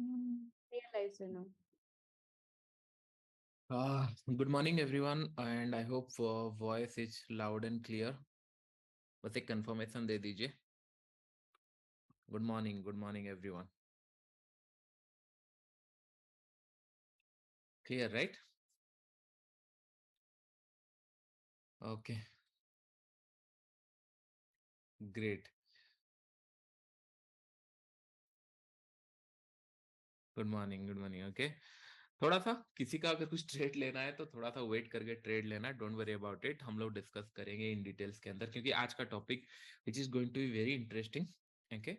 Realize, Good morning, everyone, and I hope voice is loud and clear. बस एक confirmation दे दीजिए. Good morning, everyone. Clear, right? Okay, great. Good morning. Okay. थोड़ा सा किसी का अगर कुछ ट्रेड लेना है तो थोड़ा सा वेट करके ट्रेड लेना. Don't worry about it. हम लोग डिस्कस करेंगे इन डिटेल्स के अंदर, क्योंकि आज का topic which is going to be very interesting. Okay.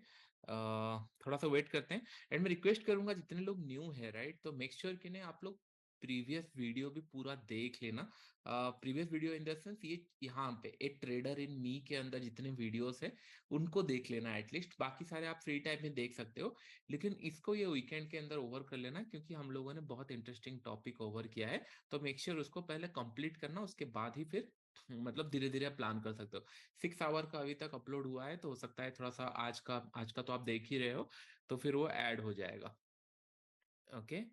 थोड़ा सा वेट करते हैं. एंड मैं रिक्वेस्ट करूंगा, जितने लोग न्यू है राइट, तो मेक श्योर कि नहीं आप लोग प्रीवियस वीडियो भी पूरा देख लेना. Previous video in the sense, ये यहाँ पे एक ट्रेडर इन मी के अंदर जितने वीडियोस है उनको देख लेना एटलीस्ट. बाकी सारे आप फ्री टाइम में देख सकते हो, लेकिन इसको ये वीकेंड के अंदर ओवर कर लेना, क्योंकि हम लोगों ने बहुत इंटरेस्टिंग टॉपिक ओवर किया है. तो मेक श्योर उसको पहले कंप्लीट करना, उसके बाद ही फिर मतलब धीरे धीरे प्लान कर सकते हो. 6 आवर का अभी तक अपलोड हुआ है, तो हो सकता है थोड़ा सा आज का तो आप देख ही रहे हो, तो फिर वो ऐड हो जाएगा. Okay.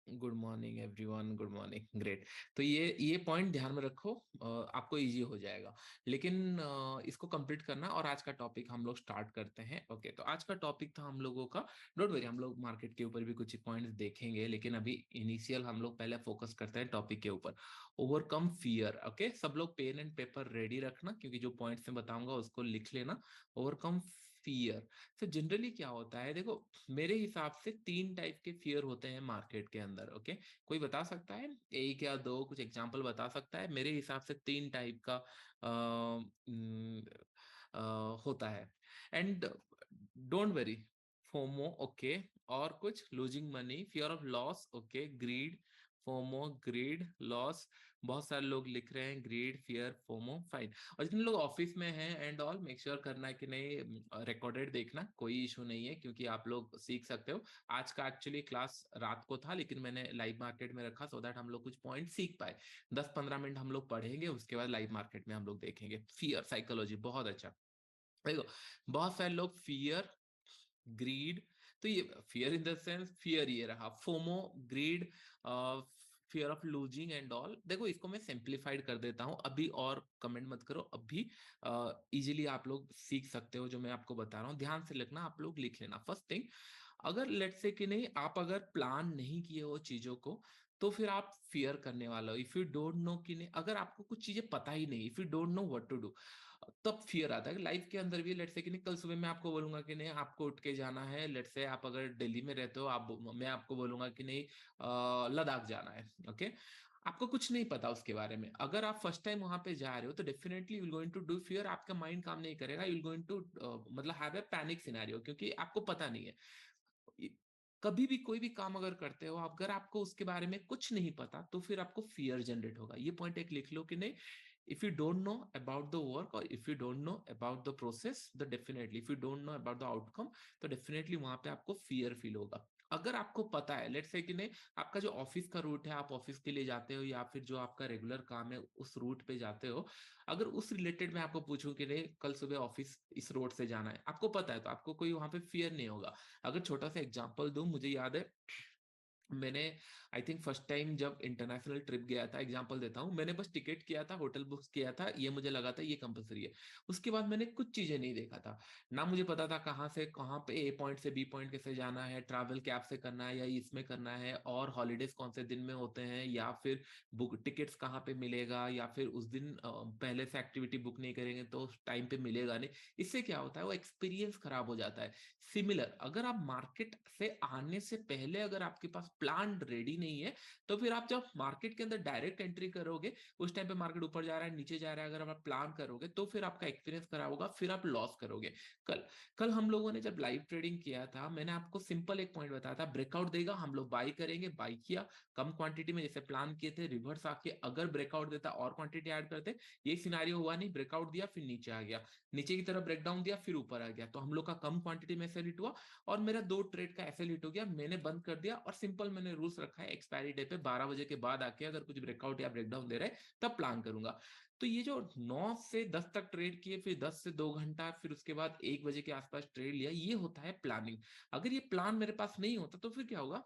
Good morning everyone, good morning. Great. तो ये पॉइंट ध्यान में रखो, आपको इजी हो जाएगा. लेकिन इसको कंप्लीट करना. और आज का टॉपिक हम लोग स्टार्ट करते हैं. ओके. तो आज का टॉपिक था हम लोगों का, डोंट वरी, हम लोग मार्केट के ऊपर भी कुछ पॉइंट्स देखेंगे, लेकिन अभी इनिशियल हम लोग पहले फोकस करते हैं टॉपिक के ऊपर. Overcome fear. ओके. सब लोग पेन एंड पेपर रेडी रखना, क्योंकि जो पॉइंट्स मैं बताऊंगा उसको लिख लेना. Overcome fear. तो जनरली क्या होता है, देखो, मेरे हिसाब से 3 टाइप के फियर होते हैं मार्केट के अंदर. ओके. कोई बता सकता है एक या दो कुछ एग्जांपल बता सकता है? मेरे हिसाब से 3 टाइप का होता है. And don't worry, FOMO. Okay. और कुछ losing money, fear of loss. Okay. Greed, FOMO, greed, loss. बहुत सारे लोग लिख रहे हैं ग्रीड, फियर, फोमो. फाइन. और जितने लोग ऑफिस में हैं एंड ऑल, मेक श्योर करना है कि नहीं रिकॉर्डेड देखना, कोई इशू नहीं है, क्योंकि आप लोग सीख सकते हो. आज का एक्चुअली क्लास रात को था, लेकिन मैंने लाइव मार्केट में रखा सो दैट हम लोग कुछ पॉइंट सीख पाए. 10-15 मिनट हम लोग पढ़ेंगे, उसके बाद लाइव मार्केट में हम लोग देखेंगे फियर साइकोलॉजी. बहुत अच्छा. देखो, बहुत सारे लोग फियर, ग्रीड. तो ये fear in the sense, fear ये रहा. FOMO, greed, fear of losing and all. देखो, इसको मैं सिंप्लीफाइड कर देता हूं अभी, और कमेंट मत करो अभी. इजीली आप लोग सीख सकते हो जो मैं आपको बता रहा हूं. ध्यान से लिखना, आप लोग लिख लेना. फर्स्ट थिंग, अगर लेट्स से कि नहीं, आप अगर प्लान नहीं किए हो चीजों को, तो फिर आप फियर करने वाला हो. इफ यू डोंट नो कि नहीं, अगर आपको कुछ चीजें पता ही नहीं, if you don't know what to do, तब फियर आता है. लाइफ के अंदर भी लेट्स से कि नहीं, कल सुबह मैं आपको बोलूंगा कि नहीं आपको उठ के जाना है. लेट्स से आप अगर दिल्ली में रहते हो, आप मैं आपको बोलूंगा कि नहीं लद्दाख जाना है. ओके. आपको कुछ नहीं पता उसके बारे में. अगर आप फर्स्ट टाइम वहां पे जा रहे हो, तो definitely you going to do fear. आपका माइंड काम नहीं करेगा. यू गोइंग टू मतलब हैव ए पैनिक सिनेरियो, क्योंकि आपको पता नहीं है. कभी भी कोई भी काम अगर करते हो, अगर आपको उसके बारे में कुछ नहीं पता, तो फिर आपको फियर जनरेट होगा. ये पॉइंट एक लिख लो कि नहीं, if you don't know about the work, or if you don't know about the process, the definitely if you don't know about the outcome, तो डेफिनेटली वहां पे आपको फियर फील होगा. अगर आपको पता है, लेट्स से कि नहीं, आपका जो ऑफिस का रूट है, आप ऑफिस के लिए जाते हो, या फिर जो आपका रेगुलर काम है उस रूट पे जाते हो, अगर उस रिलेटेड में आपको पूछूं कि नहीं कल सुबह ऑफिस इस रोड से जाना है, आपको पता है, तो आपको कोई वहां पे फियर नहीं होगा. अगर छोटा सा एग्जांपल दूं, मुझे याद है, मैंने आई थिंक फर्स्ट टाइम जब इंटरनेशनल ट्रिप गया था, एग्जांपल देता हूं, मैंने बस टिकट किया था, होटल बुक किया था, ये मुझे लगा था ये कंपलसरी है. उसके बाद मैंने कुछ चीजें नहीं देखा था. ना मुझे पता था कहाँ से कहाँ पे ए पॉइंट से बी पॉइंट कैसे जाना है, ट्रैवल कैब से करना है या इसमें करना है, और हॉलीडेज कौन से दिन में होते हैं, या फिर बुक टिकट्स कहाँ पे मिलेगा, या फिर उस दिन पहले से एक्टिविटी बुक नहीं करेंगे तो टाइम पे मिलेगा नहीं. इससे क्या होता है, वो एक्सपीरियंस खराब हो जाता है. सिमिलर, अगर आप मार्केट से आने से पहले अगर आपके पास प्लान रेडी नहीं है, तो फिर आप जब मार्केट के अंदर डायरेक्ट एंट्री करोगे, उस टाइम पे मार्केट ऊपर जा रहा है नीचे जा रहा है, अगर आप प्लान करोगे तो फिर आपका एक्सपीरियंस खराब होगा, फिर आप लॉस करोगे. कल कल हम लोगों ने जब लाइव ट्रेडिंग किया था, मैंने आपको सिंपल एक पॉइंट बताया था, ब्रेकआउट देगा हम लोग बाई करेंगे. बाई किया कम क्वांटिटी में जैसे प्लान किए थे, रिवर्स आके अगर ब्रेकआउट देता और क्वांटिटी ऐड करते. ये सिनारियो हुआ नहीं, ब्रेकआउट दिया फिर नीचे आ गया, नीचे की तरफ ब्रेकडाउन दिया फिर ऊपर आ गया, तो हम लोग का कम क्वांटिटी में सेल हिट हुआ, और मेरा 2 ट्रेड का ऐसे हिट हो गया, मैंने बंद कर दिया और सिंपल सिंपल मैंने रूल्स रखा है, एक्सपायरी डे पे 12 बजे के बाद आके अगर कुछ ब्रेकआउट या ब्रेकडाउन दे रहे हैं तब प्लान करूंगा। तो ये जो 9 से 10 तक ट्रेड किए, फिर 10 से 2 घंटा, फिर उसके बाद 1 बजे के आसपास ट्रेड लिया, ये होता है प्लानिंग। अगर ये प्लान मेरे पास नहीं होता तो फिर क्या होगा,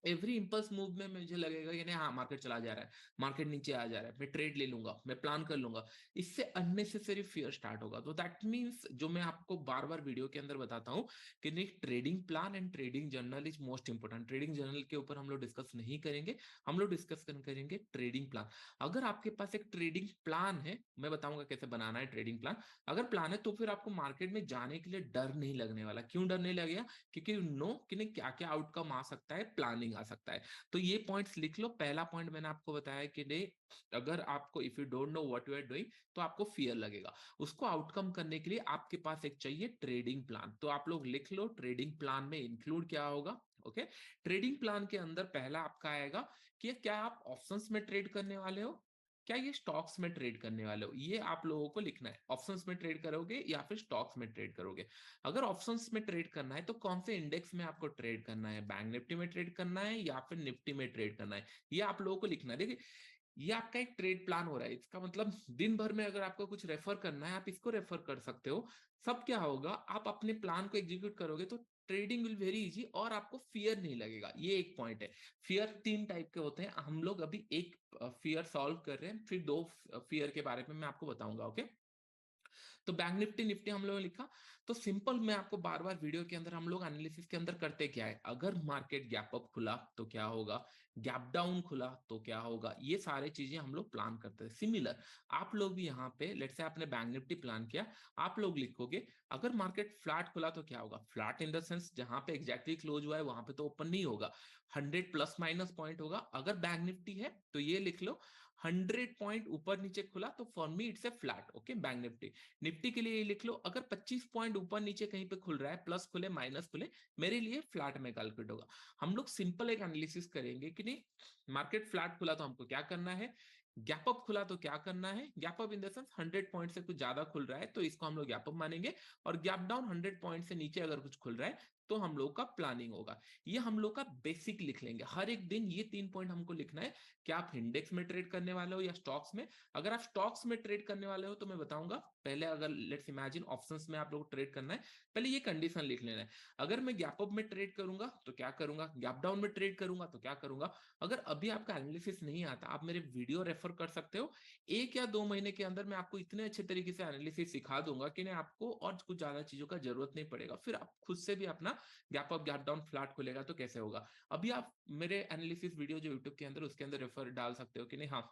एवरी इंपल्स मूव में मुझे लगेगा कि नहीं हाँ मार्केट चला जा रहा है, मार्केट नीचे आ जा रहा है, मैं ट्रेड ले लूंगा, मैं प्लान कर लूंगा, इससे अननेसेसरी फियर स्टार्ट होगा। तो दैट मीन्स जो मैं आपको बार बार वीडियो के अंदर बताता हूँ कि नहीं, trading plan and trading journal is most important. Trading journal के ऊपर हम लोग डिस्कस नहीं करेंगे, हम लोग डिस्कस करेंगे ट्रेडिंग प्लान। अगर आपके पास एक ट्रेडिंग प्लान है, मैं बताऊंगा कैसे बनाना है ट्रेडिंग प्लान, अगर प्लान है तो फिर आपको मार्केट में जाने के लिए डर नहीं लगने वाला। क्यों डर नहीं लगेगा, क्योंकि नो कि नहीं क्या क्या आउटकम आ सकता है, प्लानिंग आ सकता है। तो ये पॉइंट्स लिख लो। पहला पॉइंट मैंने आपको बताया कि नहीं, अगर आपको if you don't know what you are doing तो आपको फियर लगेगा, उसको आउटकम करने के लिए आपके पास एक चाहिए ट्रेडिंग प्लान। तो आप लोग लिख लो ट्रेडिंग प्लान में इंक्लूड क्या होगा। ओके, ट्रेडिंग प्लान के अंदर पहला आपका आएगा कि क्या आप ऑप्शंस में ट्रेड करने वाले हो, क्या ये स्टॉक्स में ट्रेड करने वाले हो, ये आप लोगों को लिखना है। ऑप्शंस में ट्रेड करोगे या फिर स्टॉक्स में ट्रेड करोगे। अगर ऑप्शंस में ट्रेड करना है तो कौन से इंडेक्स में आपको ट्रेड करना है, बैंक निफ्टी में ट्रेड करना है या फिर निफ्टी में ट्रेड करना है, ये आप लोगों को लिखना है। देखिए, ये आपका एक ट्रेड प्लान हो रहा है, इसका मतलब दिन भर में अगर आपको कुछ रेफर करना है आप इसको रेफर कर सकते हो। सब क्या होगा, आप अपने प्लान को एग्जीक्यूट करोगे तो ट्रेडिंग विल वेरी इजी और आपको फियर नहीं लगेगा। ये एक पॉइंट है। फियर 3 टाइप के होते हैं, हम लोग अभी एक फियर सॉल्व कर रहे हैं, फिर 2 फियर के बारे में मैं आपको बताऊंगा। ओके, तो बैंक निफ्टी निफ्टी हम लोगों ने लिखा। तो सिंपल, मैं आपको बार बार वीडियो के अंदर, हम लोग एनालिसिस के अंदर करते क्या है, अगर मार्केट गैप अप खुला तो क्या होगा, गैप डाउन खुला तो क्या होगा, ये सारे चीजें हम लोग प्लान करते हैं। सिमिलर आप लोग भी यहाँ पे, लेट्स से आपने बैंक निफ्टी प्लान किया, आप लोग लिखोगे अगर मार्केट फ्लैट खुला तो क्या होगा। फ्लैट इन द सेंस जहां पे एग्जैक्टली क्लोज हुआ है वहां पे तो ओपन नहीं होगा, 100 प्लस माइनस पॉइंट होगा। अगर बैंक निफ्टी है तो ये लिख लो, 100 पॉइंट ऊपर नीचे खुला तो for me it's a flat. Okay, bank Nifty. Nifty के लिए लिख लो, अगर 25 पॉइंट ऊपर नीचे कहीं पे खुल रहा है, प्लस खुले माइनस खुले, मेरे लिए फ्लैट में कैलकुलेट होगा। हम लोग सिंपल एक एनालिसिस करेंगे कि नहीं, मार्केट फ्लैट खुला तो हमको क्या करना है, गैप अप खुला तो क्या करना है, gap up in the sense 100 point से कुछ ज्यादा खुल रहा है तो इसको हम लोग गैप अप मानेंगे, और गैप डाउन 100 पॉइंट से नीचे अगर कुछ खुल रहा है तो हम लोग का प्लानिंग होगा। ये हम लोग का बेसिक लिख लेंगे हर एक दिन, ये 3 पॉइंट हमको लिखना है। क्या आप इंडेक्स में ट्रेड करने वाले हो या स्टॉक्स में। अगर आप स्टॉक्स में ट्रेड करने वाले हो तो मैं बताऊंगा, पहले अगर लेट्स इमेजिन ऑप्शंस में आप लोग ट्रेड करना है, पहले ये कंडीशन लिख लेना है। अगर मैं गैप अप में ट्रेड करूंगा तो क्या करूंगा, गैप डाउन में ट्रेड करूंगा तो क्या करूंगा। अगर अभी आपका एनालिसिस नहीं आता, आप मेरे वीडियो रेफर कर सकते हो। 1 या 2 महीने के अंदर मैं आपको इतने अच्छे तरीके से एनालिसिस सिखा दूंगा कि नहीं आपको और कुछ ज्यादा चीजों का जरूरत नहीं पड़ेगा, फिर आप खुद से भी अपना gap up gap down flat खुलेगा तो कैसे होगा। अभी आप मेरे एनालिसिस वीडियो जो यूट्यूब के अंदर, उसके अंदर रेफर डाल सकते हो कि नहीं हाँ,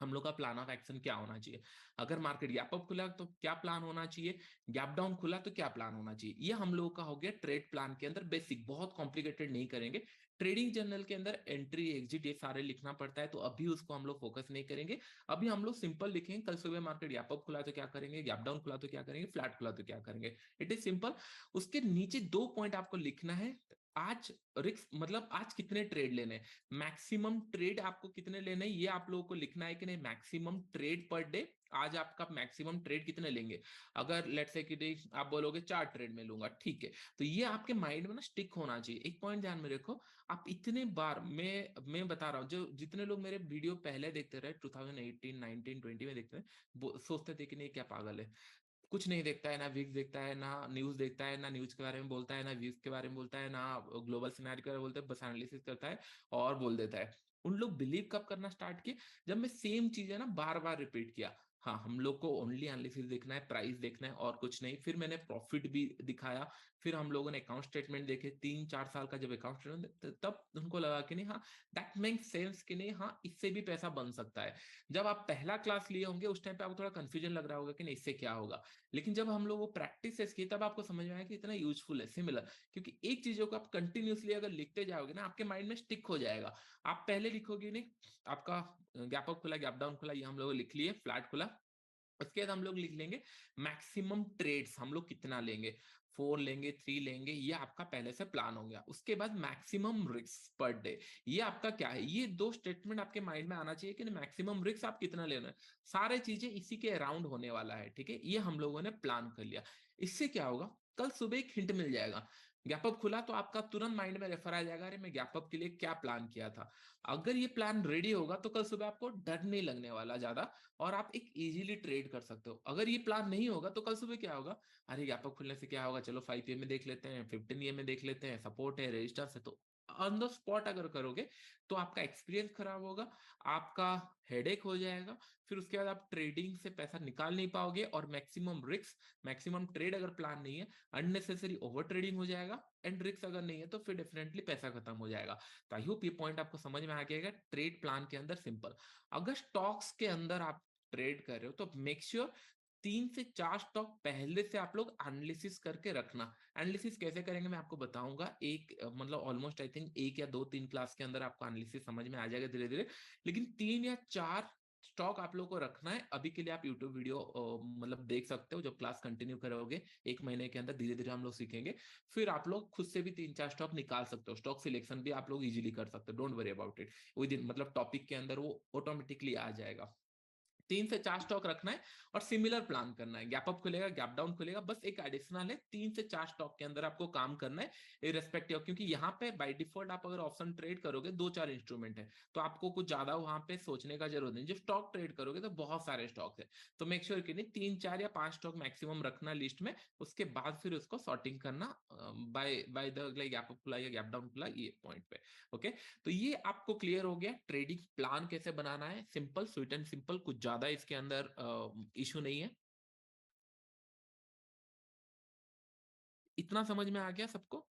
हम लोग का प्लान ऑफ एक्शन क्या होना चाहिए। अगर मार्केट गैप अप खुला तो क्या प्लान होना चाहिए, गैप डाउन खुला तो क्या प्लान होना चाहिए। ये हम लोगों का हो गया ट्रेड प्लान के अंदर बेसिक, बहुत कॉम्प्लिकेटेड नहीं करेंगे। ट्रेडिंग जर्नल के अंदर एंट्री एग्जिट ये सारे लिखना पड़ता है, तो अभी उसको हम लोग फोकस नहीं करेंगे। अभी हम लोग सिंपल लिखेंगे, कल सुबह मार्केट गैप अप खुला तो क्या करेंगे, गैप डाउन खुला तो क्या करेंगे, फ्लैट खुला तो क्या करेंगे। It is simple. उसके नीचे 2 पॉइंट आपको लिखना है। आज रिस्क मतलब आज कितने ट्रेड लेने हैं, मैक्सिमम ट्रेड आपको कितने लेने हैं, ये आप लोगों को लिखना है कि नहीं, मैक्सिमम ट्रेड पर डे आज आपका मैक्सिमम ट्रेड कितने लेंगे। अगर लेट्स से कि आप बोलोगे 4 ट्रेड में लूंगा, ठीक है, तो ये आपके माइंड में ना स्टिक होना चाहिए। एक पॉइंट ध्यान में रखो, आप इतने बार, मैं बता रहा हूँ, जो जितने लोग मेरे वीडियो पहले देखते रहे 2018 19 20 में देखते रहे, सोचते थे कि नहीं क्या पागल है, कुछ नहीं देखता है, ना विक्स देखता है, ना न्यूज देखता है, ना न्यूज के बारे में बोलता है, ना व्यूज के बारे में बोलता है, ना ग्लोबल सिनेरियो के बारे में बोलता है, बस एनालिसिस करता है और बोल देता है। उन लोग बिलीव कब करना स्टार्ट किए, जब मैं सेम चीज है ना बार बार रिपीट किया। हाँ, हम लोग को ओनली एनालिसिस देखना है, प्राइस देखना है और कुछ नहीं। फिर मैंने प्रॉफिट भी दिखाया, फिर हम लोगों ने अकाउंट स्टेटमेंट देखे, 3-4 साल का जब अकाउंट स्टेटमेंट, तब उनको लगा कि नहीं हाँ, दैट मेक सेंस कि नहीं हाँ, इससे भी पैसा बन सकता है। जब आप पहला क्लास लिए होंगे उस टाइम पे आपको थोड़ा कंफ्यूजन लग रहा होगा कि नहीं इससे क्या होगा, लेकिन जब हम लोग वो प्रैक्टिस किए तब आपको समझ में आया कि इतना यूजफुल है। सिमिलर, क्योंकि एक चीजों को आप कंटिन्यूसली अगर लिखते जाओगे ना, आपके माइंड में स्टिक हो जाएगा। आप पहले लिखोगे नहीं, आपका गैप अप खुला, गैप डाउन खुला, ये हम लोग लिख लिए, फ्लैट खुला, उसके बाद हम लोग लिख लेंगे मैक्सिमम ट्रेड्स हम लोग कितना लेंगे, 4 लेंगे, 3 लेंगे, ये आपका पहले से प्लान हो गया। उसके बाद मैक्सिमम रिस्क पर डे, ये आपका क्या है, ये 2 स्टेटमेंट आपके माइंड में आना चाहिए कि मैक्सिमम रिस्क आप कितना लेना है। सारे चीजें इसी के अराउंड होने वाला है, ठीक है, ये हम लोगों ने प्लान कर लिया। इससे क्या होगा, कल सुबह एक हिंट मिल जाएगा, गैप अप खुला तो आपका तुरंत माइंड में रेफर आ जाएगा, अरे मैं गैप अप के लिए क्या प्लान किया था। अगर ये प्लान रेडी होगा तो कल सुबह आपको डर नहीं लगने वाला ज्यादा, और आप एक इजीली ट्रेड कर सकते हो। अगर ये प्लान नहीं होगा तो कल सुबह क्या होगा, अरे गैप अप खुलने से क्या होगा, चलो 5 में देख लेते हैं, 15 में देख लेते हैं, सपोर्ट है, रेजिस्टेंस है। तो ऑन द स्पॉट अगर करोगे तो आपका एक्सपीरियंस खराब होगा, आपका हेडेक हो जाएगा, फिर उसके बाद आप ट्रेडिंग से पैसा निकाल नहीं पाओगे, और मैक्सिमम रिस्क, मैक्सिमम ट्रेड अगर प्लान नहीं है, अननेसेसरी ओवर ट्रेडिंग हो जाएगा, एंड रिस्क अगर नहीं है तो फिर डेफिनेटली पैसा खत्म हो जाएगा। तो आई होप ये पॉइंट आपको समझ में आ गया। ट्रेड प्लान के अंदर सिंपल, अगर स्टॉक्स के अंदर आप ट्रेड कर रहे हो तो मेक श्योर 3 से 4 स्टॉक पहले से आप लोग एनालिसिस करके रखना। एनालिसिस कैसे करेंगे मैं आपको बताऊंगा, एक मतलब ऑलमोस्ट आई थिंक 1 या 2 3 क्लास के अंदर आपको एनालिसिस समझ में आ जाएगा धीरे धीरे। लेकिन 3 या 4 स्टॉक आप लोग को रखना है। अभी के लिए आप यूट्यूब वीडियो मतलब देख सकते हो, जब क्लास कंटिन्यू करोगे 1 महीने के अंदर धीरे धीरे हम लोग सीखेंगे, फिर आप लोग खुद से भी 3 4 स्टॉक निकाल सकते हो। स्टॉक सिलेक्शन भी आप लोग इजीली कर सकते हो, don't worry about it. With in मतलब टॉपिक के अंदर वो ऑटोमेटिकली आ जाएगा। 3 से 4 स्टॉक रखना है, और सिमिलर प्लान करना है, गैप अप खुलेगा गैप डाउन खुलेगा, बस एक एडिशनल है 3 से 4 स्टॉक के अंदर आपको काम करना है इरेस्पेक्टिव। क्योंकि यहाँ पे बाय डिफॉल्ट आप अगर ऑप्शन ट्रेड करोगे 2 4 इंस्ट्रूमेंट है, तो आपको कुछ ज्यादा वहां पे सोचने का जरूरत नहीं। जो स्टॉक ट्रेड करोगे तो बहुत सारे स्टॉक है, तो मेक श्योर कि नहीं 3 4 या 5 स्टॉक मैक्सिमम रखना लिस्ट में, उसके बाद फिर उसको सॉर्टिंग करना by by the gap up खुला या गैप डाउन खुला ये पॉइंट पे। ओके, तो ये आपको क्लियर हो गया ट्रेडिंग प्लान कैसे बनाना है। सिंपल, स्वीट एंड सिंपल, कुछ ज्यादा इसके अंदर इशू नहीं है। इतना समझ में आ गया सबको?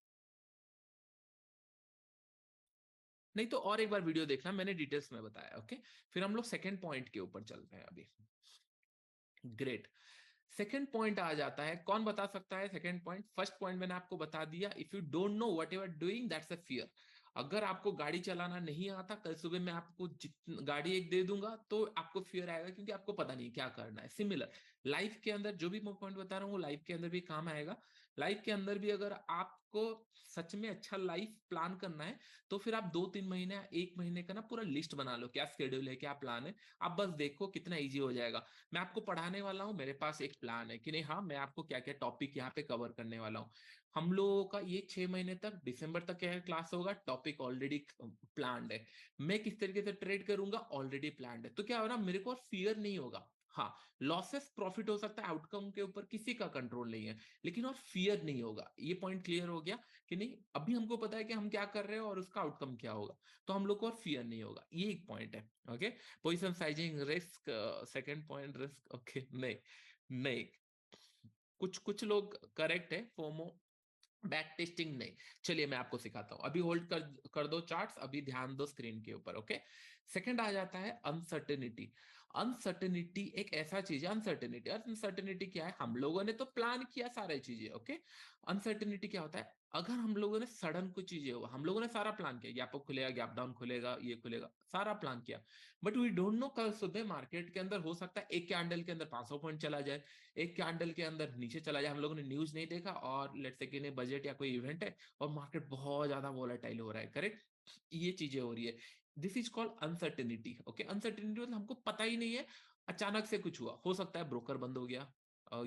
नहीं तो और एक बार वीडियो देखना, मैंने डिटेल्स में बताया। ओके, फिर हम लोग सेकंड पॉइंट के ऊपर चलते हैं अभी। ग्रेट। सेकंड पॉइंट आ जाता है, कौन बता सकता है सेकंड पॉइंट? फर्स्ट पॉइंट मैंने आपको बता दिया, if you don't know what you are doing that's a fear. अगर आपको गाड़ी चलाना नहीं आता, कल सुबह मैं आपको गाड़ी एक दे दूंगा तो आपको फियर आएगा, क्योंकि आपको पता नहीं क्या करना है। सिमिलर लाइफ के अंदर जो भी मैं पॉइंट बता रहा हूँ वो लाइफ के अंदर भी काम आएगा। लाइफ के अंदर भी अगर आपको सच में अच्छा लाइफ प्लान करना है, तो फिर आप 2 3 महीने 1 महीने का ना पूरा लिस्ट बना लो, क्या शेड्यूल है, क्या प्लान है। आप बस देखो कितना ईजी हो जाएगा। मैं आपको पढ़ाने वाला हूँ, मेरे पास एक प्लान है कि नहीं, हाँ मैं आपको क्या क्या टॉपिक यहाँ पे कवर करने वाला हूँ। हम लोगों का ये 6 महीने तक, दिसंबर तक क्या क्लास होगा, टॉपिक ऑलरेडी प्लान है। मैं किस तरीके से ट्रेड करूंगा ऑलरेडी प्लान है, तो क्या होगा, मेरे को फियर नहीं होगा। हाँ, लॉसेस प्रॉफिट हो सकता है, आउटकम के ऊपर किसी का कंट्रोल नहीं है, लेकिन और फियर नहीं होगा। ये पॉइंट क्लियर हो गया कि नहीं? अभी हमको पता है कि हम क्या कर रहे हैं और उसका आउटकम क्या होगा, तो हम लोग को और फियर नहीं होगा। ये एक पॉइंट है। Okay, position sizing risk, second point risk. Okay, नहीं नहीं, कुछ कुछ लोग करेक्ट है, फोमो बैक टेस्टिंग नहीं। चलिए मैं आपको सिखाता हूं, अभी होल्ड कर दो चार्ट्स, अभी ध्यान दो स्क्रीन के ऊपर। ओके, सेकंड आ जाता है अनसर्टेनिटी। अनसर्टेनिटी एक ऐसा चीज है, अनसर्टेनिटी, अनसर्टेनिटी क्या है, हम लोगों ने तो प्लान किया सारी चीजें। ओके, अनसर्टेनिटी क्या होता है, अगर हम लोगों ने सडन कुछ चीजें हुआ, हम लोगों ने सारा प्लान किया, गैप अप खुलेगा गैप डाउन खुलेगा ये खुलेगा, सारा प्लान किया, बट वी डोंट नो कल सुबह मार्केट के अंदर हो सकता है एक कैंडल के अंदर 500 पॉइंट चला जाए, एक कैंडल के अंदर नीचे चला जाए, हम लोगों ने न्यूज नहीं देखा, और लेट्स से कि नहीं बजट या कोई इवेंट है और मार्केट बहुत ज्यादा वोलेटाइल हो रहा है। करेक्ट, ये चीजें हो रही है, this is called uncertainty. Okay, uncertainty मतलब हमको पता ही नहीं है, अचानक से कुछ हुआ, हो सकता है ब्रोकर बंद हो गया,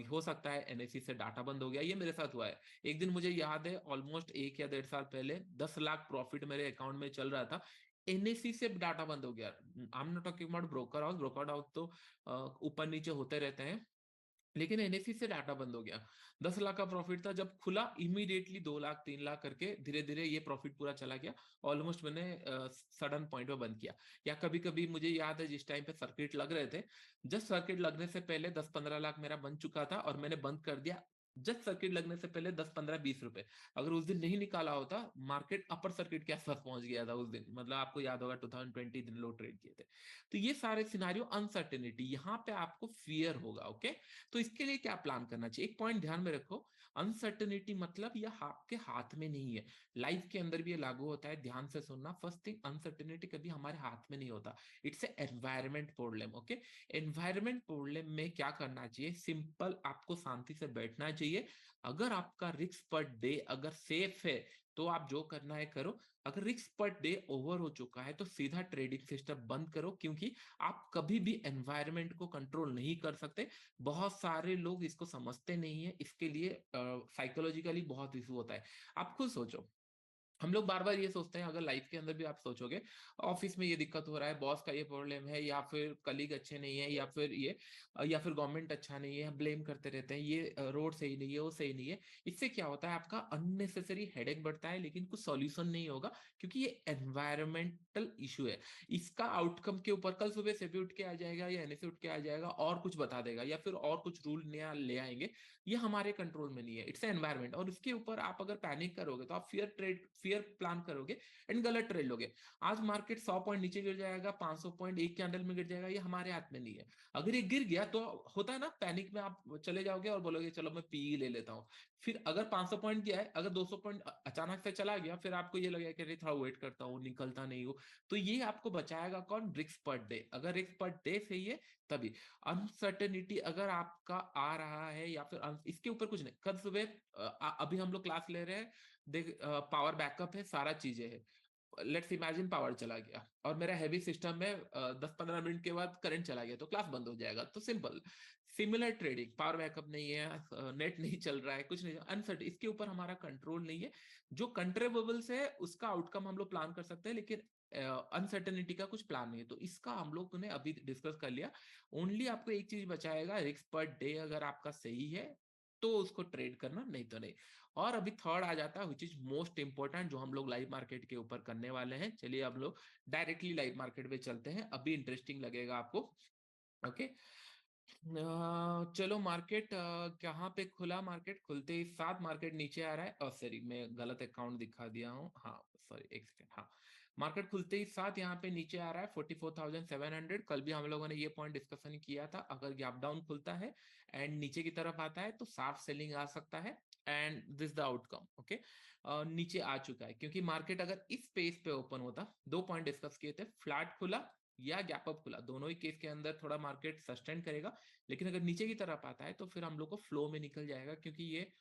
हो सकता है एनएससी से डाटा बंद हो गया। ये मेरे साथ हुआ है। एक दिन मुझे याद है, ऑलमोस्ट 1 या 1.5 साल पहले 10 लाख प्रॉफिट मेरे अकाउंट में चल रहा था, एनएससी से डाटा बंद हो गया। आई am not talking about broker house, broker house तो ऊपर नीचे होते रहते हैं, लेकिन एनएससी से डाटा बंद हो गया। 10 लाख का प्रॉफिट था, जब खुला इमीडिएटली 2 लाख 3 लाख करके धीरे धीरे ये प्रॉफिट पूरा चला गया। ऑलमोस्ट मैंने सडन पॉइंट पे बंद किया। या कभी कभी मुझे याद है, जिस टाइम पे सर्किट लग रहे थे, जस्ट सर्किट लगने से पहले 10 15 लाख मेरा बन चुका था, और मैंने बंद कर दिया जस्ट सर्किट लगने से पहले 10 15 20 रुपए। अगर उस दिन नहीं निकाला होता, मार्केट अपर सर्किट के आसपास पहुंच गया था उस दिन, मतलब आपको याद होगा 2020 दिन लो ट्रेड किए थे। तो ये सारे सिनारियो अनसर्टेनिटी, यहाँ पे आपको फियर होगा। ओके, तो इसके लिए क्या प्लान करना चाहिए, एक पॉइंट ध्यान में रखो, अनसर्टेनिटी मतलब यह आपके हाथ में नहीं है। लाइफ के अंदर भी ये लागू होता है, ध्यान से सुनना। फर्स्ट थिंग, अनसर्टेनिटी कभी हमारे हाथ में नहीं होता, it's a environment problem. Okay, environment problem में क्या करना चाहिए, सिंपल, आपको शांति से बैठना चाहिए। अगर आपका रिस्क पर डे अगर सेफ है, तो आप जो करना है करो। अगर रिस्क पर डे ओवर हो चुका है तो सीधा ट्रेडिंग सिस्टम बंद करो, क्योंकि आप कभी भी एनवायरनमेंट को कंट्रोल नहीं कर सकते। बहुत सारे लोग इसको समझते नहीं है, इसके लिए साइकोलॉजिकली बहुत इशू होता है। आप खुद सोचो, हम लोग बार बार ये सोचते हैं, अगर लाइफ के अंदर भी आप सोचोगे, ऑफिस में ये दिक्कत हो रहा है, बॉस का ये प्रॉब्लम है, या फिर कलीग अच्छे नहीं है, या फिर ये, या फिर गवर्नमेंट अच्छा नहीं है, ब्लेम करते रहते हैं, ये रोड सही नहीं है, वो सही नहीं है। इससे क्या होता है, आपका अननेसेसरी हेडेक बढ़ता है, लेकिन कुछ सॉल्यूशन नहीं होगा, क्योंकि ये एनवायरमेंटल इशू है। इसका आउटकम के ऊपर कल सुबह से भी उठ के आ जाएगा, या एनएसए उठ के आ जाएगा और कुछ बता देगा, या फिर और कुछ रूल नया ले आएंगे। ये हमारे कंट्रोल में नहीं है, इट्स एनवायरमेंट। और उसके ऊपर आप अगर पैनिक करोगे तो आप फियर प्लान करोगे एंड गलत ट्रेड लोगे। आज मार्केट 100 पॉइंट नीचे गिर जाएगा, 500 पॉइंट एक कैंडल में गिर जाएगा, ये हमारे हाथ में नहीं है। अगर ये गिर गया तो होता है ना, पैनिक में आप चले जाओगे और बोलोगे चलो मैं पी ले लेता हूँ। फिर अगर 500 पॉइंट गया है, अगर 200 पॉइंट अचानक से चला गया, फिर आपको ये लगेगा कि थोड़ा वेट करता हूँ, निकलता नहीं हूँ। तो ये आपको बचाएगा कौन? Risk per day. अगर रिस्क पर डे सही है तभी। अनसर्टेनिटी अगर आपका आ रहा है, या फिर इसके ऊपर कुछ नहीं, कल सुबह अभी हम लोग क्लास ले रहे हैं, देख पावर बैकअप है, सारा चीजें है। लेट्स इमेजिन पावर चला गया और मेरा हैवी सिस्टम में 10-15 मिनट के बाद करंट चला गया, तो क्लास बंद हो जाएगा। तो simple. Similar trading, power backup नहीं है, नेट नहीं चल रहा है, कुछ नहीं, अनसर्ट, इसके ऊपर हमारा कंट्रोल नहीं है। जो कंट्रोलेबल है उसका आउटकम हम लोग प्लान कर सकते हैं, लेकिन अनसर्टेनिटी का कुछ प्लान नहीं है, तो इसका हम लोग ने अभी डिस्कस कर लिया। ओनली आपको एक चीज बचाएगा, रिस्क पर डे अगर आपका सही है तो उसको ट्रेड करना, नहीं तो नहीं। और अभी थर्ड आ जाता है विच इज मोस्ट इंपॉर्टेंट, जो हम लोग लाइव मार्केट के ऊपर करने वाले हैं। चलिए अब लोग डायरेक्टली लाइव मार्केट पे चलते हैं, अभी इंटरेस्टिंग लगेगा आपको। ओके। चलो मार्केट कहाँ पे खुला? मार्केट खुलते ही साथ मार्केट नीचे आ रहा है, सॉरी मैं गलत अकाउंट दिखा दिया हूँ, हाँ सॉरी एक सेकेंड, हाँ। मार्केट खुलते ही साथ यहाँ पे नीचे आ रहा है 44,700। कल भी हम लोगों ने ये पॉइंट डिस्कशन किया था, अगर गैप डाउन खुलता है एंड नीचे की तरफ आता है तो साफ सेलिंग आ सकता है, and this the outcome. Okay. नीचे आ चुका है, क्योंकि मार्केट अगर इस पेस पे ओपन होता, दो पॉइंट डिस्कस किए थे, फ्लैट खुला या गैप अप खुला, दोनों ही केस के अंदर थोड़ा मार्केट सस्टेन करेगा। लेकिन अगर नीचे की तरफ आता है तो फिर हम लोग को फ्लो में निकल जाएगा, क्योंकि ये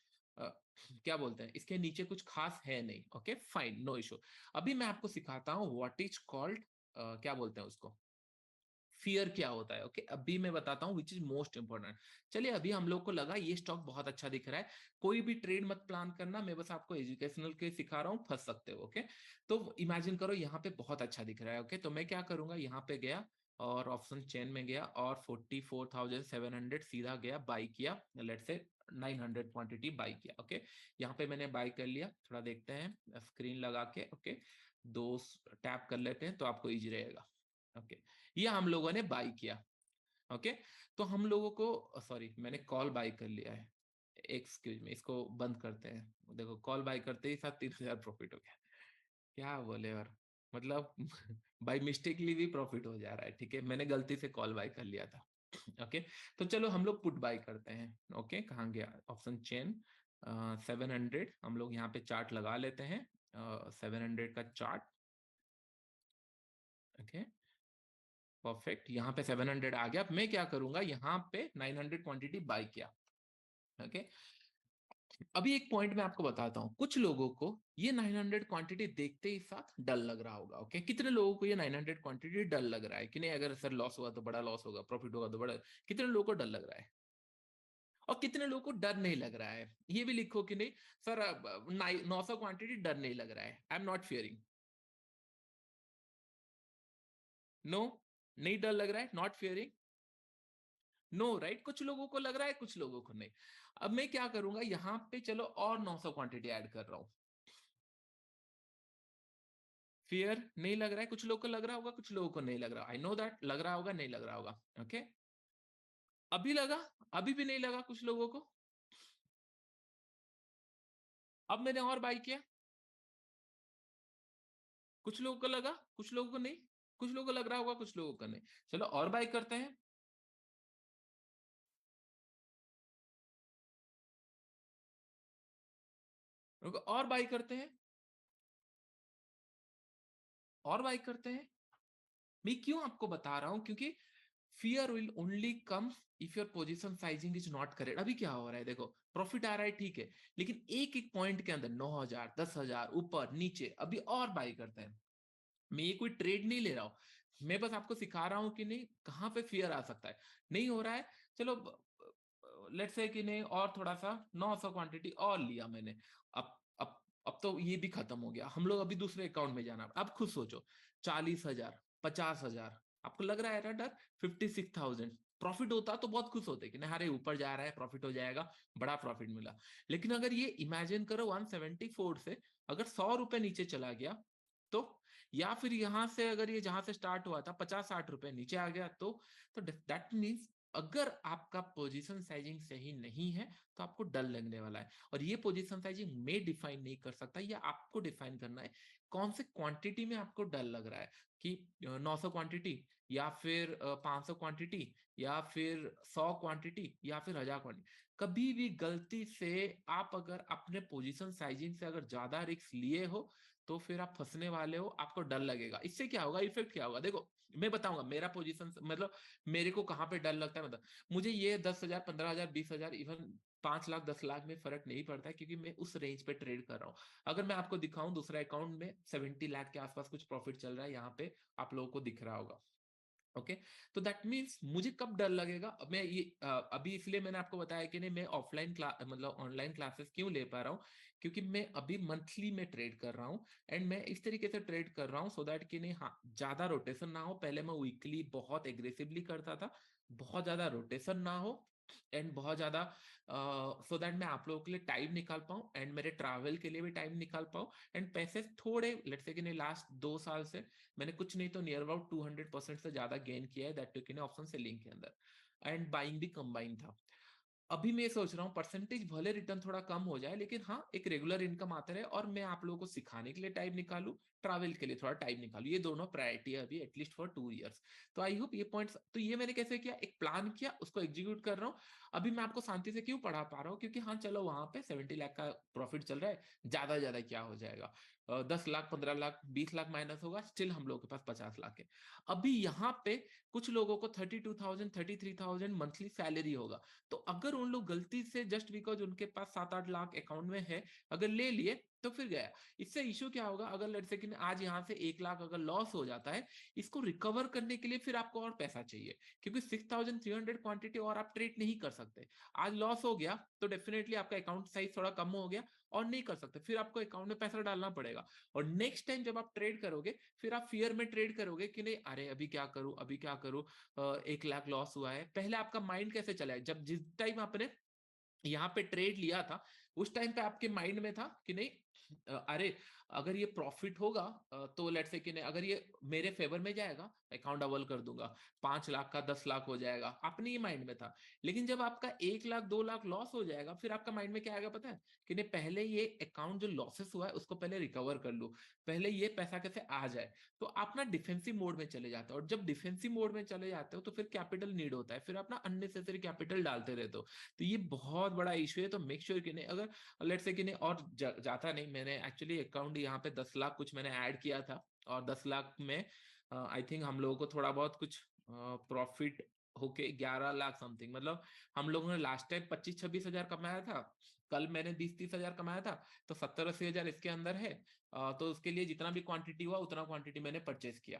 क्या बोलते हैं, इसके नीचे कुछ खास है नहीं। Okay fine, no issue. अभी मैं आपको सिखाता हूँ व्हाट इज कॉल्ड, क्या बोलते हैं उसको, फियर क्या होता है। ओके अभी मैं बताता हूँ विच इज मोस्ट इंपॉर्टेंट। चलिए अभी हम लोग को लगा ये स्टॉक बहुत अच्छा दिख रहा है, कोई भी ट्रेड मत प्लान करना, मैं बस आपको एजुकेशनल के सिखा रहा हूँ, फंस सकते हो। ओके तो इमेजिन करो यहाँ पे बहुत अच्छा दिख रहा है। ओके तो मैं क्या करूंगा, यहाँ पे गया और ऑप्शन चेन में गया और 44,700 सीधा गया, बाई किया, लेट्स से 900 क्वांटिटी बाई किया। ओके यहाँ पे मैंने बाई कर लिया, थोड़ा देखते हैं स्क्रीन लगा के। ओके दो टैप कर लेते हैं तो आपको इजी रहेगा। ओके ये हम लोगों ने बाई किया। ओके तो हम लोगों को, सॉरी मैंने कॉल बाई कर लिया है, एक्सक्यूज मी, इसको बंद करते हैं। देखो कॉल बाई करते ही साथ 3,000 प्रॉफिट हो गया, क्या बोले। और मतलब बाई मिस्टेकली भी प्रॉफिट हो जा रहा है। ठीक है मैंने गलती से कॉल बाई कर लिया था। ओके तो चलो हम लोग पुट बाई करते हैं। ओके कहाँ गया ऑप्शन चेन, 700, हम लोग यहाँ पे चार्ट लगा लेते हैं, 700 का चार्ट। ओके परफेक्ट, यहाँ पे 700 आ गया। अब मैं क्या करूंगा, यहाँ पे 900 क्वांटिटी बाई किया। ओके अभी एक पॉइंट मैं आपको बताता हूँ, कुछ लोगों को ये 900 क्वांटिटी देखते ही साथ डर लग रहा होगा। ओके कितने लोगों को ये 900 क्वांटिटी डर लग रहा है कि नहीं, अगर सर लॉस हुआ तो बड़ा लॉस होगा, प्रॉफिट होगा तो बड़ा, कितने लोगों को डर लग रहा है? और कितने लोगों को डर नहीं लग रहा है, ये भी लिखो कि नहीं सर 900 क्वांटिटी डर नहीं लग रहा है, I am not fearing. No, नहीं डर लग रहा है, नॉट फियरिंग, नो राइट। कुछ लोगों को लग रहा है, कुछ लोगों को नहीं। अब मैं क्या करूंगा, यहाँ पे चलो और 900 क्वांटिटी ऐड कर रहा हूं। फियर नहीं लग रहा है, कुछ लोगों को लग रहा होगा, कुछ लोगों को नहीं लग रहा, आई नो दैट, लग रहा होगा नहीं लग रहा होगा। ओके अभी लगा, अभी भी नहीं लगा कुछ लोगों को। अब मैंने और बाई किया, कुछ लोगों को लगा, कुछ लोगों को नहीं, कुछ लोगों को लग रहा होगा, कुछ लोगों को नहीं। चलो और बाई करते हैं, रुको, और बाई करते हैं, और बाई करते हैं। मैं क्यों आपको बता रहा हूं, क्योंकि fear will only come if your position sizing is not correct. अभी क्या हो रहा है, देखो प्रॉफिट आ रहा है ठीक है, लेकिन एक एक पॉइंट के अंदर 9,000 10,000 ऊपर नीचे अभी और बाई करते हैं। मैं ये कोई ट्रेड नहीं ले रहा हूं, मैं बस आपको सिखा रहा हूं कि नहीं कहां पे फियर आ सकता है। नहीं हो रहा है, चलो लेट्स से कि नहीं और थोड़ा सा 900 क्वांटिटी और लिया मैंने। अब तो ये भी खत्म हो गया, हम लोग अभी दूसरे अकाउंट में जाना। अब खुद सोचो 40,000 50,000, आपको लग रहा है ना डर? 56,000 प्रॉफिट होता तो बहुत खुश होते कि नहीं अरे ऊपर जा रहा है प्रॉफिट हो जाएगा, बड़ा प्रॉफिट मिला। लेकिन अगर ये इमेजिन करो 174 से अगर 100 रुपए नीचे चला गया तो, या फिर यहां से अगर ये जहां से स्टार्ट हुआ था 50 60 रुपए नीचे आ गया तो दैट मीन्स अगर आपका पोजीशन साइजिंग सही नहीं है तो आपको डर लगने वाला है। और ये पोजीशन साइजिंग मैं डिफाइन नहीं कर सकता, या आपको डिफाइन करना है कौन से क्वांटिटी में आपको डर लग रहा है कि 900 क्वांटिटी या फिर 500 क्वांटिटी या फिर 100 क्वांटिटी या फिर 1000 क्वांटिटी। कभी भी गलती से आप अगर अपने पोजीशन साइजिंग से अगर ज्यादा रिस्क लिए हो तो फिर आप फंसने वाले हो, आपको डर लगेगा। इससे क्या होगा, इफेक्ट क्या होगा, देखो मैं बताऊंगा मेरा पोजीशन मतलब मेरे को कहां पे डर लगता है। मतलब मुझे ये 10,000 15,000 20,000 इवन 5 लाख 10 लाख में फर्क नहीं पड़ता है, क्योंकि मैं उस रेंज पे ट्रेड कर रहा हूँ। अगर मैं आपको दिखाऊं दूसरा अकाउंट में 70 लाख के आसपास कुछ प्रॉफिट चल रहा है, यहाँ पे आप लोगों को दिख रहा होगा। ओके तो दैट मीन्स मुझे कब डर लगेगा, अब मैं ये अभी इसलिए मैंने आपको बताया कि नहीं मैं ऑफलाइन क्लास मतलब ऑनलाइन क्लासेस क्यों ले पा रहा हूँ, क्योंकि मैं अभी मंथली में ट्रेड कर रहा हूँ। एंड मैं इस तरीके से ट्रेड कर रहा हूँ सो दैट कि नहीं हाँ ज्यादा रोटेशन ना हो। पहले मैं वीकली बहुत एग्रेसिवली करता था, बहुत ज्यादा रोटेशन ना हो एंड बहुत ज्यादा सो दैट मैं आप लोगों के लिए टाइम निकाल पाऊं एंड मेरे ट्रैवल के लिए भी टाइम निकाल पाऊं। एंड पैसे थोड़े लेट्स से कि नहीं लास्ट 2 साल से मैंने कुछ नहीं तो नियर अबाउट 200% से ज्यादा गेन किया है, दैट टू ऑप्शन सेलिंग के अंदर। एंड बाइंग भी कंबाइन था। अभी मैं सोच रहा हूँ परसेंटेज भले रिटर्न थोड़ा कम हो जाए, लेकिन हाँ एक रेगुलर इनकम आता रहे और मैं आप लोगों को सिखाने के लिए टाइम निकालू, ट्रैवल के लिए थोड़ा टाइम निकालू। ये दोनों प्रायोरिटी है अभी एटलीस्ट फॉर 2 इयर्स। तो आई होप ये पॉइंट्स, तो ये मैंने कैसे किया, एक प्लान किया उसको एग्जीक्यूट कर रहा हूँ। अभी मैं आपको शांति से क्यों पढ़ा पा रहा हूँ, क्योंकि हाँ चलो वहां पे 70 लाख का प्रॉफिट चल रहा है, ज्यादा क्या हो जाएगा, 10 लाख 15 लाख 20 लाख माइनस होगा, स्टिल हम लोगों के पास 50 लाख है। अभी यहाँ पे कुछ लोगों को 32,000 33,000 मंथली सैलरी होगा। तो अगर उन लोग गलती से जस्ट बिकॉज उनके पास 7 8 लाख अकाउंट में है अगर ले लिए तो फिर गया। इससे इशू क्या होगा, अगर लेट्स से कि आज यहाँ से 1 लाख अगर लॉस हो जाता है, इसको रिकवर करने के लिए फिर आपको और पैसा चाहिए, क्योंकि 6,300 क्वांटिटी और आप ट्रेड नहीं कर सकते। आज लॉस हो गया तो डेफिनेटली आपका अकाउंट साइज थोड़ा कम हो गया और नहीं कर सकते, फिर आपको अकाउंट में पैसा डालना पड़ेगा। और नेक्स्ट टाइम जब आप ट्रेड करोगे फिर आप फियर में ट्रेड करोगे कि नहीं अरे अभी क्या करूं अभी क्या करूं, 1 लाख लॉस हुआ है। पहले आपका माइंड कैसे चला है, जब जिस टाइम आपने यहाँ पे ट्रेड लिया था उस टाइम पे आपके माइंड में था कि नहीं अरे अगर ये प्रॉफिट होगा तो लेट्स से कि नहीं अगर ये मेरे फेवर में जाएगा अकाउंट डबल कर दूंगा, 5 लाख का 10 लाख हो जाएगा, अपने ही माइंड में था। लेकिन जब आपका 1 लाख 2 लाख लॉस हो जाएगा फिर आपका माइंड में क्या आएगा पता है, कि नहीं पहले ये अकाउंट जो लॉसेस हुआ है उसको पहले रिकवर कर लू, पहले ये पैसा कैसे आ जाए। तो आप ना डिफेंसिव मोड में चले जाते हो, और जब डिफेंसिव मोड में चले जाते हो तो फिर कैपिटल नीड होता है, फिर आप ना अननेसेसरी कैपिटल डालते रहते हो। तो ये बहुत बड़ा इशू है। तो मेक श्योर कि नहीं अगर लेट्स से कि नहीं और जाता नहीं, मैंने एक्चुअली अकाउंट यहाँ पे 10 लाख कुछ मैंने ऐड किया था, और 10 लाख में आई थिंक हम लोगों को थोड़ा बहुत कुछ प्रॉफिट होके 11 लाख समथिंग, मतलब हम लोगों ने लास्ट टाइम 25 26 हजार कमाया था, कल मैंने 20 30 हजार कमाया था, तो 70 80 हजार इसके अंदर है। तो उसके लिए जितना भी क्वांटिटी हुआ उतना क्वांटिटी मैंने परचेज किया।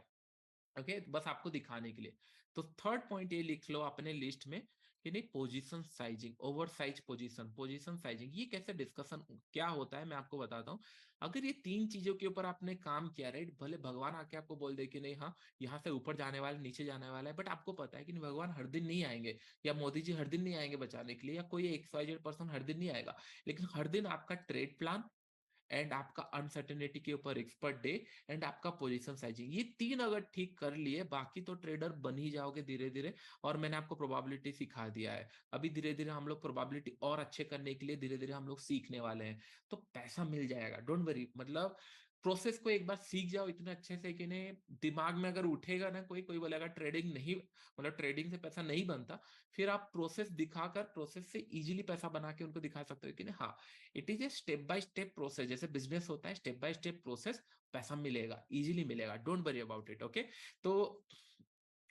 ओके बस आपको दिखाने के लिए। तो थर्ड पॉइंट ये लिख लो अपने लिस्ट में कि नहीं position sizing, over size position, position sizing ये कैसे डिस्कशन क्या होता है मैं आपको बताता हूँ। अगर ये तीन चीजों के ऊपर आपने काम किया राइट, भले भगवान आके आपको बोल दे कि नहीं हाँ यहाँ से ऊपर जाने वाला नीचे जाने वाला है, बट आपको पता है कि नहीं भगवान हर दिन नहीं आएंगे, या मोदी जी हर दिन नहीं आएंगे बचाने के लिए, या कोई XYZ पर्सन हर दिन नहीं आएगा। लेकिन हर दिन आपका ट्रेड प्लान एंड आपका अनसर्टेनिटी के ऊपर एक्सपर्ट डे एंड आपका पोजीशन साइजिंग, ये तीन अगर ठीक कर लिए बाकी तो ट्रेडर बन ही जाओगे धीरे धीरे। और मैंने आपको प्रोबेबिलिटी सिखा दिया है, अभी धीरे धीरे हम लोग प्रोबेबिलिटी और अच्छे करने के लिए धीरे धीरे हम लोग सीखने वाले हैं। तो पैसा मिल जाएगा डोंट वरी, मतलब प्रोसेस को एक बार सीख जाओ इतने अच्छे से कि नहीं दिमाग में अगर उठेगा ना कोई कोई बोलेगा ट्रेडिंग नहीं मतलब ट्रेडिंग से पैसा नहीं बनता, फिर आप प्रोसेस दिखाकर प्रोसेस से इजीली पैसा बना के उनको दिखा सकते हो कि नहीं हाँ it is a step by step process, जैसे बिजनेस होता है स्टेप बाय स्टेप प्रोसेस, पैसा मिलेगा इजीली मिलेगा, don't worry about it. Okay तो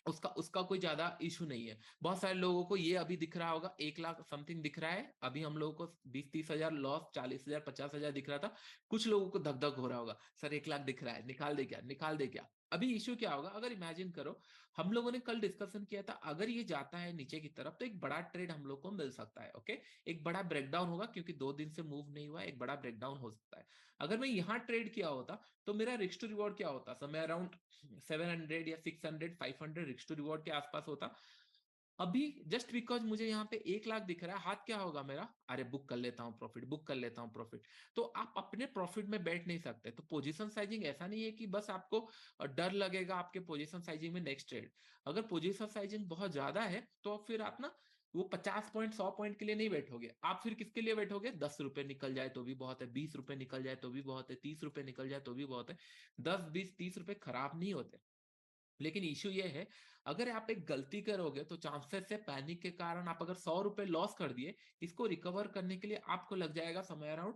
उसका उसका कोई ज्यादा इशू नहीं है। बहुत सारे लोगों को ये अभी दिख रहा होगा 1 लाख समथिंग दिख रहा है, अभी हम लोगों को 20-30 हजार लॉस, 40 हजार 50 हजार दिख रहा था। कुछ लोगों को धक धक हो रहा होगा, सर 1 लाख दिख रहा है, निकाल दे क्या, निकाल दे क्या। अभी इश्यू क्या होगा, अगर इमेजिन करो, हम लोगों ने कल डिस्कशन किया था, अगर ये जाता है नीचे की तरफ तो एक बड़ा ट्रेड हम लोग को मिल सकता है। ओके, एक बड़ा ब्रेकडाउन होगा, क्योंकि 2 दिन से मूव नहीं हुआ, एक बड़ा ब्रेकडाउन हो सकता है। अगर मैं यहाँ ट्रेड किया होता तो मेरा रिस्क टू रिवॉर्ड क्या होता, समय अराउंड 700 या 600 500 रिस्क टू रिवॉर्ड के आसपास होता। अभी जस्ट बिकॉज मुझे यहाँ पे 1 लाख दिख रहा है, हाथ क्या होगा मेरा, अरे बुक कर लेता हूँ प्रॉफिट, बुक कर लेता हूँ प्रॉफिट। तो आप अपने प्रॉफिट में बैठ नहीं सकते। तो पोजीशन साइजिंग ऐसा नहीं है कि बस आपको डर लगेगा आपके पोजीशन साइजिंग में नेक्स्ट ट्रेड। अगर पोजीशन साइजिंग बहुत ज्यादा है तो फिर आप ना वो 50 पॉइंट 100 पॉइंट के लिए नहीं बैठोगे, आप फिर किसके लिए बैठोगे, 10 रुपए निकल जाए तो भी बहुत है, 20 रुपए निकल जाए तो भी बहुत है, 30 रुपए निकल जाए तो भी बहुत है। 10 20 30 रुपए खराब नहीं होते। लेकिन इश्यू ये है, अगर आप एक गलती करोगे तो चांसेस है पैनिक के कारण आप अगर 100 रुपए लॉस कर दिए, इसको रिकवर करने के लिए आपको लग जाएगा समय अराउंड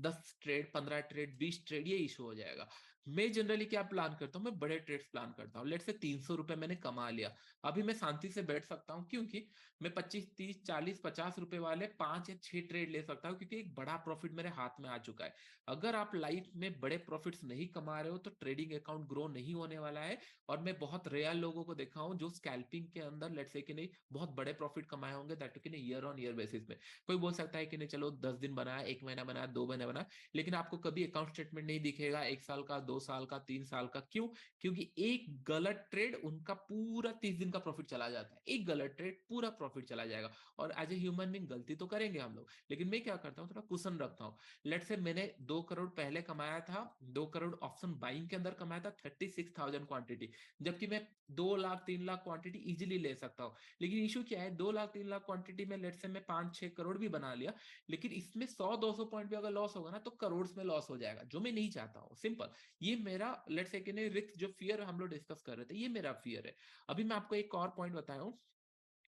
10 ट्रेड, 15 ट्रेड, 20 ट्रेड, ये इशू हो जाएगा। मैं जनरली क्या प्लान करता हूँ, मैं बड़े ट्रेड्स प्लान करता हूँ। लेट से 300 रुपए मैंने कमा लिया, अभी मैं शांति से बैठ सकता हूँ, क्योंकि मैं 25 30 40 50 रुपए वाले 5 या 6 ट्रेड ले सकता हूँ, क्योंकि एक बड़ा प्रॉफिट मेरे हाथ में आ चुका है। अगर आप लाइफ में बड़े प्रॉफिट्स नहीं कमा रहे हो तो ट्रेडिंग अकाउंट ग्रो नहीं होने वाला है। और मैं बहुत रेयर लोगों को देखा हूं जो स्कैल्पिंग के अंदर लेट्स से कि नहीं बहुत बड़े प्रॉफिट कमाए होंगे, दैट कि नहीं ईयर ऑन ईयर बेसिस में। कोई बोल सकता है कि नहीं चलो 10 दिन बनाया, 1 महीना बनाया, 2 महीने बनाया, लेकिन आपको कभी अकाउंट स्टेटमेंट नहीं दिखेगा 1 साल का, 2 साल का, 3 साल का। क्यों? क्योंकि एक गलत ट्रेड उनका पूरा 30 दिन का प्रॉफिट चला जाता है, एक गलत ट्रेड पूरा प्रॉफिट चला जाएगा। और एज ए ह्यूमन बीइंग गलती तो करेंगे हम लोग, लेकिन मैं क्या करता हूँ थोड़ा कुशन रखता हूँ। लेट से मैंने 2 करोड़ पहले कमाया था, 2 करोड़ ऑप्शन बाइंग के अंदर कमाया था, 36,000 क्वांटिटी, जबकि मैं 2 लाख 3 लाख क्वांटिटी इजीली ले सकता हूँ। लेकिन इशू क्या है, 2 लाख 3 लाख क्वांटिटी में लेट से मैं 5-6 करोड़ भी बना लिया, लेकिन इसमें 100-200 पॉइंट भी अगर लॉस होगा ना तो करोड़ में लॉस हो जाएगा, जो मैं नहीं चाहता हूँ। सिंपल, ये मेरा लेट से कि नहीं रिस्क जो फियर हम लोग डिस्कस कर रहे थे, ये मेरा फियर है। अभी मैं आपको एक और पॉइंट बताया हूँ,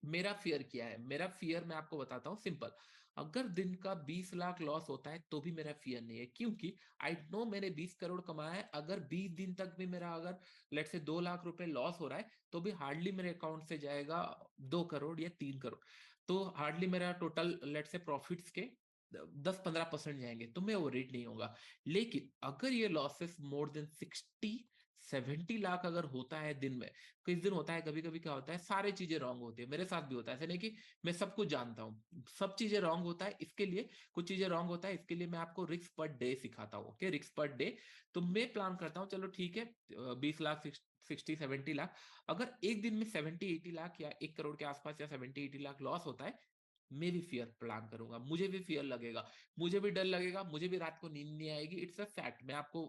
मेरा फियर क्या है। मेरा फियर मैं आपको बताता हूँ सिंपल, अगर दिन का 20 लाख लॉस होता है तो भी मेरा फियर नहीं है, क्योंकि आई नो मैंने 20 करोड़ कमाया है, अगर 20 दिन तक भी मेरा अगर लेट से 2 लाख रुपए लॉस हो रहा है तो भी हार्डली मेरे अकाउंट से जाएगा 2 करोड़ या 3 करोड़। तो हार्डली मेरा टोटल लेट से प्रॉफिट्स के 10-15% जाएंगे, तो मैं वरीड नहीं होगा। लेकिन अगर ये लॉसेस मोर देन 60-70 लाख अगर होता है दिन में, किस दिन होता है, कभी कभी क्या होता है सारी चीजें रॉन्ग होती है, मेरे साथ भी होता है, ऐसे नहीं कि मैं सब कुछ जानता हूँ, सब चीजें रॉन्ग होता है, इसके लिए कुछ चीजें रॉन्ग होता है, इसके लिए मैं आपको रिस्क पर डे सिखाता हूँ। Okay, risk per day. तो मैं प्लान करता हूँ, चलो ठीक है, 20 लाख 60-70 लाख, अगर एक दिन में 70-80 लाख या 1 करोड़ के आसपास या 70-80 लाख लॉस होता है, मैं भी फियर प्लान करूंगा, मुझे भी फियर लगेगा, मुझे भी डर लगेगा, मुझे भी रात को नींद नहीं आएगी। It's a fact. मैं आपको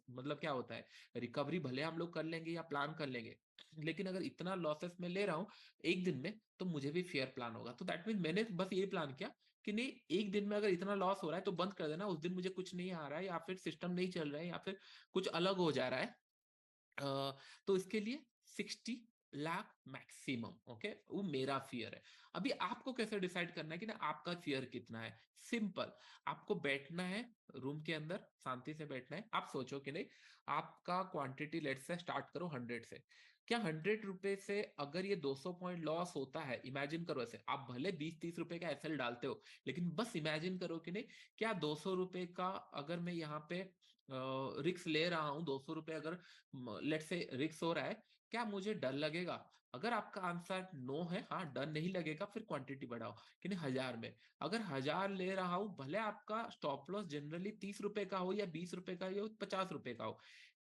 मतलब क्या होता है, रिकवरी भले हम लोग कर लेंगे या प्लान कर लेंगे, लेकिन अगर इतना लॉसेस में ले रहा हूँ एक दिन में, तो मुझे भी फेयर प्लान होगा। तो दैट मीन मैंने बस ये प्लान किया कि नहीं, एक दिन में अगर इतना लॉस हो रहा है तो बंद कर देना, उस दिन मुझे कुछ नहीं आ रहा है या फिर सिस्टम नहीं चल रहा है या फिर कुछ अलग हो जा रहा है, तो इसके लिए 60 लाख मैक्सिमम। ओके, वो मेरा फियर है। अभी आपको कैसे डिसाइड करना है कि ना आपका फियर कितना है। सिंपल, आपको बैठना है रूम के अंदर, शांति से बैठना है। आप सोचो कि नहीं, आपका क्वांटिटी लेट से स्टार्ट करो 100 से। क्या 100 रुपए से अगर ये 200 पॉइंट लॉस होता है, इमेजिन करो ऐसे, आप भले 20-30 रुपए का एसएल डालते हो, लेकिन बस इमेजिन करो कि नहीं, क्या 200 रुपए का अगर मैं यहाँ पे रिक्स ले रहा हूँ, 200 रुपए अगर लेट से रिक्स हो रहा है, क्या मुझे डर लगेगा? अगर आपका आंसर नो है, हाँ डर नहीं लगेगा, फिर क्वांटिटी बढ़ाओ कि नहीं 1000 में। अगर 1000 ले रहा हूं, भले आपका स्टॉप लॉस जनरली 30 रुपए का हो या 20 रुपए का हो, 50 रुपए का हो,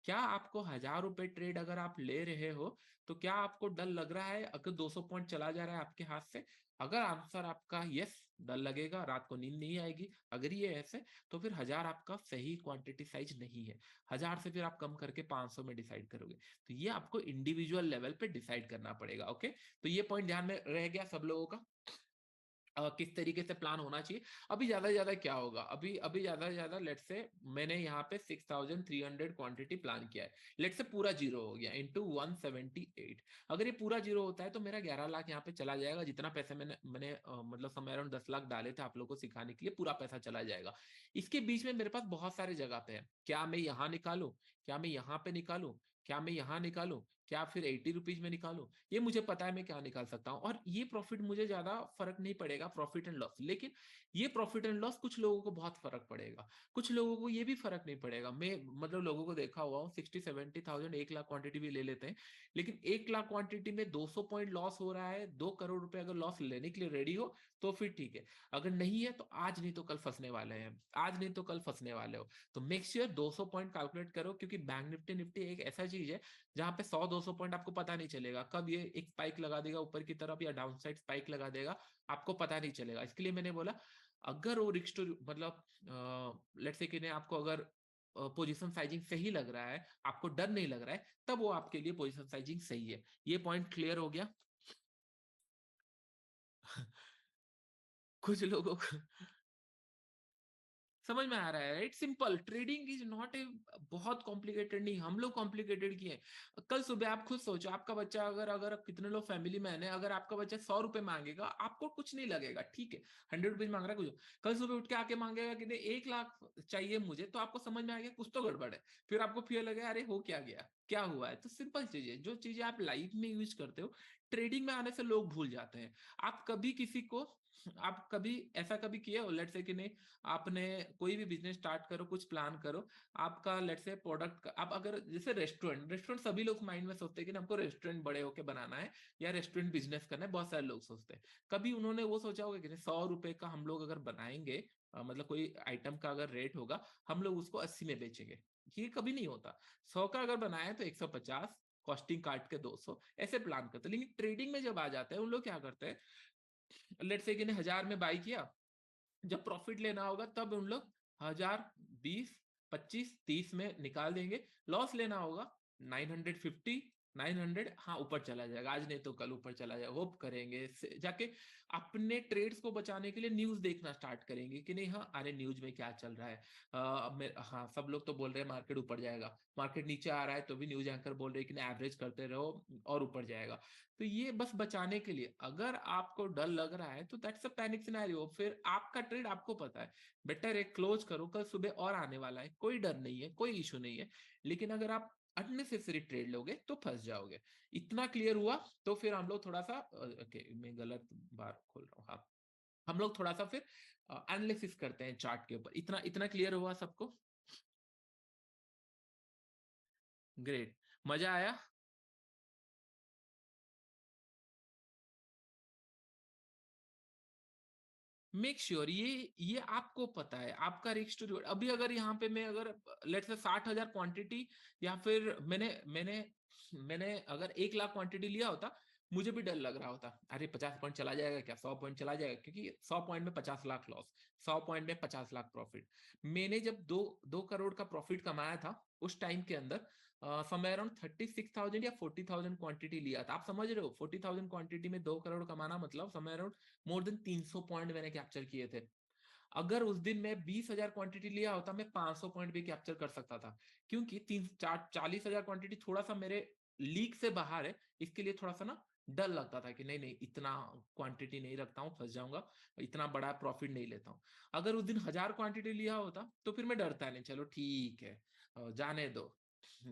क्या आपको 1000 रुपए ट्रेड अगर आप ले रहे हो, तो क्या आपको डर लग रहा है अगर 200 पॉइंट चला जा रहा है आपके हाथ से? अगर आंसर आपका यस, डर लगेगा, रात को नींद नहीं आएगी, अगर ये ऐसे, तो फिर 1000 आपका सही क्वांटिटी साइज नहीं है। 1000 से फिर आप कम करके 500 में डिसाइड करोगे। तो ये आपको इंडिविजुअल लेवल पे डिसाइड करना पड़ेगा। ओके, तो ये पॉइंट ध्यान में रह गया सब लोगों का, किस तरीके से प्लान होना चाहिए। अभी ज्यादा से ज्यादा क्या होगा, अभी अभी ज्यादा से ज्यादा लेट से मैंने यहाँ पे 6300 क्वांटिटी प्लान किया है, लेट से पूरा जीरो हो गया इंटू 178। अगर ये पूरा जीरो होता है तो मेरा 11 लाख यहाँ पे चला जाएगा, जितना पैसे मैंने मैंने मतलब समय अराउंड 10 लाख डाले थे आप लोगों को सिखाने के लिए, पूरा पैसा चला जाएगा। इसके बीच में मेरे पास बहुत सारे जगह पे है, क्या मैं यहाँ निकालू, क्या मैं यहाँ पे निकालू, क्या मैं यहाँ निकालू, क्या फिर 80 रुपीज में निकालूं? ये मुझे पता है मैं क्या निकाल सकता हूँ, और ये प्रॉफिट मुझे ज्यादा फर्क नहीं पड़ेगा, प्रॉफिट एंड लॉस। लेकिन ये प्रॉफिट एंड लॉस कुछ लोगों को बहुत फर्क पड़ेगा, कुछ लोगों को ये भी फर्क नहीं पड़ेगा। मैं मतलब लोगों को देखा हुआ हूँ 60-70 थाउजेंड 1 लाख क्वांटिटी भी ले लेते हैं, लेकिन 1 लाख क्वांटिटी में 200 पॉइंट लॉस हो रहा है। 2 करोड़ रुपए अगर लॉस लेने के लिए रेडी हो तो फिर ठीक है, अगर नहीं है तो आज नहीं तो कल फंसने वाले हैं, आज नहीं तो कल फंसने वाले हो। तो मेक श्योर 200 पॉइंट कैलकुलेट करो, क्योंकि बैंक निफ्टी निफ्टी एक ऐसा चीज है जहां पे 100-200 पॉइंट आपको पता नहीं चलेगा कब ये एक स्पाइक लगा देगा ऊपर की तरफ या डाउन साइड स्पाइक लगा देगा, आपको पता नहीं चलेगा। इसके लिए मैंने बोला अगर वो रिक्स टू मतलब लेट्स से कि आपको अगर पोजीशन साइजिंग सही लग रहा है, आपको डर नहीं लग रहा है, तब वो आपके लिए पोजीशन साइजिंग सही है। ये पॉइंट क्लियर हो गया? कुछ लोगों को समझ में आ रहा है, right? Simple trading is not a बहुत कॉम्प्लिकेटेड नहीं, हम लोग कॉम्प्लिकेटेड किए। कल सुबह आप खुद सोचो, आपका बच्चा अगर अगर कितने लोग फैमिली मैन है, अगर आपका बच्चा 100 रुपए मांगेगा आपको कुछ नहीं लगेगा, ठीक है, 100 रुपीज मांग रहा है कुछ, कल सुबह उठ के आके मांगेगा कि 1 लाख चाहिए मुझे, तो आपको समझ में आ गया कुछ तो गड़बड़ है। फिर आपको फिर लगेगा अरे हो क्या गया, क्या हुआ है? तो सिंपल चीज है, जो चीजें आप लाइफ में यूज करते हो ट्रेडिंग में आने से लोग भूल जाते हैं। आप कभी किसी को आप कभी ऐसा कभी किए हो लेट्स से कि नहीं, आपने कोई भी बिजनेस स्टार्ट करो, कुछ प्लान करो, आपका लेट्स से प्रोडक्ट आप अगर जैसे रेस्टोरेंट रेस्टोरेंट सभी लोग माइंड में सोचते हैं कि हमको रेस्टोरेंट बड़े होके बनाना है या रेस्टोरेंट बिजनेस करना है, बहुत सारे लोग सोचते हैं। कभी उन्होंने वो सोचा होगा कि 100 रुपए का हम लोग अगर बनाएंगे, मतलब कोई आइटम का अगर रेट होगा, हम लोग उसको 80 में बेचेंगे? ये कभी नहीं होता। 100 का अगर बनाए तो 150, कॉस्टिंग काट के 200, ऐसे प्लान करते हैं। लेकिन ट्रेडिंग में जब आ जाते हैं उन लोग क्या करते हैं, लेट्स से कि 1000 में बाई किया, जब प्रॉफिट लेना होगा तब उन लोग 1000, 20, 25, 30 में निकाल देंगे। लॉस लेना होगा 950, 900, हाँ ऊपर चला जाएगा, आज नहीं तो कल ऊपर चला जाएगा, होप करेंगे जाके अपने ट्रेड्स को बचाने के लिए न्यूज देखना स्टार्ट करेंगे कि नहीं, हाँ अरे न्यूज में क्या चल रहा है, हाँ सब लोग तो बोल रहे हैं मार्केट ऊपर जाएगा, मार्केट नीचे आ रहा है तो भी न्यूज एंकर बोल रहे हैं कि एवरेज करते रहो और ऊपर जाएगा। तो ये बस बचाने के लिए, अगर आपको डर लग रहा है तो दैट्स अ पैनिक सिनेरियो, फिर आपका ट्रेड आपको पता है, बेटर है क्लोज करो, कल सुबह और आने वाला है, कोई डर नहीं है, कोई इशू नहीं है। लेकिन अगर आप अननेसेसरी ट्रेड लोगे तो फंस जाओगे। इतना क्लियर हुआ? तो फिर हम लोग थोड़ा सा ओके, मैं गलत बार खोल रहा हूँ, हाँ, हम लोग थोड़ा सा फिर एनालिसिस करते हैं चार्ट के ऊपर। इतना इतना क्लियर हुआ सबको? ग्रेट, मजा आया? मेक श्योर ये आपको पता है, आपका रिस्क टू रिवॉर्ड। अभी अगर यहाँ पे मैं अगर लेट्स से 60,000 क्वांटिटी, या फिर मैंने मैंने मैंने अगर 1 लाख क्वांटिटी लिया होता, मुझे भी डर लग रहा होता, अरे 50 पॉइंट चला जाएगा क्या, 100 पॉइंट चला जाएगा, क्योंकि 100 पॉइंट में 50 लाख लॉस, 100 पॉइंट में 50 लाख प्रॉफिट। मैंने जब दो दो करोड़ का प्रॉफिट कमाया था उस टाइम के अंदर, समय अराउंड 36,000 या 40,000 क्वांटिटी लिया था। आप समझ रहे हो, 40,000 क्वांटिटी में 2 करोड़ कमाना मतलब समय अराउंड मोर देन 300 पॉइंट मैंने कैप्चर किए थे। अगर उस दिन मैं 20,000 क्वांटिटी लिया होता, मैं 500 पॉइंट भी कैप्चर कर सकता था, क्योंकि 40,000 क्वांटिटी थोड़ा सा मेरे लीग से बाहर है, इसके लिए थोड़ा सा ना डर लगता था कि नहीं नहीं इतना क्वांटिटी नहीं रखता हूँ, फंस जाऊंगा, इतना बड़ा प्रॉफिट नहीं लेता हूँ। अगर उस दिन 1000 क्वांटिटी लिया होता तो फिर मैं डरता नहीं, चलो ठीक है, जाने दो,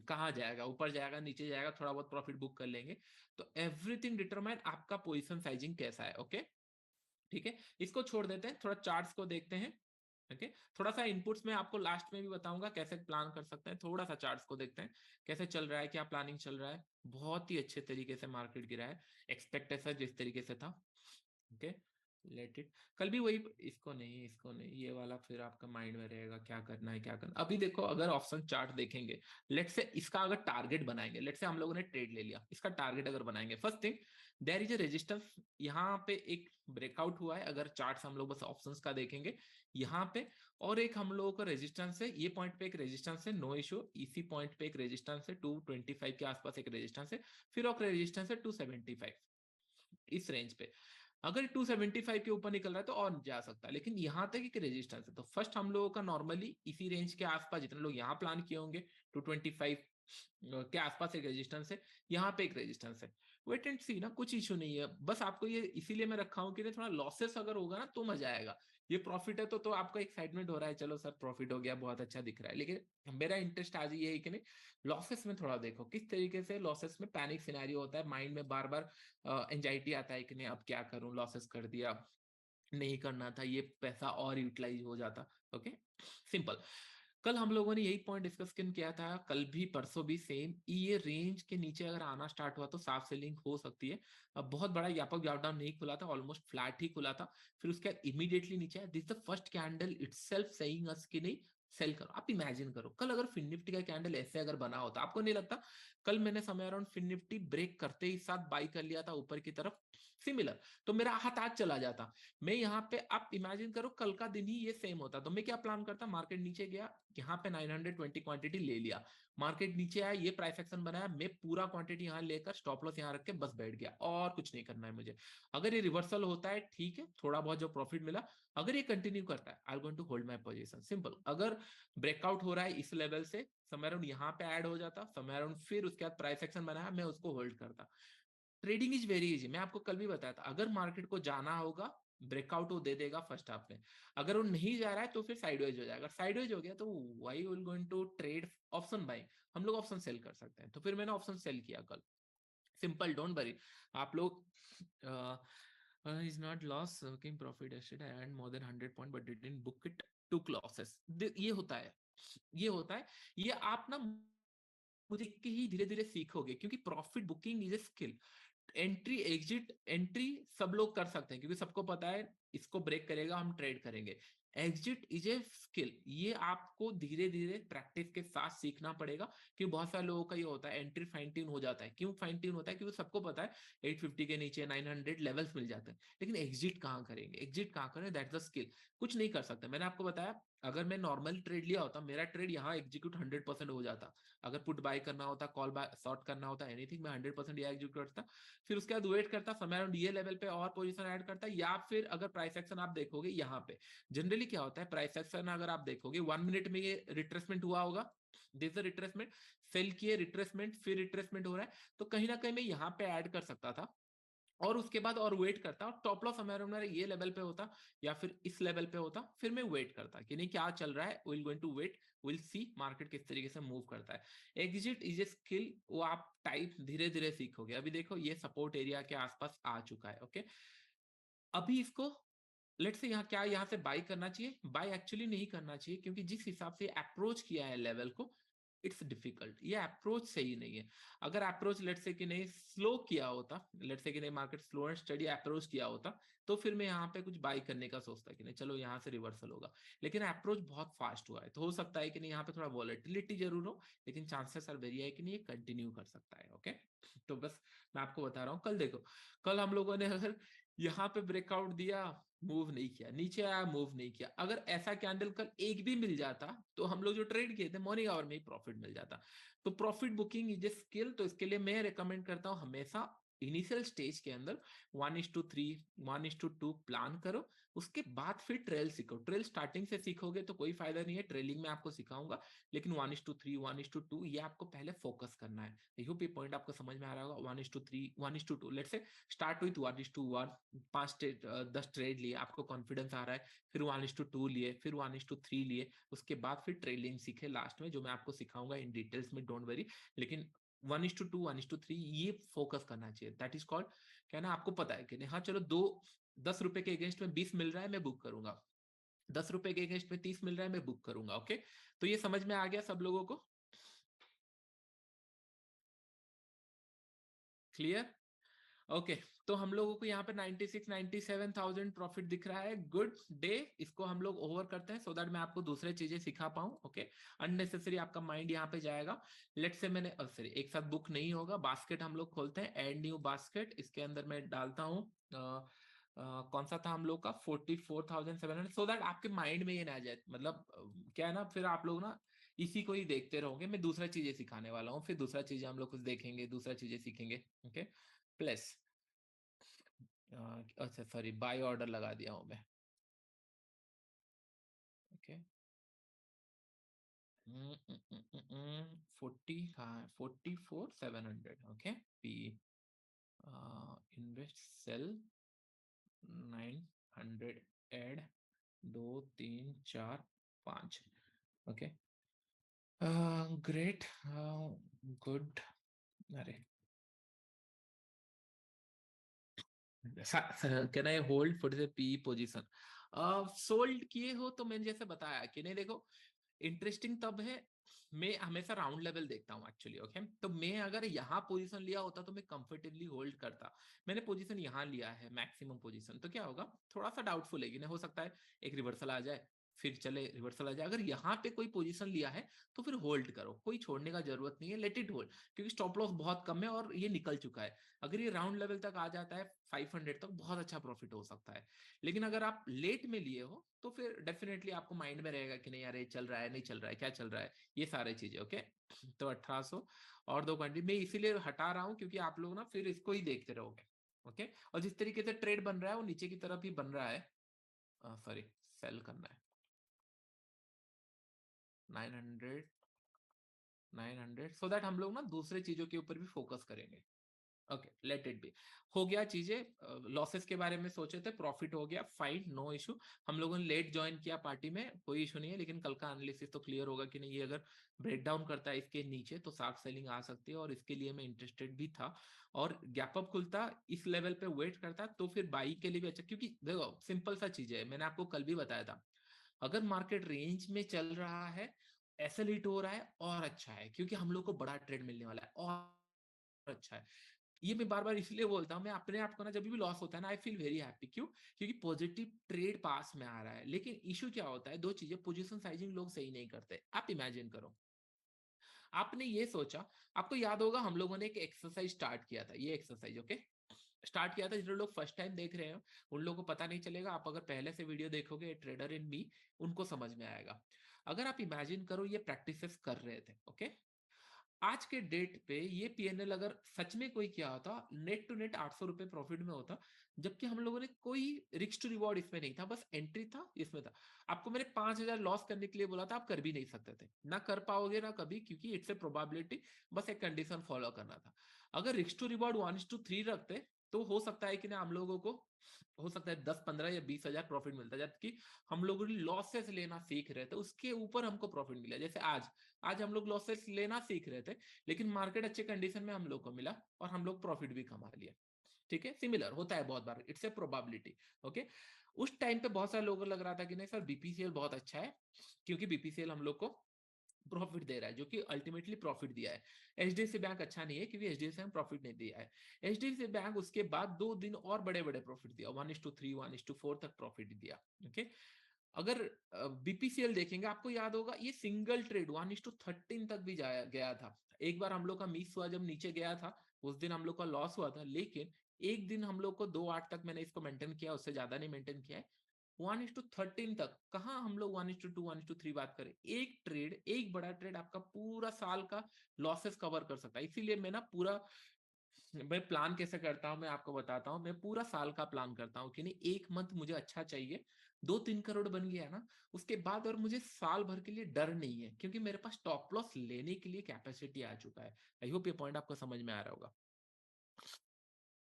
कहाँ जाएगा, ऊपर जाएगा नीचे जाएगा, थोड़ा बहुत प्रॉफिट बुक कर लेंगे। तो एवरीथिंग डिटरमाइन आपका पोजिशन साइजिंग कैसा है। ओके, ठीक है, इसको छोड़ देते हैं, थोड़ा चार्ट्स को देखते हैं। ओके, थोड़ा सा इनपुट्स में आपको लास्ट में भी बताऊंगा कैसे प्लान कर सकते हैं। थोड़ा सा चार्ट्स को देखते हैं कैसे चल रहा है, क्या प्लानिंग चल रहा है। बहुत ही अच्छे तरीके से मार्केट गिरा है, एक्सपेक्टेशन जिस तरीके से था। ओके, लेट इट, कल भी वही, इसको नहीं, ये वाला फिर आपका माइंड में रहेगा क्या करना है क्या करना। अभी देखो, अगर ऑप्शन चार्ट देखेंगे, लेट से इसका अगर टारगेट बनाएंगे, लेट से हम लोगों ने ट्रेड ले लिया, इसका टारगेट अगर बनाएंगे, first thing there is a resistance, यहाँ पे एक ब्रेकआउट हुआ है, अगर चार्ट हम लोग बस ऑप्शंस का देखेंगे यहाँ पे, और एक हम लोगों का रेजिस्टेंस है, ये पॉइंट पे एक रेजिस्टेंस है, नो इशू, इसी पॉइंट पे एक रेजिस्टेंस है 225 के आसपास एक रेजिस्टेंस है, फिर एक रेजिस्टेंस है 275, इस रेंज पे। अगर 275 के ऊपर निकल रहा है तो और जा सकता है, लेकिन यहां तक एक रेजिस्टेंस है, तो फर्स्ट हम लोगों का नॉर्मली इसी रेंज के आसपास, जितने लोग यहाँ प्लान किए होंगे 225 के आसपास एक रेजिस्टेंस है, यहाँ पे एक रेजिस्टेंस है, वेट एंड सी ना, कुछ इशू नहीं है, बस आपको ये इसीलिए मैं रखा हूँ कि थोड़ा लॉसेस अगर होगा ना तो मजा आएगा। ये प्रॉफिट है तो आपका एक्साइटमेंट हो रहा है, चलो सर प्रॉफिट हो गया, बहुत अच्छा दिख रहा है, लेकिन मेरा इंटरेस्ट आज ये है कि नहीं, लॉसेस में थोड़ा देखो किस तरीके से लॉसेस में पैनिक सिनेरियो होता है, माइंड में बार बार एंजाइटी आता है कि नहीं अब क्या करूं, लॉसेस कर दिया, नहीं करना था, ये पैसा और यूटिलाइज हो जाता। Okay, simple. कल हम लोगों ने यही पॉइंट डिस्कस किया था, कल भी परसों भी सेम, ये रेंज के नीचे अगर आना स्टार्ट हुआ तो साफ सेलिंग हो सकती है। अब बहुत बड़ा व्यापक डाउन नहीं खुला था, ऑलमोस्ट फ्लैट ही खुला था, फिर उसके बाद इमीडिएटली नीचे आया। This the first candle itself saying us कि नहीं सेल करो। आप इमेजिन करो कल अगर फिन निफ्टी का कैंडल ऐसे अगर बना होता, आपको नहीं लगता कल मैंने समय अराउंड फिन निफ्टी ब्रेक करते ही साथ बाई कर लिया था ऊपर की तरफ सिमिलर, तो मेरा हाथ आज चला जाता। मैं यहाँ पे आप इमेजिन करो कल का दिन ही ये सेम होता, तो मैं क्या प्लान करता, मार्केट नीचे गया, यहाँ पे 920 क्वांटिटी ले लिया, मार्केट नीचे आया, ये प्राइस एक्शन बनाया, मैं पूरा क्वांटिटी यहाँ लेकर स्टॉप लॉस यहाँ रख के बस बैठ गया, और कुछ नहीं करना है मुझे। अगर ये रिवर्सल होता है ठीक है, थोड़ा बहुत जो प्रॉफिट मिला, अगर ये कंटिन्यू करता है I am going to hold my position, simple. अगर ब्रेकआउट हो रहा है इस लेवल से, समय अराउंड यहाँ पे ऐड हो जाता, समय अराउंड फिर उसके बाद प्राइस एक्शन बनाया, मैं उसको होल्ड करता। ट्रेडिंग इज वेरी इजी, मैं आपको कल भी बताया था, अगर मार्केट को जाना होगा ब्रेकआउट वो दे देगा फर्स्ट हाफ में, अगर वो नहीं जा रहा है तो फिर साइडवेज हो जाएगा, साइडवेज हो गया तो we will going to trade option buying, हम लोग ऑप्शन सेल कर सकते हैं, तो फिर मैंने ऑप्शन सेल किया कल, सिंपल, डोंट वरी। आप लोग is not loss working profit एस्टेड I earn more than 100 point but didn't book it, to losses, ये होता है, ये होता है, ये आप ना मुझे के ही धीरे धीरे सीखोगे, क्योंकि profit booking is a skill. Entry exit entry सब लोग कर सकते हैं, क्योंकि सबको पता है इसको ब्रेक करेगा हम ट्रेड करेंगे। एग्जिट इज ए स्किल, ये आपको धीरे धीरे प्रैक्टिस के साथ सीखना पड़ेगा, क्योंकि बहुत सारे लोगों का ये होता है एंट्री फाइन ट्यून हो जाता है, क्यों फाइन ट्यून होता है, क्योंकि सबको पता है 850 के नीचे 900 लेवल्स मिल जाते हैं, लेकिन एग्जिट कहाँ करेंगे, एग्जिट कहाँ करें, दैट्स द स्किल। कुछ नहीं कर सकते, मैंने आपको बताया अगर मैं नॉर्मल ट्रेड लिया होता, मेरा ट्रेड यहाँ एग्जीक्यूट 100% हो जाता, अगर पुट बाय करना होता, कॉल बाय शॉर्ट करना होता, एनीथिंग, मैं 100% यहाँ एग्जीक्यूट करता, फिर उसके बाद वेट करता समय अराउंड ये लेवल पे और पोजीशन ऐड करता, या फिर अगर प्राइस एक्शन आप देखोगे यहाँ पे जनरली क्या होता है, प्राइस एक्शन अगर आप देखोगे 1 मिनट में ये रिट्रेसमेंट हुआ होगा, दिस रिट्रेसमेंट, सेल किए रिट्रेसमेंट, फिर रिट्रेसमेंट हो रहा है, तो कहीं ना कहीं मैं यहाँ पे ऐड कर सकता था, और उसके बाद और वेट करता, और टॉप लॉस हमारे मेरा ये लेवल पे होता या फिर इस लेवल पे होता, फिर मैं वेट करता कि नहीं क्या चल रहा है, will going to wait, will see market किस तरीके से मूव करता है। एग्जिट इज ए स्किल, वो आप टाइप धीरे धीरे सीखोगे। अभी देखो ये सपोर्ट एरिया के आसपास आ चुका है, ओके, अभी इसको लेट से यहाँ क्या यहाँ से बाई करना चाहिए, बाई एक्चुअली नहीं करना चाहिए, क्योंकि जिस हिसाब से अप्रोच किया है लेवल को, इट्स डिफिकल्ट, ये अप्रोच सही नहीं है। अगर अप्रोच लेट से कि नहीं स्लो किया होता, लेट से कि नहीं market slow and study approach किया होता, तो फिर मैं यहाँ पे कुछ बाई करने का सोचता कि नहीं चलो यहाँ से रिवर्सल होगा, लेकिन अप्रोच बहुत फास्ट हुआ है, तो हो सकता है कि नहीं यहाँ पे थोड़ा वॉलेटिलिटी जरूर हो, लेकिन चांसेस आर वेरी है कि नहीं ये कंटिन्यू कर सकता है। ओके, तो बस मैं आपको बता रहा हूँ, कल देखो, कल हम लोगों ने अगर यहाँ पे ब्रेकआउट दिया, मूव नहीं किया, नीचे आया मूव नहीं किया, अगर ऐसा कैंडल कल एक भी मिल जाता तो हम लोग जो ट्रेड किए थे मॉर्निंग आवर में ही प्रॉफिट मिल जाता। तो profit booking is a skill, तो इसके लिए मैं रिकमेंड करता हूं हमेशा इनिशियल स्टेज के अंदर 1:3 1:2 प्लान करो, उसके बाद फिर ट्रेल सीखो। ट्रेल स्टार्टिंग से सीखोगे तो कोई फायदा नहीं है, ट्रेलिंग में आपको सिखाऊंगा, लेकिन 1:3 1:2 ये आपको पहले फोकस करना है। आई होप ये पॉइंट आपको समझ में आ रहा होगा। 1:3 1:2, let's say start with 1:1, 10 trade लिए, आपको कॉन्फिडेंस आ रहा है, फिर 1:2 लिए, फिर 1:3 लिए, उसके बाद फिर ट्रेलिंग सीखे लास्ट में, जो मैं आपको सिखाऊंगा इन डिटेल्स में, डोंट वरी, लेकिन 1:2 1:3 ये फोकस करना चाहिए, दैट इज कॉल्ड, क्या ना, आपको पता है कि नहीं, हाँ चलो दो 10 रुपए के अगेंस्ट में 20 मिल रहा है मैं बुक करूंगा, 10 रुपए के अगेंस्ट में 30 मिल रहा है मैं बुक करूंगा। ओके, तो ये समझ में आ गया सब लोगों को, क्लियर? ओके, तो हम लोगों को यहाँ पे 96 97,000 प्रॉफिट दिख रहा है, गुड डे, इसको हम लोग ओवर करते हैं, सो दैट मैं आपको दूसरे चीजें सिखा पाऊं। ओके, अननेसेसरी आपका माइंड यहाँ पे जाएगा। लेट से मैंने सॉरी एक साथ बुक नहीं होगा, बास्केट हम लोग खोलते हैं, एड न्यू बास्केट, इसके अंदर मैं डालता हूँ कौन सा था हम लोग का 44,700, सो दैट आपके माइंड में ये ना आ जाए, मतलब क्या है ना, फिर आप लोग ना इसी को ही देखते रहोगे, मैं दूसरा चीजें सिखाने वाला हूँ, फिर दूसरा चीजें हम लोग कुछ देखेंगे, दूसरा चीजें सीखेंगे। ओके, प्लस अच्छा सॉरी बाय ऑर्डर लगा दिया हूं मैं। ओके, 40 हाँ 44,700, okay, P invest sell 900 add 2 3 4 5 okay great good अरे can I hold for the P position sold किए हो तो मैंने जैसे बताया कि नहीं देखो इंटरेस्टिंग तब है मैं हमेशा राउंड लेवल देखता हूँ एक्चुअली ओके तो मैं अगर यहाँ पोजीशन लिया होता तो मैं कंफर्टेबली होल्ड करता मैंने पोजीशन यहाँ लिया है मैक्सिमम पोजीशन तो क्या होगा थोड़ा सा डाउटफुल है कि नहीं हो सकता है एक रिवर्सल आ जाए फिर चले रिवर्सल आ जाए अगर यहाँ पे कोई पोजीशन लिया है तो फिर होल्ड करो कोई छोड़ने का जरूरत नहीं है लेट इट होल्ड क्योंकि स्टॉप लॉस बहुत कम है और ये निकल चुका है अगर ये राउंड लेवल तक आ जाता है 500 तक बहुत अच्छा प्रॉफिट हो सकता है लेकिन अगर आप लेट में लिए हो तो फिर डेफिनेटली आपको माइंड में रहेगा कि नहीं यार ये चल रहा है नहीं चल रहा है क्या चल रहा है ये सारी चीजें ओके तो 1800 और 2 घंटे मैं इसीलिए हटा रहा हूँ क्योंकि आप लोग ना फिर इसको ही देखते रहोगे ओके और जिस तरीके से ट्रेड बन रहा है वो नीचे की तरफ ही बन रहा है सॉरी सेल करना है 900 900 सो दैट हम लोग ना दूसरे चीजों के ऊपर भी फोकस करेंगे ओके लेट इट बी हो गया चीजें लॉसेस के बारे में सोचे थे प्रॉफिट हो गया फाइन नो इशू हम लोगों ने लेट ज्वाइन किया पार्टी में कोई इशू नहीं है लेकिन कल का एनालिसिस तो क्लियर होगा कि नहीं ये अगर ब्रेक डाउन करता है इसके नीचे तो शार्प सेलिंग आ सकती है और इसके लिए मैं इंटरेस्टेड भी था और गैप अप खुलता इस लेवल पे वेट करता तो फिर बाई के लिए भी अच्छा क्योंकि देखो सिंपल सा चीज है मैंने आपको कल भी बताया था अगर मार्केट रेंज में चल रहा है ऐसे हिट हो रहा है और अच्छा है क्योंकि हम लोग को बड़ा ट्रेड मिलने वाला है और अच्छा है ये मैं बार बार इसलिए बोलता हूँ मैं अपने आप को ना जब भी लॉस होता है ना आई फील वेरी हैप्पी क्यों क्योंकि पॉजिटिव ट्रेड पास में आ रहा है लेकिन इशू क्या होता है दो चीजें पोजीशन साइजिंग लोग सही नहीं करते आप इमेजिन करो आपने ये सोचा आपको याद होगा हम लोगों ने एक एक्सरसाइज स्टार्ट किया था ये एक्सरसाइज ओके स्टार्ट किया था जो लोग फर्स्ट टाइम देख रहे हो उन लोगों को पता नहीं चलेगा आप अगर पहले से वीडियो देखोगे ट्रेडर इन मी उनको समझ में आएगा अगर आप इमेजिन करो ये प्रैक्टिसेस कर रहे थे ओके आज के डेट पे ये पीएनएल अगर सच में कोई किया होता नेट टू नेट 800 रुपए प्रॉफिट में होता जबकि हम लोगों ने कोई रिस्क टू रिवॉर्ड इसमें नहीं था बस एंट्री था इसमें था आपको मैंने 5,000 लॉस करने के लिए बोला था आप कर भी नहीं सकते थे ना कर पाओगे ना कभी क्योंकि इट्स ए प्रोबेबिलिटी बस एक कंडीशन फॉलो करना था अगर रिस्क टू रिवॉर्ड 1:3 रखते तो हो सकता है कि ना हम लोगों को हो सकता है 10 15 या 20 हजार प्रॉफिट मिलता जबकि हम लोगों ने लॉसेस लेना सीख रहे थे उसके ऊपर हमको प्रॉफिट मिला जैसे आज आज हम लोग लॉसेस लेना सीख रहे थे लेकिन मार्केट अच्छे कंडीशन में हम लोग को मिला और हम लोग प्रॉफिट भी कमा लिया ठीक है सिमिलर होता है बहुत बार इट्स ए प्रोबेबिलिटी ओके उस टाइम पे बहुत सारे लोगों को लग रहा था कि नहीं सर बीपीसीएल बहुत अच्छा है क्योंकि बीपीसीएल हम लोग को प्रॉफिट दे रहा है जो कि अल्टीमेटली प्रॉफिट दिया है एचडीएफसी बैंक अच्छा नहीं है क्योंकि एचडीएफसी बैंक प्रॉफिट नहीं दिया है एचडीएफसी बैंक उसके बाद 2 दिन और बड़े बड़े प्रॉफिट दिया 1:3 1:4 तक प्रॉफिट दिया ओके अगर बीपीसीएल देखेंगे आपको याद होगा ये सिंगल ट्रेड 1:13 तक भी जाया गया था एक बार हम लोग का मिस हुआ जब नीचे गया था उस दिन हम लोग का लॉस हुआ था लेकिन एक दिन हम लोग को 2:08 तक मैंने इसको मेंटेन किया उससे ज्यादा नहीं मेंटेन किया है 1:13 तक कहाँ हम लोग 1:2 1:3 बात करें एक ट्रेड एक बड़ा ट्रेड आपका पूरा साल का लॉसेस कवर कर सकता है इसीलिए मैं ना पूरा मैं प्लान कैसे करता हूँ मैं आपको बताता हूँ मैं पूरा साल का प्लान करता हूँ कि नहीं एक मंथ मुझे अच्छा चाहिए 2-3 करोड़ बन गया ना उसके बाद और मुझे साल भर के लिए डर नहीं है क्योंकि मेरे पास स्टॉप लॉस लेने के लिए कैपेसिटी आ चुका है आई होप ये पॉइंट आपको समझ में आ रहा होगा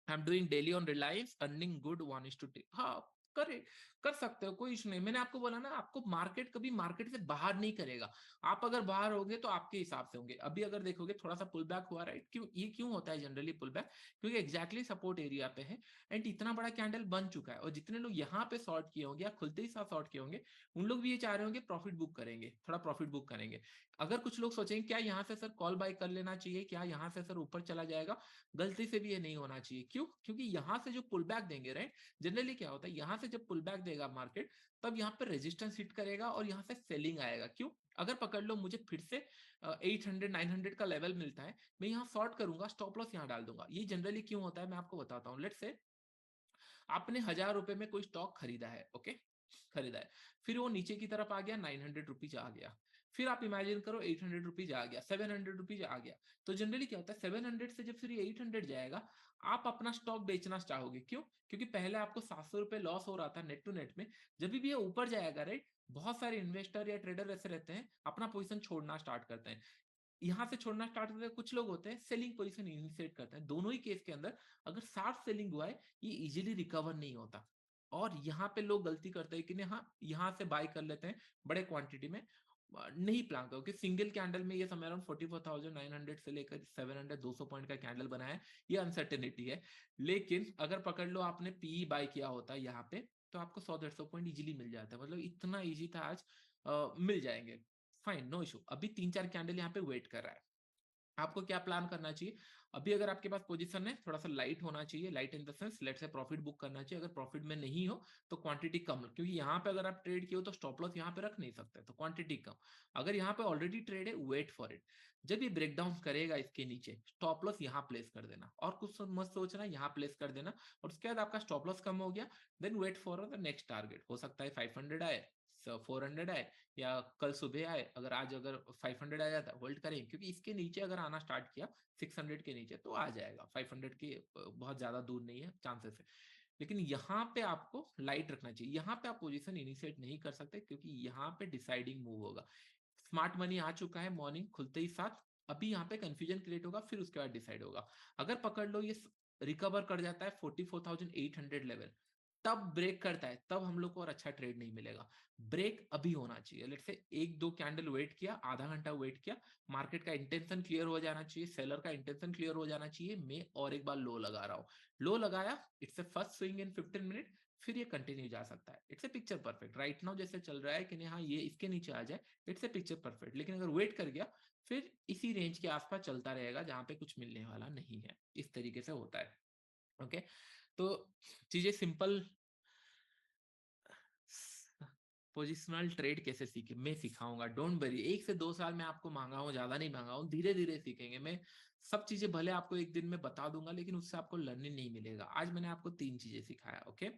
I am doing daily on Reliance earning good 1:2 हाँ करे कर सकते हो कोई इशू नहीं मैंने आपको बोला ना आपको मार्केट कभी मार्केट से बाहर नहीं करेगा आप अगर बाहर होगे तो आपके हिसाब से होंगे अभी अगर देखोगे थोड़ा सा पुल बैक हुआ राइट क्यों ये क्यों होता है जनरली पुल बैक क्योंकि एग्जैक्टली सपोर्ट एरिया पे है एंड इतना बड़ा कैंडल बन चुका है और जितने लोग यहाँ पे शॉर्ट किए होंगे या खुलते ही साथ शॉर्ट किए होंगे उन लोग भी ये चाह रहे होंगे प्रॉफिट बुक करेंगे थोड़ा प्रॉफिट बुक करेंगे अगर कुछ लोग सोचेंगे क्या यहाँ से सर कॉल बाय कर लेना चाहिए क्या यहाँ से सर ऊपर चला जाएगा गलती से भी ये नहीं होना चाहिए क्यों क्योंकि यहां से जो पुल बैक देंगे राइट जनरली क्या होता है यहां से जब पुल बैक देगा मार्केट तब यहाँ पे रेजिस्टेंस हिट करेगा और यहाँ से सेलिंग आएगा क्यों अगर पकड़ लो मुझे फिर से 800 900 का लेवल मिलता है मैं यहाँ शॉर्ट करूंगा स्टॉप लॉस यहाँ डाल दूंगा ये जनरली क्यों होता है मैं आपको बताता हूँ लेट से आपने 1,000 रुपए में कोई स्टॉक खरीदा है ओके खरीदा है फिर वो नीचे की तरफ आ गया 900 रुपीज आ गया फिर आप इमेजिन करो 800 रुपीज आ गया 700 रुपीज आ गया तो जनरली क्या होता है 700 से जब फिर 800 जाएगा आप अपना स्टॉक बेचना चाहोगे क्यों क्योंकि पहले आपको 700 रुपए लॉस हो रहा था नेट टू नेट में जब भी ये ऊपर जाएगा राइट बहुत सारे इन्वेस्टर या ट्रेडर ऐसे रहते हैं अपना पोजीशन छोड़ना स्टार्ट करते हैं यहाँ से छोड़ना स्टार्ट करते हैं। कुछ लोग होते हैं सेलिंग पोजीशन इनिशिएट करते हैं। दोनों ही केस के अंदर अगर शार्प सेलिंग हुआ है, ये इजीली रिकवर नहीं होता। और यहाँ पे लोग गलती करते हैं कि हाँ यहाँ से बाय कर लेते हैं बड़े क्वांटिटी में, नहीं प्लान करो कि सिंगल कैंडल में ये समय अराउंड 44,900 से लेकर 700 200 पॉइंट का कैंडल बनाया है, ये अनसर्टेनिटी है। लेकिन अगर पकड़ लो आपने पीई बाय किया होता है यहाँ पे, तो आपको 100-150 पॉइंट इजीली मिल जाता है। मतलब इतना इजी था आज, मिल जाएंगे, फाइन, नो इशू। अभी 3-4 कैंडल यहाँ पे वेट कर रहा है। आपको क्या प्लान करना चाहिए? अभी अगर आपके पास पोजीशन है, थोड़ा सा लाइट होना चाहिए, light in the sense let's say profit book करना चाहिए। अगर प्रॉफिट में नहीं हो तो क्वांटिटी कम, क्योंकि यहाँ पे अगर आप ट्रेड किए हो तो स्टॉप लॉस यहाँ पे रख नहीं सकते, तो क्वांटिटी कम। अगर यहाँ पे ऑलरेडी ट्रेड है, वेट फॉर इट। जब ये ब्रेकडाउन करेगा इसके नीचे, स्टॉप लॉस यहाँ प्लेस कर देना, और कुछ मत सोचना, यहाँ प्लेस कर देना। और उसके बाद आपका स्टॉप लॉस कम हो गया, then wait for the next target. हो सकता है 500 आए, 400 आए, या कल सुबह आए। अगर आज अगर 500 आ जाता, होल्ड करें, क्योंकि इसके नीचे अगर आना स्टार्ट किया 600 के नीचे तो आ जाएगा। 500 की बहुत ज्यादा दूर नहीं है चांसेस है। लेकिन यहाँ पे आपको लाइट रखना चाहिए। यहाँ पे आप पोजीशन इनिशिएट नहीं कर सकते, क्योंकि यहाँ पे डिसाइडिंग मूव होगा। स्मार्ट मनी आ चुका है मॉर्निंग खुलते ही साथ, अभी यहाँ पे कंफ्यूजन क्रिएट होगा, फिर उसके बाद डिसाइड होगा। अगर पकड़ लो ये रिकवर कर जाता है 44,800 लेवल, तब ब्रेक करता है, तब हम लोग को और अच्छा ट्रेड नहीं मिलेगा। ब्रेक अभी होना चाहिए। लेट्स से 1-2 कैंडल वेट किया, आधा घंटा वेट किया, मार्केट का इंटेंशन क्लियर हो जाना चाहिए, सेलर का इंटेंशन क्लियर हो जाना चाहिए, मैं और एक बार लो लगा रहा हूँ। लो लगाया, it's a first swing in 15 minute, फिर ये कंटिन्यू जा सकता है। It's a picture perfect right now, जैसे चल रहा है कि नहीं हाँ ये इसके नीचे आ जाए, इट्स ए पिक्चर परफेक्ट। लेकिन अगर वेट कर गया, फिर इसी रेंज के आसपास चलता रहेगा, जहां पे कुछ मिलने वाला नहीं है। इस तरीके से होता है। ओके, तो चीजें सिंपल। पोजिशनल ट्रेड कैसे सीखे, मैं सिखाऊंगा, डोंट वरी। 1 से 2 साल में आपको मांगा हूँ, ज्यादा नहीं मांगा हूँ, धीरे धीरे सीखेंगे। मैं सब चीजें भले आपको एक दिन में बता दूंगा, लेकिन उससे आपको लर्निंग नहीं मिलेगा। आज मैंने आपको 3 चीजें सिखाया। ओके,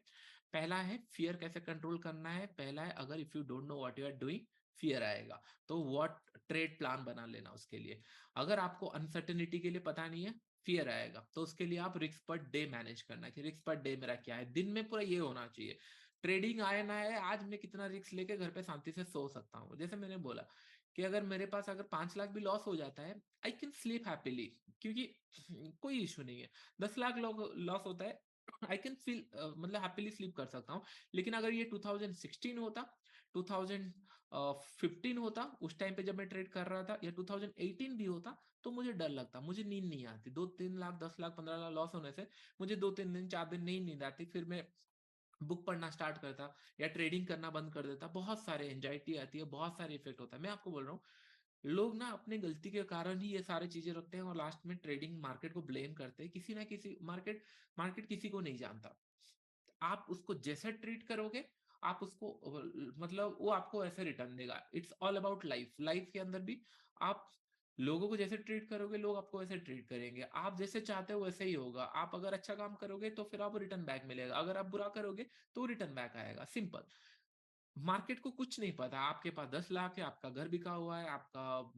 पहला है फियर कैसे कंट्रोल करना है। पहला है अगर if you don't know what you are doing, fear आएगा, तो व्हाट ट्रेड प्लान बना लेना उसके लिए। अगर आपको अनसर्टेनिटी के लिए पता नहीं है, फियर आएगा, तो उसके लिए आप रिस्क पर डे मैनेज करना, कि रिस्क पर डे मेरा क्या है। दिन में पूरा ये होना चाहिए, ट्रेडिंग आए ना आए, आज मैं कितना रिस्क लेके घर पे शांति से सो सकता हूँ। जैसे मैंने बोला कि अगर मेरे पास अगर 5 लाख भी लॉस हो जाता है, आई कैन स्लीप हैप्पीली, क्योंकि कोई इशू नहीं है। 10 लाख लॉस होता है, आई कैन फील मतलब हैप्पीली स्लीप कर सकता हूँ। लेकिन अगर ये 2016 होता, 2015 होता, उस टाइम पे जब मैं ट्रेड कर रहा था, या 2018 भी होता, तो मुझे डर लगता, मुझे नींद नहीं आती। 2-3 लाख 10 लाख 15 लाख लॉस होने से मुझे 2-3 दिन 4 दिन नहीं नींद आती, फिर मैं बुक पढ़ना स्टार्ट करता, या ट्रेडिंग करना बंद कर देता। बहुत सारे एंजाइटी आती है, बहुत सारे इफेक्ट होता है। मैं आपको बोल रहा हूँ, लोग ना अपने गलती के कारण ही ये सारी चीजें रखते हैं, और लास्ट में ट्रेडिंग मार्केट को ब्लेम करते हैं। किसी ना किसी मार्केट मार्केट किसी को नहीं जानता। आप उसको जैसे ट्रीट करोगे, आप उसको मतलब वो आपको ऐसे रिटर्न देगा। It's all about life. Life के अंदर भी आप लोगों को जैसे ट्रीट करोगे, लोग आपको वैसे ट्रीट करेंगे। आप जैसे चाहते हो वैसे ही होगा। आप अगर अच्छा काम करोगे तो फिर आपको रिटर्न बैक मिलेगा, अगर आप बुरा करोगे तो रिटर्न बैक आएगा, सिंपल। मार्केट को कुछ नहीं पता। आपके पास 10 लाख है, आपका घर बिका हुआ है, आपका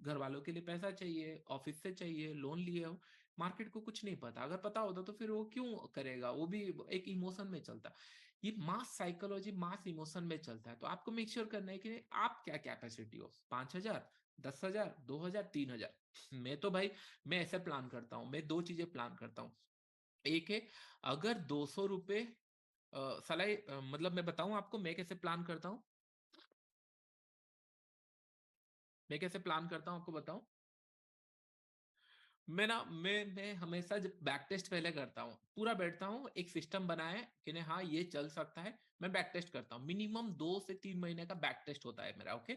घर वालों के लिए पैसा चाहिए, ऑफिस से चाहिए, लोन लिए हो, मार्केट को कुछ नहीं पता। अगर पता होता तो फिर वो क्यों करेगा, वो भी एक इमोशन में चलता। ये मास साइकोलॉजी मास इमोशन में चलता है। तो आपको मेक श्योर करना है कि आप क्या कैपेसिटी हो, 5,000, 10,000, 2,000, 3,000। मैं तो भाई, मैं ऐसे प्लान करता हूँ, मैं 2 चीजें प्लान करता हूँ। एक है, अगर 200 रुपए सलाई, मतलब मैं बताऊं आपको मैं कैसे प्लान करता हूँ, मैं कैसे प्लान करता हूँ आपको बताऊं। मैं हमेशा जब बैक टेस्ट पहले करता हूँ, पूरा बैठता हूँ, एक सिस्टम बनाए कि नहीं हाँ ये चल सकता है, मैं बैक टेस्ट करता हूँ। मिनिमम 2 से 3 महीने का बैक टेस्ट होता है मेरा। ओके,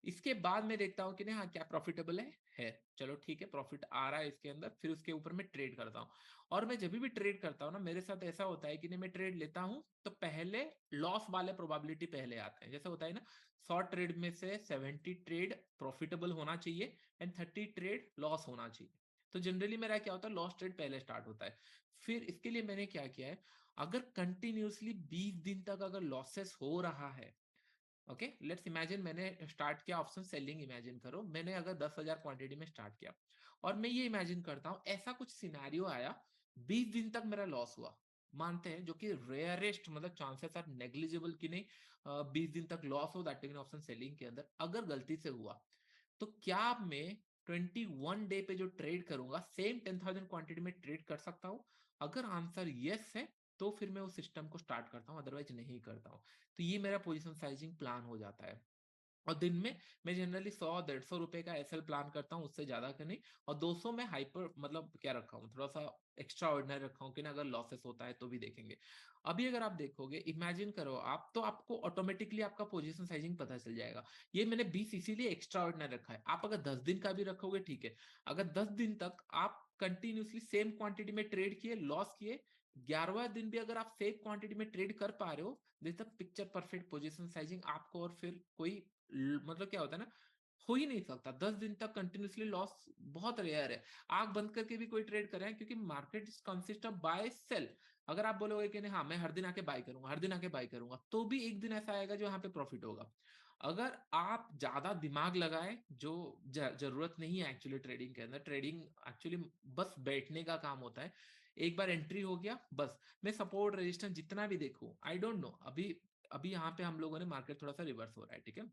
इसके बाद मैं देखता हूँ कि नहीं हाँ क्या प्रॉफिटेबल है, चलो ठीक है, प्रॉफिट आ रहा है इसके अंदर, फिर उसके ऊपर मैं ट्रेड करता हूँ। और मैं जब भी ट्रेड करता हूँ ना, मेरे साथ ऐसा होता है कि नहीं मैं ट्रेड लेता हूँ तो पहले लॉस वाले प्रोबेबिलिटी पहले आते हैं। जैसे होता है ना, 100 ट्रेड में से 70 ट्रेड प्रॉफिटेबल होना चाहिए एंड 30 ट्रेड लॉस होना चाहिए। तो जनरली मेरा क्या होता है, लॉस ट्रेड पहले स्टार्ट होता है। फिर इसके लिए मैंने क्या किया है, अगर कंटिन्यूसली 20 दिन तक अगर लॉसेस हो रहा है, ओके लेट्स इमेजिन मैंने स्टार्ट किया ऑप्शन सेलिंग, इमेजिन करो मैंने अगर 10,000 क्वांटिटी में स्टार्ट किया, और मैं ये इमेजिन करता हूं ऐसा कुछ सिनेरियो आया, 20 दिन तक मेरा लॉस हुआ, मानते हैं जो कि रेयरेस्ट मतलब चांसेस आर नेग्लिजिबल कि नहीं 20 दिन तक लॉस हो, दैट मीन ऑप्शन सेलिंग के अंदर अगर गलती से हुआ, तो क्या मैं 21 डे पे जो ट्रेड करूंगा सेम 10,000 क्वांटिटी में ट्रेड कर सकता हूँ? अगर आंसर यस है तो फिर मैं उस सिस्टम को स्टार्ट करता हूँ, अदरवाइज नहीं करता हूँ। तो ये मेरा पोजीशन साइजिंग प्लान हो जाता है। और दिन में मैं जनरली 100-150 रुपए का एसएल प्लान करता हूँ, उससे ज्यादा का नहीं। और 200 में हाइपर मतलब क्या रखा हूँ, थोड़ा सा एक्स्ट्रा ऑर्डिनरी रखा हूँ कि ना अगर लॉसेस होता है तो भी देखेंगे। अभी अगर आप देखोगे, इमेजिन करो आप, तो आपको ऑटोमेटिकली आपका पोजीशन साइजिंग पता चल जाएगा। ये मैंने 20 इसीलिए एक्स्ट्रा ऑर्डिनरी रखा है। आप अगर 10 दिन का भी रखोगे ठीक है, अगर 10 दिन तक आप कंटिन्यूसली सेम क्वांटिटी में ट्रेड किए, लॉस किए, 11वां दिन भी अगर आप सेम क्वांटिटी में ट्रेड कर पा रहे हो, this the picture perfect position sizing. आपको और फिर कोई मतलब क्या होता है ना, हो ही नहीं सकता। 10 दिन तक कंटिन्यूसली लॉस बहुत रेयर है। आंख बंद करके भी कोई ट्रेड करें, क्योंकि market consist of buy sell. अगर आप बोलोगे कि नहीं हाँ मैं हर दिन आके बाय करूंगा, हर दिन आके बाय करूंगा, तो भी एक दिन ऐसा आएगा जो यहाँ पे प्रॉफिट होगा। अगर आप ज्यादा दिमाग लगाए, जो जरूरत नहीं है एक्चुअली ट्रेडिंग के अंदर। ट्रेडिंग एक्चुअली बस बैठने का काम होता है। एक बार एंट्री हो गया बस, मैं सपोर्ट रेजिस्टेंस जितना भी देखूं, आई डोंट नो। अभी अभी यहाँ पे हम लोगों ने मार्केट थोड़ा सा रिवर्स हो रहा है, ठीक है।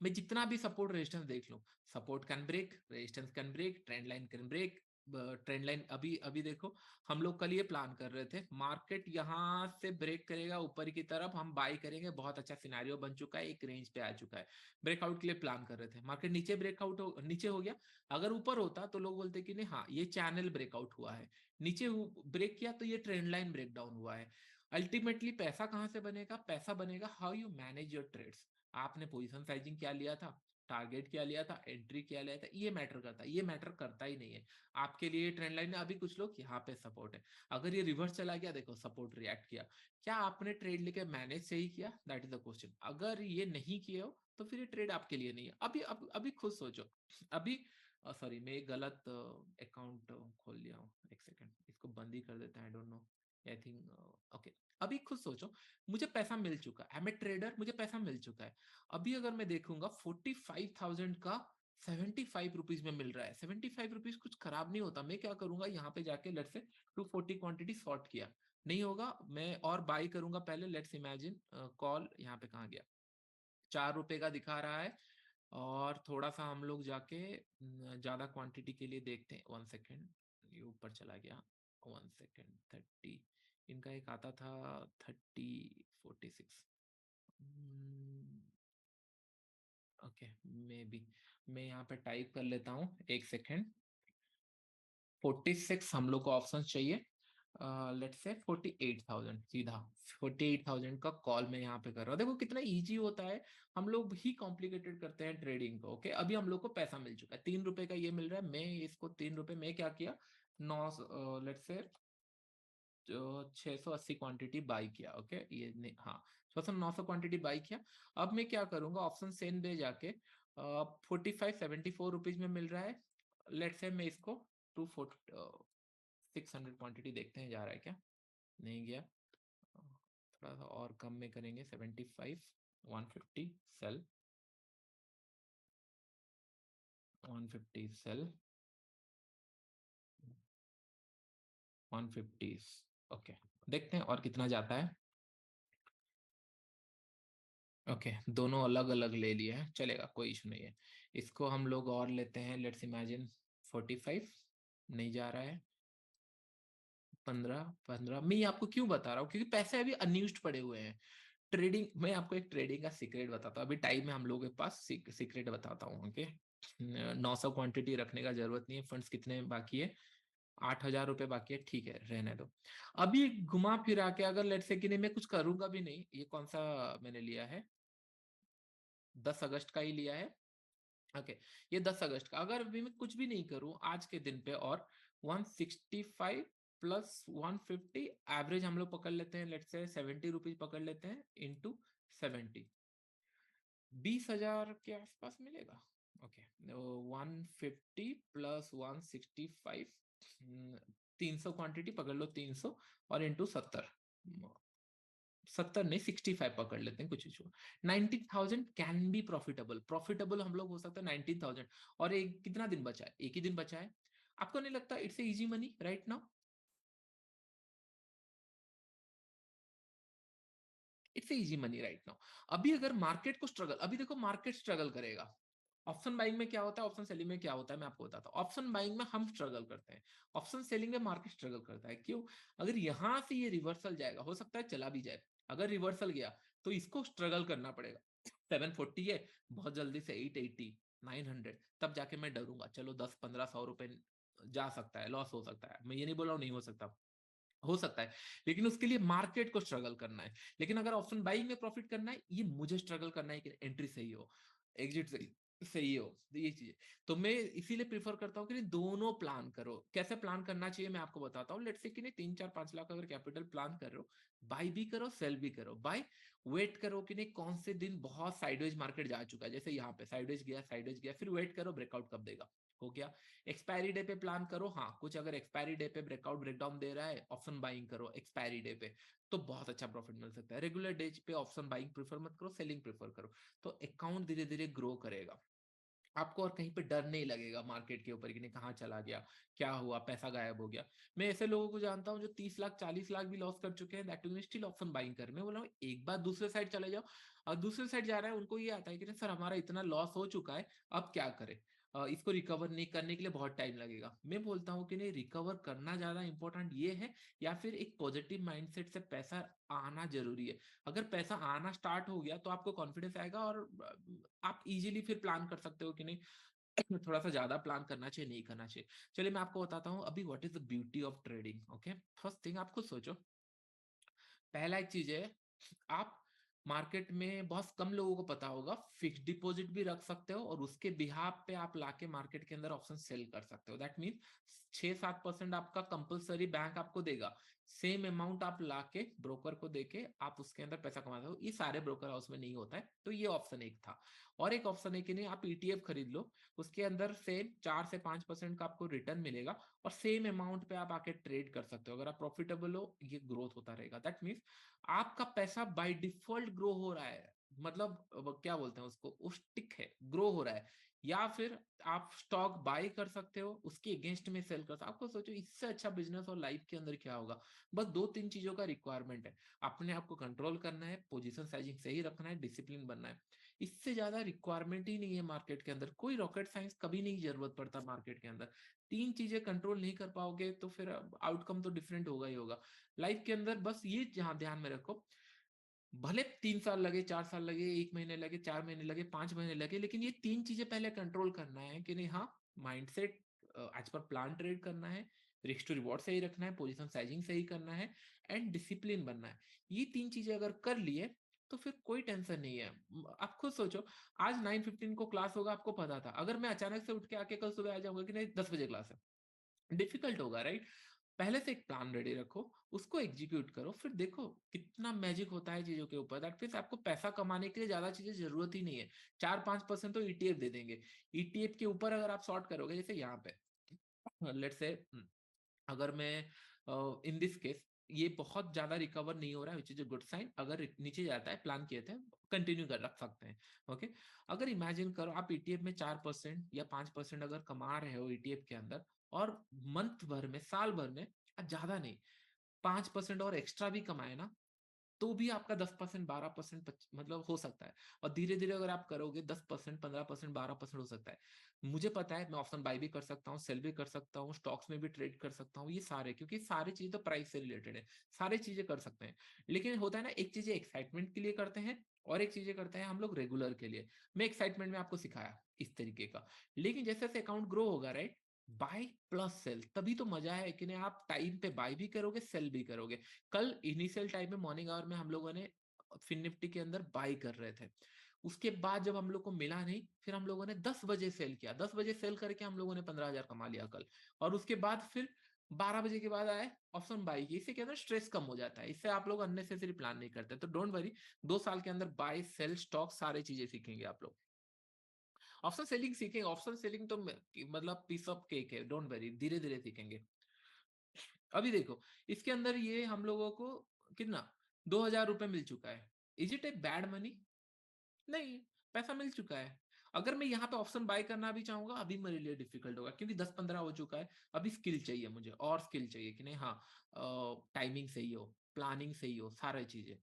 मैं जितना भी सपोर्ट रेजिस्टेंस देख लूं, support can break, resistance can break, trend line can break. Trend line अभी अभी देखो, हम लोग कल ये प्लान कर रहे थे मार्केट यहां से ब्रेक करेगा ऊपर की तरफ, हम बाई करेंगे, बहुत अच्छा सिनेरियो बन चुका है, एक रेंज पे आ चुका है। ब्रेकआउट के लिए प्लान कर रहे थे, मार्केट नीचे ब्रेकआउट हो, नीचे हो गया। अगर ऊपर होता तो लोग बोलते कि नहीं हाँ ये चैनल ब्रेकआउट हुआ है, नीचे ब्रेक किया तो ये ट्रेंड लाइन ब्रेकडाउन हुआ है। अल्टीमेटली पैसा कहां से बनेगा? पैसा बनेगा how you manage your trades. आपने पोजीशन साइजिंग क्या लिया था, टारगेट क्या लिया था, एंट्री क्या लिया था, ये मैटर करता है। ये मैटर करता ही नहीं है आपके लिए ट्रेंड लाइन में। अभी कुछ लोग यहाँ पे सपोर्ट है, अगर ये रिवर्स चला गया, देखो सपोर्ट रिएक्ट किया, क्या आपने ट्रेड लेके मैनेज सही किया? That is the question. अगर ये नहीं किए हो तो फिर ये ट्रेड आपके लिए नहीं है। अभी खुद सोचो। अभी सॉरी, मैं एक गलत अकाउंट खोल लिया हूँ, एक सेकंड, इसको बंद ही कर देते हैं। I don't know, I think okay. अभी खुद सोचो, मुझे पैसा मिल चुका है, मैं ट्रेडर, मुझे पैसा मिल चुका है। अभी अगर मैं देखूंगा 45,000 का 75 रुपीज में मिल रहा है। 75 रुपीज कुछ खराब नहीं होता। मैं क्या करूंगा, यहाँ पे जाके लेट्स से 240 क्वांटिटी शॉर्ट किया, नहीं होगा, मैं और बाई करूंगा पहले। लेट्स इमेजिन कॉल यहाँ पे कहाँ गया, 4 रुपए का दिखा रहा है। और थोड़ा सा हम लोग जाके ज्यादा क्वांटिटी के लिए देखते हैं। 1 सेकेंड, ये ऊपर चला गया। 1 सेकेंड, 30, इनका एक आता था 3046। ओके, मे बी मैं यहाँ पे टाइप कर लेता हूँ, 1 सेकेंड। 46 हम लोग को ऑप्शन चाहिए। लेट्स से 48,000, सीधा 48,000 का कॉल मैं यहाँ पे कर रहा हूँ। देखो कितना इजी होता है, हम लोग ही कॉम्प्लिकेटेड करते हैं ट्रेडिंग को। ओके, अभी हम लोग को पैसा मिल चुका है, 3 रुपए का ये मिल रहा है। मैं इसको 3 रुपए में क्या किया, नौ लेट्स से 680 क्वांटिटी बाई किया। ओके, ये नहीं, हाँ 900 क्वांटिटी बाई किया। अब मैं क्या करूंगा, ऑप्शन सेन पे जाके 45-74 रुपीज में मिल रहा है। लेट्स से मैं इसको 600 क्वांटिटी देखते हैं जा रहा है क्या, नहीं गया। थोड़ा सा और कम में करेंगे, 75, 150 सेल, 150 सेल, 150। ओके, देखते हैं और कितना जाता है। ओके, दोनों अलग अलग ले लिए हैं, चलेगा, कोई इशू नहीं है। इसको हम लोग और लेते हैं, लेट्स इमेजिन 45, नहीं जा रहा है। 15 मैं ये आपको क्यों बता रहा हूँ, क्योंकि पैसे अभी अनयूज्ड पड़े हुए हैं। ट्रेडिंग, मैं आपको एक ट्रेडिंग का सीक्रेट बताता हूँ, अभी टाइम में हम लोगों के पास सीक्रेट बताता हूँ। ओके, 900 क्वांटिटी रखने का जरूरत नहीं है। फंड्स कितने बाकी है, 8,000 रुपए बाकी है, ठीक है रहने दो। अभी घुमा फिरा के अगर लेट्स से कि नहीं मैं कुछ करूंगा भी नहीं, ये कौन सा मैंने लिया है, 10 अगस्त का ही लिया है। ओके, ये 10 अगस्त का, अगर अभी मैं कुछ भी नहीं करूं आज के दिन पे, और 165 प्लस 150 एवरेज हम लोग पकड़ लेते हैं, लेट्स से 70 रुपीज पकड़ लेते हैं, इंटू 70, 20,000 के आसपास मिलेगा। ओके, 150 प्लस 165, 300 क्वांटिटी पकड़ लो, 300 और इंटू 70, 70 नहीं 65 पकड़ लेते हैं, कुछ issue. 19,000 can be profitable, profitable हम लोग हो सकता है 19,000। और एक कितना दिन बचा है, एक ही दिन बचा है। आपको नहीं लगता it's easy money right now? It's easy money right now. अभी अगर मार्केट को स्ट्रगल, अभी देखो मार्केट स्ट्रगल करेगा, ऑप्शन बाइंग में क्या होता है, ऑप्शन सेलिंग में क्या होता है, मैं आपको बताता हूँ। ऑप्शन बाइंग में हम स्ट्रगल करते हैं, ऑप्शन सेलिंग में मार्केट स्ट्रगल करता है। क्यों? अगर यहां से ये रिवर्सल जाएगा, हो सकता है चला भी जाए, अगर रिवर्सल गया तो इसको स्ट्रगल करना पड़ेगा। 740 है, बहुत जल्दी से 880, 900, तब जाके मैं डरूंगा, चलो 10-15 100 रुपए जा सकता है, लॉस हो सकता है, मैं ये नहीं बोल रहा हूँ नहीं हो सकता है, लेकिन उसके लिए मार्केट को स्ट्रगल करना है। लेकिन अगर ऑप्शन बाइंग में प्रॉफिट करना है, ये मुझे स्ट्रगल करना है कि एंट्री सही हो, एग्जिट सही हो, तो ये चीजें, तो मैं इसीलिए प्रीफर करता हूँ कि नहीं, दोनों प्लान करो। कैसे प्लान करना चाहिए मैं आपको बताता हूँ। लेट्स से कि नहीं 3-4-5 लाख अगर कैपिटल प्लान कर रहे हो, बाई भी करो सेल भी करो। बाय, वेट करो कि नहीं कौन से दिन बहुत साइडवेज मार्केट जा चुका है, जैसे यहाँ पे साइडवेज गया, फिर वेट करो ब्रेकआउट कब देगा, हो गया। एक्सपायरी डे पे प्लान करो, हाँ कुछ अगर एक्सपायरी डे पे ब्रेकआउट ब्रेकडाउन दे रहा है, ऑप्शन बाइंग करो एक्सपायरी डे पे, तो बहुत अच्छा प्रॉफिट मिल सकता है। रेगुलर डे पे ऑप्शन बाइंग प्रीफर मत करो, सेलिंग प्रीफर करो, तो अकाउंट धीरे धीरे ग्रो करेगा आपको, और कहीं पे डर नहीं लगेगा मार्केट के ऊपर कि नहीं कहाँ चला गया, क्या हुआ, पैसा गायब हो गया। मैं ऐसे लोगों को जानता हूँ जो 30 लाख 40 लाख भी लॉस कर चुके हैं, that will still option buying कर। मैं बोल रहा हूँ एक बार दूसरे साइड चले जाओ, और दूसरे साइड जा रहा है उनको ये आता है कि नहीं सर हमारा इतना लॉस हो चुका है, अब क्या करें, इसको रिकवर नहीं करने के लिए बहुत टाइम लगेगा। मैं बोलता हूँ कि नहीं, रिकवर करना ज्यादा इंपॉर्टेंट ये है, या फिर एक पॉजिटिव माइंडसेट से पैसा आना जरूरी है। अगर पैसा आना स्टार्ट हो गया तो आपको कॉन्फिडेंस आएगा, और आप इजीली फिर प्लान कर सकते हो कि नहीं थोड़ा सा ज्यादा प्लान करना चाहिए नहीं करना चाहिए। चलिए मैं आपको बताता हूँ अभी what is the beauty of trading. Okay, first thing आप खुद सोचो, पहला एक चीज है, आप मार्केट में बहुत कम लोगों को पता होगा, फिक्स डिपॉजिट भी रख सकते हो, और उसके बिहाफ पे आप लाके मार्केट के अंदर ऑप्शन सेल कर सकते हो। दैट मीन 6-7% आपका कंपलसरी बैंक आपको देगा, सेम अमाउंट आप लाके ब्रोकर को देके आप उसके अंदर पैसा कमाते हो। ये सारे ब्रोकर हाउस में नहीं होता है, तो ये ऑप्शन एक था। और एक ऑप्शन है कि नहीं, आप ईटीएफ खरीद लो, उसके अंदर सेम 4 से 5% का आपको रिटर्न मिलेगा, और सेम अमाउंट पे आप आके ट्रेड कर सकते हो। अगर आप प्रॉफिटेबल हो, ये ग्रोथ होता रहेगा। दैट मीन्स आपका पैसा बाय डिफॉल्ट ग्रो हो रहा है, मतलब क्या बोलते हैं उसको, वो स्टिक है, ग्रो हो रहा है। या फिर आप स्टॉक बाय कर सकते हो, उसके अगेंस्ट में सेल कर सकते हो। आपको सोचो इससे अच्छा बिजनेस और लाइफ के अंदर क्या होगा। बस 2-3 चीजों का रिक्वायरमेंट है, अपने आप को कंट्रोल करना है, पोजीशन साइजिंग सही रखना है, डिसिप्लिन बनना है। इससे ज्यादा रिक्वायरमेंट ही नहीं है मार्केट के अंदर, कोई रॉकेट साइंस कभी नहीं जरूरत पड़ता मार्केट के अंदर। 3 चीजें कंट्रोल नहीं कर पाओगे तो फिर आउटकम तो डिफरेंट होगा ही होगा लाइफ के अंदर। बस ये जहां ध्यान में रखो, भले 3 साल लगे, 4 साल लगे, 1 महीने लगे, 4 महीने लगे, 5 महीने लगे, लेकिन ये 3 चीजें पहले कंट्रोल करना है कि नहीं, हाँ mindset as per plan trade करना है, रिस्क टू रिवॉर्ड सही रखना है, पोजीशन साइजिंग सही करना है, एंड डिसिप्लिन बनना है। ये 3 चीजें अगर कर लिए तो फिर कोई टेंशन नहीं है। आप खुद सोचो, आज 9:15 को क्लास होगा, आपको पता था, अगर मैं अचानक से उठ के आके कल सुबह आ जाऊंगा कि नहीं 10 बजे क्लास है, डिफिकल्ट होगा, राइट? पहले से एक प्लान रेडी रखो, उसको एग्जीक्यूट करो, फिर देखो कितना मैजिक होता है चीजों के ऊपर। दैट मीन्स आपको पैसा कमाने के लिए ज्यादा चीजें जरूरत ही नहीं है, 4-5% तो ईटीएफ दे देंगे। ईटीएफ के ऊपर अगर आप शॉर्ट करोगे, जैसे यहाँ पे लेट्स से, अगर मैं इन दिस केस, ये बहुत ज्यादा रिकवर नहीं हो रहा है, which is a good sign. अगर नीचे जाता है, प्लान किए थे, कंटिन्यू कर रख सकते हैं। ओके, अगर इमेजिन करो आप ईटीएफ में 4% या 5% अगर कमा रहे हो ईटीएफ के अंदर, और मंथ भर में, साल भर में, ज्यादा नहीं, 5% और एक्स्ट्रा भी कमाए ना, तो भी आपका 10%, 12% मतलब हो सकता है। और धीरे धीरे अगर आप करोगे, 10%, 15%, 12% हो सकता है। मुझे पता है, मैं ऑप्शन बाय भी कर सकता हूँ, सेल भी कर सकता हूँ, स्टॉक्स में भी ट्रेड कर सकता हूँ, ये सारे, क्योंकि सारी चीजें तो प्राइस से रिलेटेड है, सारी चीजें कर सकते हैं। लेकिन होता है ना, एक चीजें एक्साइटमेंट के लिए करते हैं, और एक चीजें करते हैं हम लोग रेगुलर के लिए। मैं एक्साइटमेंट में आपको सिखाया इस तरीके का, लेकिन जैसे जैसे अकाउंट ग्रो होगा, राइट, बाय प्लस सेल, तभी तो मजा है कि नहीं, आप टाइम पे बाय भी करोगे, सेल भी करोगे। कल इनिशियल टाइम में मॉर्निंग आवर में हम लोगों ने फिन निफ्टी के अंदर बाई कर रहे थे, उसके बाद जब हम लोग को मिला नहीं, फिर हम लोगों ने 10 बजे सेल किया, 10 बजे सेल करके हम लोगों ने 15,000 कमा लिया कल। और उसके बाद फिर 12 बजे के बाद आए ऑप्शन बाई की। इससे क्या होता है, स्ट्रेस कम हो जाता है, इससे आप लोग अननेसेसरी प्लान नहीं करते। तो डोंट वरी, 2 साल के अंदर बाई सेल स्टॉक सारी चीजें सीखेंगे आप लोग। ऑप्शन सेलिंग सीखेंगे, ऑप्शन सेलिंग तो मतलब पीस ऑफ केक है, डोंट वरी, धीरे धीरे सीखेंगे। अभी देखो, इसके अंदर ये हम लोगों को कितना, 2,000 रुपए मिल चुका है। Is it a bad money? नहीं, पैसा मिल चुका है। अगर मैं यहाँ पे ऑप्शन बाय करना भी चाहूंगा, अभी मेरे लिए डिफिकल्ट होगा, क्योंकि 10-15 हो चुका है। अभी स्किल चाहिए मुझे, और स्किल चाहिए कि नहीं, हाँ टाइमिंग सही हो, प्लानिंग सही हो, सारी चीजें।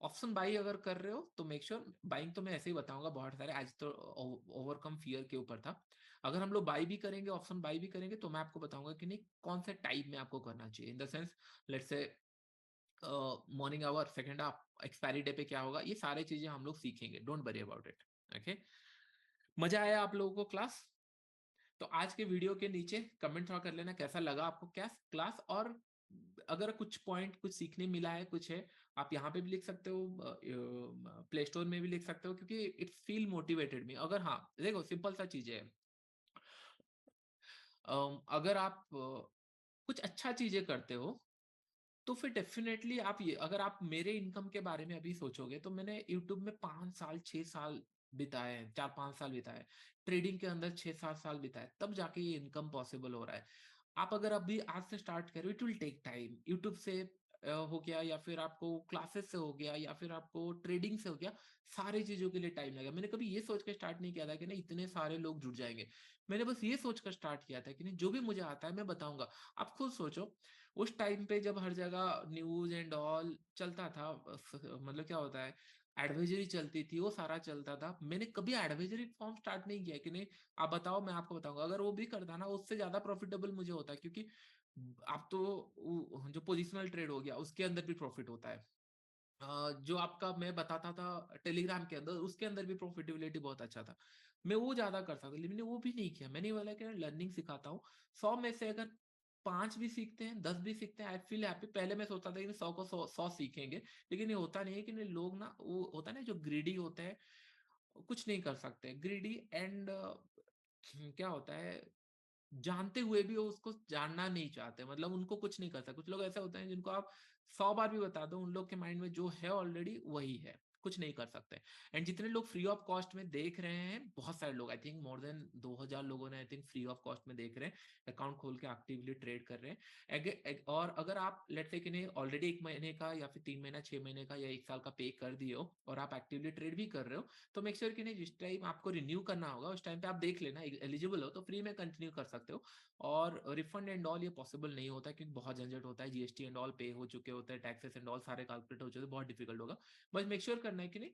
ऑप्शन बाई अगर कर रहे हो तो मेक श्योर बाइंग तो मैं ऐसे ही बताऊंगा बहुत सारे, आज तो ओवरकम फियर के ऊपर था। अगर हम लोग बाई भी करेंगे, ऑप्शन बाई भी करेंगे, तो मैं आपको बताऊंगा कि नहीं कौन से टाइप में आपको करना चाहिए। In the sense let's say morning hour, second half, expiry day पे क्या होगा, ये सारी चीजें हम लोग सीखेंगे। Don't worry about it. Okay, मजा आया आप लोगों को क्लास? तो आज के वीडियो के नीचे कमेंट थोड़ा कर लेना कैसा लगा आपको क्या क्लास, और अगर कुछ पॉइंट कुछ सीखने मिला है, कुछ है, आप यहाँ पे भी लिख सकते हो, प्ले स्टोर में भी लिख सकते हो, क्योंकि इट फील मोटिवेटेड मी। अगर हाँ देखो सिंपल सा चीज है, अगर आप कुछ अच्छा चीजें करते हो तो फिर डेफिनेटली आप ये, अगर आप मेरे इनकम के बारे में अभी सोचोगे तो मैंने यूट्यूब में 5 साल 6 साल बिताए हैं, 4 5 साल बिताए, ट्रेडिंग के अंदर 6 7 साल बिताए, तब जाके ये इनकम पॉसिबल हो रहा है। आप अगर अभी आज से स्टार्ट करो, it will take time. YouTube से हो गया, या फिर आपको क्लासेस से हो गया, या फिर आपको ट्रेडिंग से हो गया, सारी चीजों के लिए टाइम लगेगा। मैंने कभी ये सोच कर स्टार्ट नहीं किया था कि नहीं इतने सारे लोग जुड़ जाएंगे। मैंने बस ये सोच कर स्टार्ट किया था कि नहीं जो भी मुझे आता है मैं बताऊंगा। आप खुद सोचो, उस टाइम पे जब हर जगह न्यूज एंड ऑल चलता था, मतलब क्या होता है, एडवाइजरी चलती थी, वो सारा चलता था, मैंने कभी एडवाइजरी फॉर्म स्टार्ट नहीं किया कि नहीं आप बताओ मैं आपको बताऊंगा। अगर वो भी करता ना, उससे ज्यादा प्रॉफिटेबल मुझे होता है, क्योंकि आप तो जो पोजिशनल ट्रेड हो गया उसके अंदर भी प्रॉफिट होता है। जो आपका मैं बताता था टेलीग्राम के अंदर, उसके अंदर भी प्रॉफिटेबिलिटी बहुत अच्छा था। मैं वो ज्यादा कर सकता, लेकिन मैंने वो भी नहीं किया। मैंने बोला कि लर्निंग सिखाता हूँ, 100 में से अगर 5 भी सीखते हैं, 10 भी सीखते हैं, आई फील हैप्पी। पहले मैं सोचता था कि 100 को 100 सीखेंगे, लेकिन ये होता नहीं है कि नहीं, लोग ना वो होता है ना जो ग्रीडी होते हैं, कुछ नहीं कर सकते ग्रीडी। एंड क्या होता है, जानते हुए भी वो उसको जानना नहीं चाहते, मतलब उनको कुछ नहीं करता। कुछ लोग ऐसे होते हैं जिनको आप 100 बार भी बता दो, उन लोग के माइंड में जो है ऑलरेडी वही है, कुछ नहीं कर सकते। एंड जितने लोग फ्री ऑफ कॉस्ट में देख रहे हैं, बहुत सारे लोग, आई थिंक मोर देन 2000 लोगों ने I think free of cost में देख रहे हैं, अकाउंट खोल के एक्टिवली ट्रेड कर रहे हैं। और अगर आप लेट्स से कि नहीं ऑलरेडी 1 महीने का या फिर 3 महीना 6 महीने का या 1 साल का पे कर दिए हो, और आप एक्टिवली ट्रेड भी कर रहे हो, तो मेक श्योर कि नहीं जिस टाइम आपको रिन्यू करना होगा उस टाइम पे आप देख लेना, एलिजिबल हो तो फ्री में कंटिन्यू कर सकते हो। और रिफंड एंड ऑल ये पॉसिबल नहीं होता, क्योंकि बहुत झंझट होता है, जीएसटी एंड ऑल पे हो चुके होते हैं, टैक्सेस एंड ऑल सारे कैलकुलेट हो चुके हैं, बहुत डिफिकल्ट होगा। बस मेक श्योर करना है कि नहीं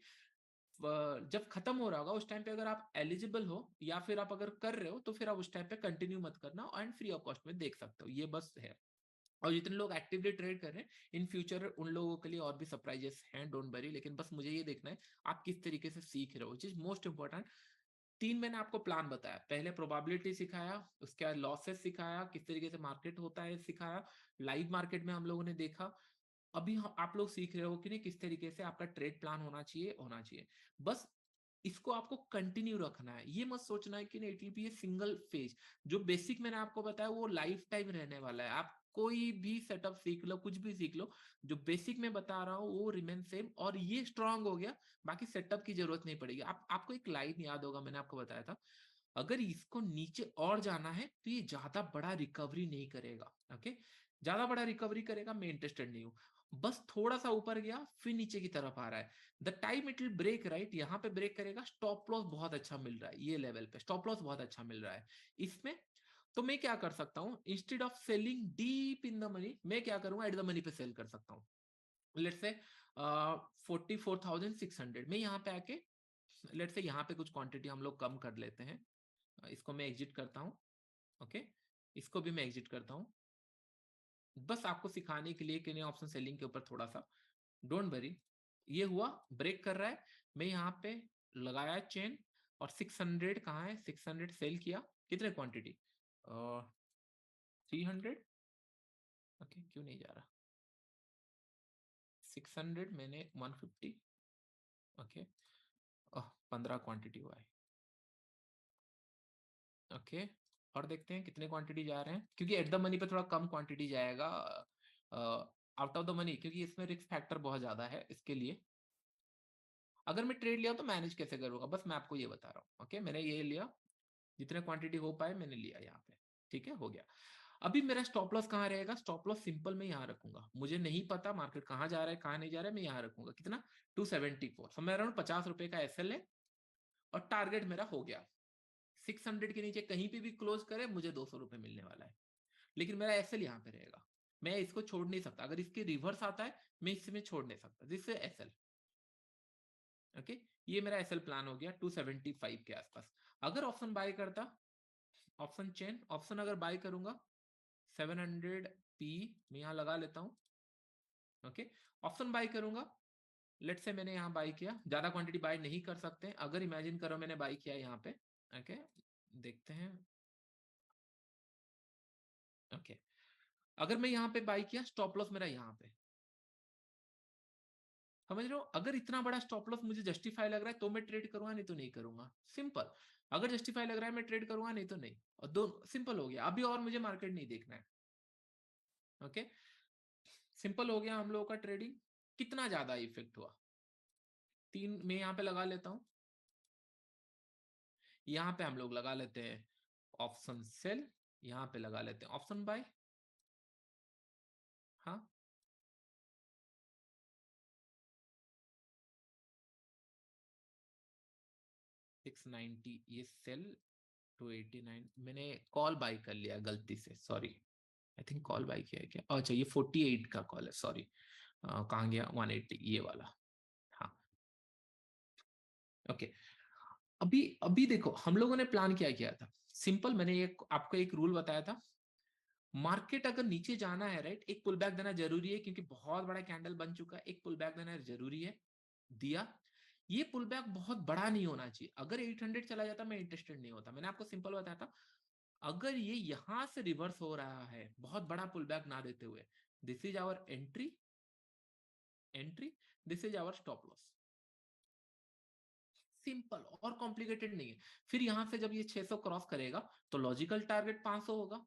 जब खत्म हो रहा होगा उस टाइम पे अगर आप एलिजिबल हो, या फिर आप अगर कर रहे हो, तो फिर आप उस टाइम पे कंटिन्यू मत करना, एंड फ्री ऑफ कॉस्ट में देख सकते हो, ये बस है। और जितने लोग एक्टिवली ट्रेड कर रहे हैं, इन फ्यूचर उन लोगों के लिए और भी सरप्राइजेस हैं, डोंट वरी। लेकिन बस मुझे ये देखना है आप किस तरीके से सीख रहे हो, विच इज मोस्ट इंपॉर्टेंट। 3 मैंने आपको प्लान बताया, पहले प्रोबेबिलिटी सिखाया, उसके बाद लॉसेस सिखाया, किस तरीके से मार्केट होता है सिखाया, लाइव मार्केट में हम लोगों ने देखा। अभी आप लोग सीख रहे हो कि नहीं किस तरीके से आपका ट्रेड प्लान होना चाहिए। बस इसको आपको कंटिन्यू रखना है, ये मत सोचना है कि नहीं it will be a single phase. जो बेसिक मैंने आपको बताया वो लाइफ टाइम रहने वाला है, आप कोई भी सेटअप सीख लो, कुछ भी सीख लो, जो बेसिक मैं बता रहा हूँ वो रिमेन सेम, और ये स्ट्रांग हो गया, बाकी सेटअप की जरूरत नहीं पड़ेगी। आपको एक लाइन याद होगा, मैंने आपको बताया था, अगर इसको नीचे और जाना है तो ये ज्यादा बड़ा रिकवरी नहीं करेगा। ओके, ज्यादा बड़ा रिकवरी करेगा मैं इंटरेस्टेड नहीं हूं। बस थोड़ा सा ऊपर गया फिर नीचे की तरफ आ रहा है, the time it will break, right, यहाँ पे ब्रेक करेगा, स्टॉप लॉस बहुत अच्छा मिल रहा है, ये लेवल पे स्टॉप लॉस बहुत अच्छा मिल रहा है इसमें। तो मैं क्या कर सकता हूँ, instead of selling deep in the money, मैं क्या करूंगा, एट द मनी पे सेल कर सकता हूँ। लेट्स से 44,600 में यहाँ पे आके, लेट्स से यहाँ पे कुछ क्वांटिटी हम लोग कम कर लेते हैं, इसको मैं एग्जिट करता हूँ। ओके, इसको भी मैं एग्जिट करता हूँ, बस आपको सिखाने के लिए कि नहीं ऑप्शन सेलिंग के ऊपर थोड़ा सा, डोंट वरी। ये हुआ, ब्रेक कर रहा है, मैं यहाँ पे लगाया चेन, और 600 कहाँ है, 600 सेल किया, कितने क्वांटिटी, 300। ओके, क्यों नहीं जा रहा, 600 मैंने 150। ओके, 15 क्वांटिटी हुआ है। ओके, और देखते हैं कितने क्वांटिटी जा रहे हैं, क्योंकि एट द मनी पे थोड़ा कम क्वांटिटी जाएगा, आउट ऑफ द मनी, क्योंकि इसमें रिस्क फैक्टर बहुत ज्यादा है इसके लिए। अगर मैं ट्रेड लिया तो मैनेज कैसे करूंगा, बस मैं आपको ये बता रहा हूँ। ओके, मैंने ये लिया, जितने क्वांटिटी हो पाए मैंने लिया यहाँ पे, ठीक है, हो गया। अभी मेरा स्टॉप लॉस कहाँ रहेगा, स्टॉप लॉस सिंपल में यहाँ रखूंगा, मुझे नहीं पता मार्केट कहाँ जा रहा है कहाँ नहीं जा रहा है, मैं यहाँ रखूंगा कितना, 274, समझ रहा हूँ, 50 रुपए का एसएल है, और टारगेट मेरा हो गया। 600 के नीचे कहीं पे भी क्लोज करे मुझे 200 रुपए मिलने वाला है, लेकिन मेरा एसएल यहाँ पे रहेगा, मैं इसको छोड़ नहीं सकता। अगर इसके रिवर्स आता है मैं इसमें छोड़ नहीं सकता, दिस एसएल। ओके, ये मेरा एसएल प्लान हो गया 275 के आसपास। अगर ऑप्शन बाय करता, ऑप्शन चेन, ऑप्शन अगर बाय करूंगा 700 पी मैं यहाँ लगा लेता हूँ। ओके, ऑप्शन बाय करूंगा, लेट से मैंने यहाँ बाय किया, ज्यादा क्वांटिटी बाय नहीं कर सकते, अगर इमेजिन करो मैंने बाय किया यहाँ पे। ओके, देखते हैं। ओके, अगर मैं यहाँ पे बाय किया, स्टॉप लॉस मेरा यहाँ पे, समझ रहे हो? अगर इतना बड़ा स्टॉप लॉस मुझे जस्टिफाई लग रहा है तो मैं ट्रेड करूंगा, नहीं तो नहीं करूंगा, सिंपल। अगर जस्टिफाई लग रहा है मैं ट्रेड करूंगा, नहीं तो नहीं, और दो, सिंपल हो गया। अभी और मुझे मार्केट नहीं देखना है। ओके, सिंपल हो गया हम लोगों का ट्रेडिंग। कितना ज्यादा इफेक्ट हुआ, तीन मैं यहाँ पे लगा लेता हूँ। यहाँ पे हम लोग लगा लेते हैं ऑप्शन सेल, यहाँ पे लगा लेते हैं ऑप्शन बाय। हाँ, 690 ये सेल, 289 मैंने कॉल बाय कर लिया गलती से, sorry. I think call buy किया है क्या? अच्छा, ये 48 का कॉल है, सॉरी। कहाँ गया 180 ये वाला। हाँ, ओके। अभी अभी देखो हम लोगों ने प्लान क्या किया था, सिंपल। मैंने एक आपको एक रूल बताया था, मार्केट अगर नीचे जाना है, राइट, एक पुल बैक देना जरूरी है, क्योंकि बहुत बड़ा कैंडल बन चुका है, एक पुल बैक देना जरूरी है, दिया। ये पुल बैक बहुत बड़ा नहीं होना चाहिए, अगर 800 चला जाता मैं इंटरेस्टेड नहीं होता, मैंने आपको सिंपल बताया था। अगर ये यहां से रिवर्स हो रहा है, बहुत बड़ा पुल बैक ना देते हुए, this is our entry, entry, this is our stop loss, simple और कॉम्प्लिकेटेड नहीं है। फिर यहां से जब ये 600 क्रॉस करेगा तो लॉजिकल टारगेट 500 होगा,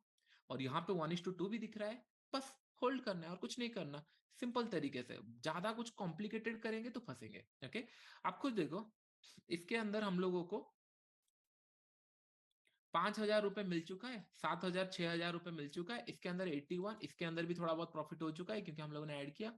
और यहाँ पे 1:2 भी दिख रहा है, बस होल्ड करना है और कुछ नहीं करना, सिंपल तरीके से। ज्यादा कुछ कॉम्प्लिकेटेड करेंगे तो फंसेंगे। ओके, आप खुद देखो, इसके अंदर हम लोगों को 5,000 रुपए मिल चुका है, 7,000 6,000 रुपए मिल चुका है, इसके अंदर 81, इसके अंदर भी थोड़ा बहुत प्रॉफिट हो चुका है क्योंकि हम लोगों ने ऐड किया।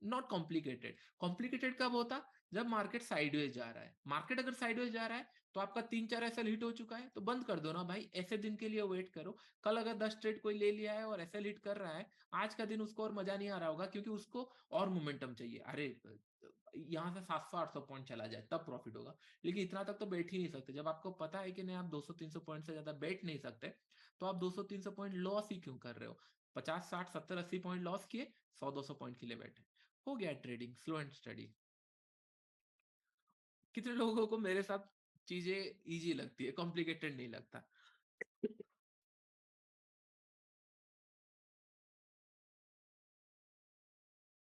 Not complicated. कॉम्प्लिकेटेड कब होता, जब मार्केट साइडवेज जा रहा है। मार्केट अगर साइडवेज जा रहा है तो आपका 3-4 एसएल हिट हो चुका है, तो बंद कर दो ना भाई, ऐसे दिन के लिए वेट करो। कल अगर 10 ट्रेड कोई ले लिया है और एसएल हिट कर रहा है, आज का दिन उसको और मजा नहीं आ रहा होगा, क्योंकि उसको और मोमेंटम चाहिए। अरे यहाँ से 700-800 पॉइंट चला जाए तब प्रॉफिट होगा, लेकिन इतना तक तो बैठ ही नहीं सकते। जब आपको पता है कि नहीं आप 200-300 पॉइंट से ज्यादा बैठ नहीं सकते, तो आप 200-300 पॉइंट लॉस ही क्यों कर रहे हो? 50-60-70-80 पॉइंट लॉस किए, 100-200 पॉइंट के लिए बैठे, हो गया ट्रेडिंग स्लो एंड स्टडी। कितने लोगों को मेरे साथ चीजें इजी लगती है, कॉम्प्लिकेटेड नहीं लगता।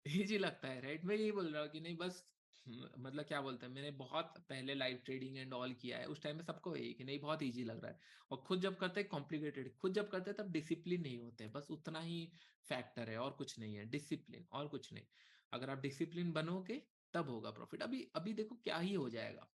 इजी लगता है, राइट? मैं यही बोल रहा हूँ कि नहीं, बस मतलब क्या बोलते हैं, मैंने बहुत पहले लाइव ट्रेडिंग एंड ऑल किया है, उस टाइम में सबको यही कि नहीं बहुत इजी लग रहा है, और खुद जब करते हैं कॉम्प्लिकेटेड, खुद जब करते हैं तब डिसिप्लिन नहीं होते, बस उतना ही फैक्टर है और कुछ नहीं है, डिसिप्लिन और कुछ नहीं। अगर आप डिसिप्लिन बनोगे तब होगा प्रॉफिट। अभी अभी देखो क्या ही हो जाएगा,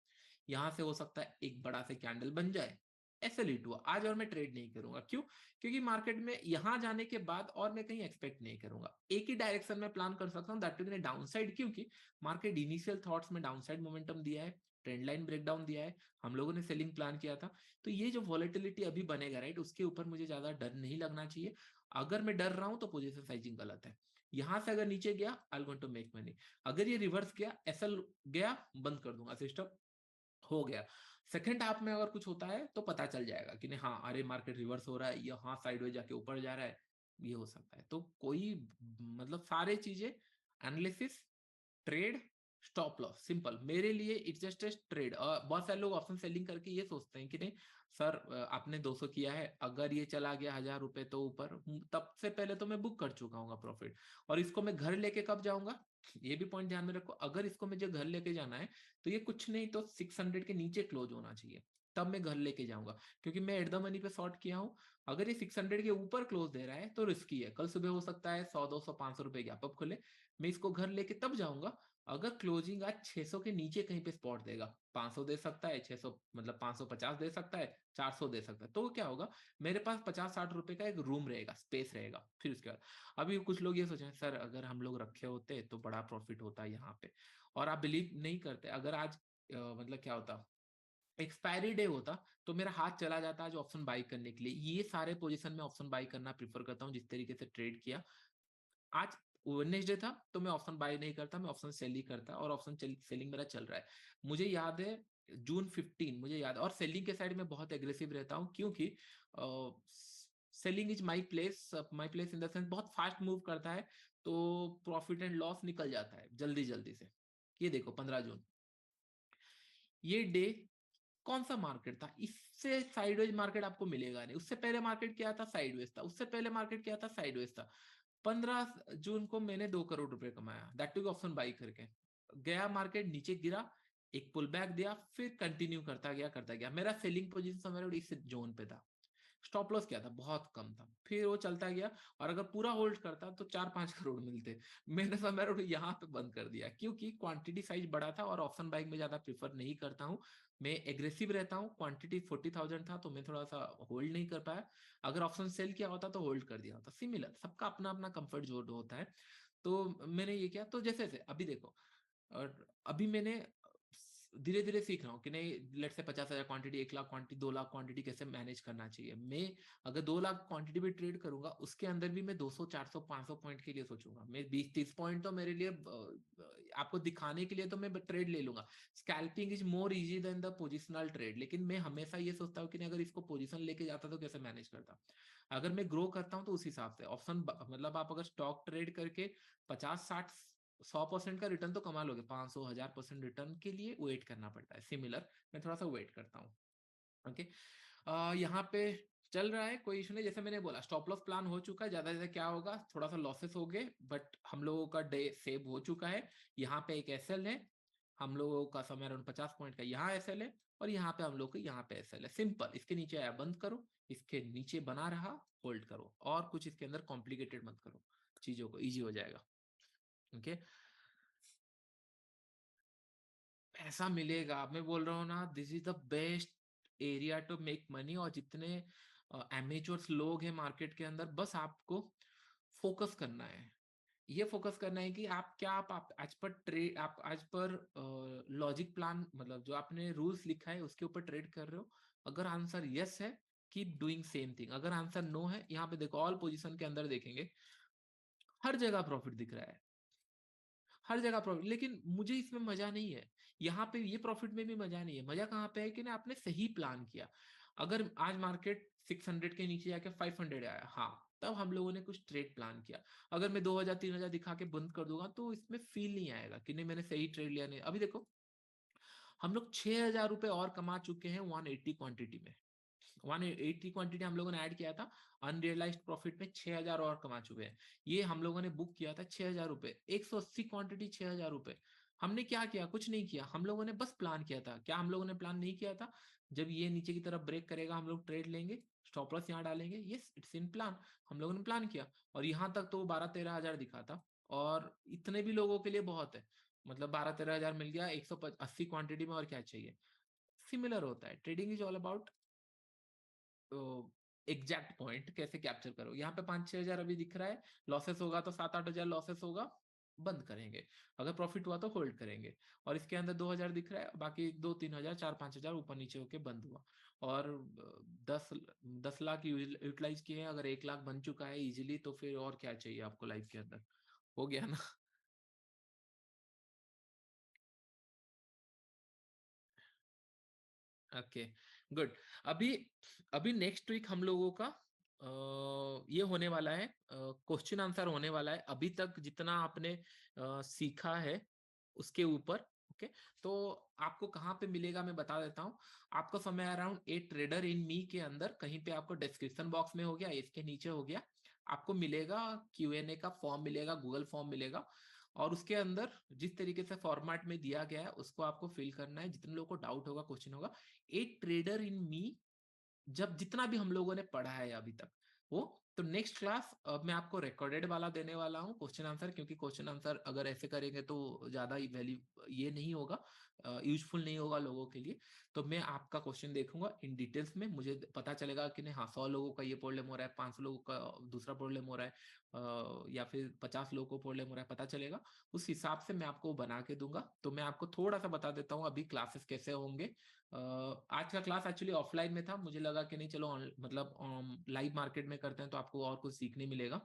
यहाँ से हो सकता है एक बड़ा से कैंडल बन जाए, ऐसे लीड हुआ आज, और मैं ट्रेड नहीं करूंगा। क्यों? क्योंकि मार्केट में यहाँ जाने के बाद और मैं कहीं एक्सपेक्ट नहीं करूंगा, एक ही डायरेक्शन में प्लान कर सकता हूँ, दैट इज डाउन साइड, क्योंकि मार्केट इनिशियल थॉट्स में डाउन साइड मोमेंटम दिया है, ट्रेंड लाइन ब्रेकडाउन दिया है, हम लोगों ने सेलिंग प्लान किया था। तो ये जो वॉलेटिलिटी अभी बनेगा, राइट, उसके ऊपर मुझे ज्यादा डर नहीं लगना चाहिए। अगर मैं डर रहा हूं तो पोजीशन साइजिंग गलत है। यहां से अगर नीचे गया, I going to make money. अगर ये रिवर्स गया, एसएल गया, बंद कर दूंगा सिस्टम, हो गया। सेकंड हाफ में अगर कुछ होता है तो पता चल जाएगा कि नहीं, हाँ अरे मार्केट रिवर्स हो रहा है, यहाँ साइडवेज जाके ऊपर जा रहा है, ये हो सकता है। तो कोई मतलब सारे चीजें, analysis, trade, stop loss, simple मेरे लिए इट्स जस्ट ए ट्रेड। बहुत सारे लोग ऑप्शन सेलिंग करके ये सोचते हैं कि नहीं सर, आपने 200 किया है, अगर ये चला गया 1,000 रुपए तो ऊपर, तब से पहले तो मैं बुक कर चुका हूँ प्रॉफिट, और इसको मैं घर लेके कब जाऊंगा, ये भी पॉइंट ध्यान में रखो। अगर इसको मुझे घर लेके जाना है तो ये कुछ नहीं तो 600 के नीचे क्लोज होना चाहिए, तब मैं घर लेके जाऊंगा, क्योंकि मैं एट द मनी पे शॉर्ट किया हूं। अगर ये 600 के ऊपर क्लोज दे रहा है तो रिस्की है, कल सुबह हो सकता है 100-200-500 रुपए गैप अप खुले, मैं इसको घर लेके तब जाऊंगा। अगर क्लोजिंग आज 600 के नीचे कहीं पे स्पॉट देगा, 500 दे सकता है, 600 मतलब 550 दे सकता है, 400 दे सकता है, तो क्या होगा, मेरे पास 50-60 रुपए का एक रूम रहेगा, स्पेस रहेगा। फिर उसके बाद अभी कुछ लोग ये सोचे सर अगर हम लोग रखे होते तो बड़ा प्रॉफिट होता यहाँ पे, और आप बिलीव नहीं करते, अगर आज मतलब क्या होता, एक्सपायरी डे होता तो मेरा हाथ चला जाता आज ऑप्शन बाई करने के लिए। ये सारे पोजीशन में ऑप्शन बाई करना प्रीफर करता हूँ, जिस तरीके से ट्रेड किया आज। वेडनेसडे था तो मैं ऑप्शन बाय नहीं करता, मैं ऑप्शन सेल ही करता, और ऑप्शन सेलिंग मेरा चल रहा है। मुझे याद है जून 15, मुझे याद है। और सेलिंग के साइड में बहुत एग्रेसिव रहता हूँ, क्योंकि selling is my place in the sense बहुत फास्ट मूव करता है, तो प्रॉफिट एंड लॉस निकल जाता है जल्दी जल्दी से। ये देखो 15 जून, ये डे कौन सा मार्केट था, इससे साइडवेज मार्केट आपको मिलेगा नहीं। उससे पहले मार्केट क्या था, साइडवेज था। उससे पहले मार्केट क्या था, साइडवेज था। 15 जून को मैंने 2 करोड़ रुपए कमाया, दैट टू ऑप्शन बाई करके। गया मार्केट नीचे गिरा, एक पुल बैक दिया, फिर कंटिन्यू करता गया। मेरा सेलिंग पोजीशन समझ इस जोन पे था। स्टॉप लॉस क्या था, बहुत कम था। फिर वो चलता गया, और अगर पूरा होल्ड करता तो 4-5 करोड़ मिलते। मैंने समझ यहाँ पे बंद कर दिया, क्योंकि क्वांटिटी साइज बड़ा था, और ऑप्शन बाइंग में ज्यादा प्रीफर नहीं करता हूँ। मैं एग्रेसिव रहता हूँ। क्वांटिटी 40,000 था, तो मैं थोड़ा सा होल्ड नहीं कर पाया। अगर ऑप्शन सेल किया होता तो होल्ड कर दिया होता। सिमिलर, सबका अपना अपना कंफर्ट जोन होता है। तो मैंने ये किया। तो जैसे जैसे अभी देखो, और अभी मैंने धीरे धीरे सीख रहा हूँ कि नहीं, लेट से 50,000 quantity, 1 lakh quantity, 2 lakh quantity कैसे मैनेज करना चाहिए। मैं अगर 2 लाख क्वांटिटी भी ट्रेड करूंगा, उसके अंदर भी मैं 200, 400, 500 पॉइंट के लिए सोचूंगा। मैं 20-30 पॉइंट तो मेरे लिए आपको दिखाने के लिए तो मैं ट्रेड ले लूंगा। Scalping is more easy than the positional trade, लेकिन मैं हमेशा ये सोचता हूँ कि अगर इसको पोजिशन लेके जाता तो कैसे मैनेज करता। अगर मैं ग्रो करता हूँ तो उस हिसाब से ऑप्शन, मतलब आप अगर स्टॉक ट्रेड करके 50, 60, 100% का रिटर्न तो कमा लोगे। 500, 1000% रिटर्न के लिए वेट करना पड़ता है। सिमिलर मैं थोड़ा सा वेट करता हूँ। ओके, यहाँ पे चल रहा है, कोई इशू नहीं। जैसे मैंने बोला, स्टॉप लॉस प्लान हो चुका है। ज्यादा ज्यादा क्या होगा, थोड़ा सा लॉसेस हो गए, बट हम लोगों का डे सेव हो चुका है। यहाँ पे एक एसएल है, हम लोगों का समय अराउंड 50 पॉइंट का यहाँ एसएल है, और यहाँ पे हम लोग को यहाँ पे एसएल है। सिंपल, इसके नीचे आया बंद करो, इसके नीचे बना रहा होल्ड करो, और कुछ इसके अंदर कॉम्प्लिकेटेड मत करो, चीजों को इजी हो जाएगा। ओके, पैसा मिलेगा, मैं बोल रहा हूँ ना, this is the best area to make money. और जितने एमेचोर्स लोग हैं मार्केट के अंदर, बस आपको फोकस करना है। ये फोकस करना है कि आप क्या, आप आज पर ट्रेड, आप आज पर लॉजिक प्लान, मतलब जो आपने रूल्स लिखा है उसके ऊपर ट्रेड कर रहे हो। अगर आंसर यस है, कीप डूइंग सेम थिंग। अगर आंसर नो है, यहाँ पे देखो ऑल पोजीशन के अंदर देखेंगे, हर जगह प्रॉफिट दिख रहा है, हर जगह प्रॉफिट। लेकिन मुझे इसमें मजा नहीं है। यहाँ पे ये प्रॉफिट में भी मजा नहीं है। मजा कहाँ पे है कि ना, आपने सही प्लान किया। अगर आज मार्केट 600 के नीचे जाके 500 आया, हाँ, तब हम लोगों ने कुछ ट्रेड प्लान किया। अगर मैं 2,000 3,000 दिखा के बंद कर दूंगा, तो इसमें फील नहीं आएगा कि नहीं मैंने सही ट्रेड लिया। नहीं, अभी देखो हम लोग 6,000 रुपए और कमा चुके हैं 180 क्वांटिटी में। 180 क्वांटिटी हम लोगों ने ऐड किया था, अनरियलाइज्ड प्रॉफिट में 6,000 और कमा चुके हैं। ये हम लोगों ने बुक किया था 6,000 रुपए, 180 क्वांटिटी 6,000 रुपए। हमने क्या किया, कुछ नहीं किया। हम लोगों ने बस प्लान किया था। क्या हम लोगों ने प्लान नहीं किया था, जब ये नीचे की तरफ ब्रेक करेगा हम लोग ट्रेड लेंगे, स्टॉप लॉस यहाँ डालेंगे। Yes, it's in plan. हम लोगों ने प्लान किया, और यहाँ तक तो 12-13 हजार दिखा था, और इतने भी लोगों के लिए बहुत है। मतलब 12-13 हजार मिल गया 180 क्वांटिटी में, और क्या चाहिए। सिमिलर होता है, trading is all about exact point कैसे कैप्चर करो। यहाँ पे 5-6 हजार अभी दिख रहा है, लॉसेस होगा तो 7-8 हजार लॉसेस होगा, बंद करेंगे। अगर प्रॉफिट हुआ तो होल्ड करेंगे। और इसके अंदर 2,000 दिख रहा है, बाकी 2-3 हजार, 4-5 हजार ऊपर नीचे होके बंद हुआ। और 10 10 लाख यूटिलाइज किए हैं, अगर 1 लाख बन चुका है इजिली, तो फिर और क्या चाहिए आपको लाइफ के अंदर। हो गया ना। Okay, good. अभी अभी नेक्स्ट वीक हम लोगों का ये होने वाला है, क्वेश्चन आंसर होने वाला है। अभी तक जितना आपने सीखा है उसके ऊपर। ओके, तो आपको कहाँ पे मिलेगा मैं बता देता हूँ। आपको समय अराउंड ए ट्रेडर इन मी के अंदर, कहीं पे आपको डिस्क्रिप्शन बॉक्स में हो गया, इसके नीचे हो गया, आपको मिलेगा Q&A का फॉर्म मिलेगा, गूगल फॉर्म मिलेगा। और उसके अंदर जिस तरीके से फॉर्मेट में दिया गया है उसको आपको फिल करना है। जितने लोगों को डाउट होगा, क्वेश्चन होगा, ए ट्रेडर इन मी, जब जितना भी हम लोगों ने पढ़ा है अभी तक वो, तो नेक्स्ट क्लास मैं आपको रिकॉर्डेड वाला देने वाला हूँ क्वेश्चन आंसर। क्योंकि क्वेश्चन आंसर अगर ऐसे करेंगे तो ज्यादा ही वैल्यू ये नहीं होगा, यूजफुल नहीं होगा लोगों के लिए। तो मैं आपका क्वेश्चन देखूंगा इन डिटेल्स में, मुझे पता चलेगा कि नहीं, हाँ 100 लोगों का ये प्रॉब्लम हो रहा है, 500 लोगों का दूसरा प्रॉब्लम हो रहा है, या फिर 50 लोगों को प्रॉब्लम हो रहा है, पता चलेगा। उस हिसाब से मैं आपको बना के दूंगा। तो मैं आपको थोड़ा सा बता देता हूँ अभी क्लासेस कैसे होंगे। आज का क्लास एक्चुअली ऑफलाइन में था, मुझे लगा कि नहीं चलो मतलब लाइव मार्केट में करते हैं तो आपको और कुछ सीखने मिलेगा।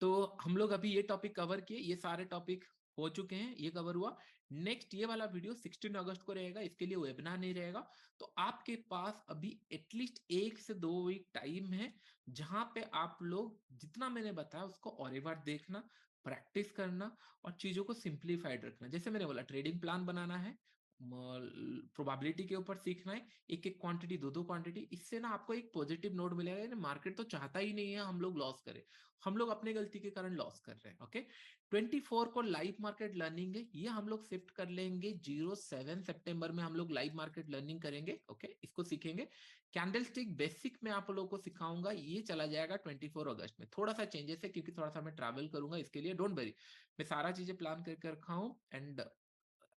तो हम लोग अभी ये टॉपिक कवर किए, ये सारे टॉपिक हो चुके हैं, ये कवर हुआ। नेक्स्ट ये वाला वीडियो 16 अगस्त को रहेगा, इसके लिए वेबिनार नहीं रहेगा। तो आपके पास अभी एटलीस्ट 1 से 2 वीक टाइम है, जहां पे आप लोग जितना मैंने बताया उसको और एक बार देखना, प्रैक्टिस करना और चीजों को सिंप्लीफाइड रखना। जैसे मैंने बोला, ट्रेडिंग प्लान बनाना है, प्रोबेबिलिटी के ऊपर सीखना है, एक एक क्वांटिटी, दो दो क्वांटिटी। इससे ना आपको एक पॉजिटिव नोट मिलेगा। मार्केट तो चाहता ही नहीं है हम लोग लॉस करें, हम लोग अपने गलती के कारण लॉस कर रहे हैं। ओके, 24 को लाइव मार्केट लर्निंग है, ये हम लोग शिफ्ट कर लेंगे 07 सितंबर में, हम लोग लाइव मार्केट लर्निंग करेंगे। ओके, इसको सीखेंगे। कैंडलस्टिक बेसिक में आप लोगों को सिखाऊंगा, ये चला जाएगा 24 अगस्त में। थोड़ा सा चेंजेस है क्योंकि थोड़ा सा मैं ट्रैवल करूंगा, इसके लिए डोंट वरी, मैं सारा चीजें प्लान करके रखा हूँ। एंड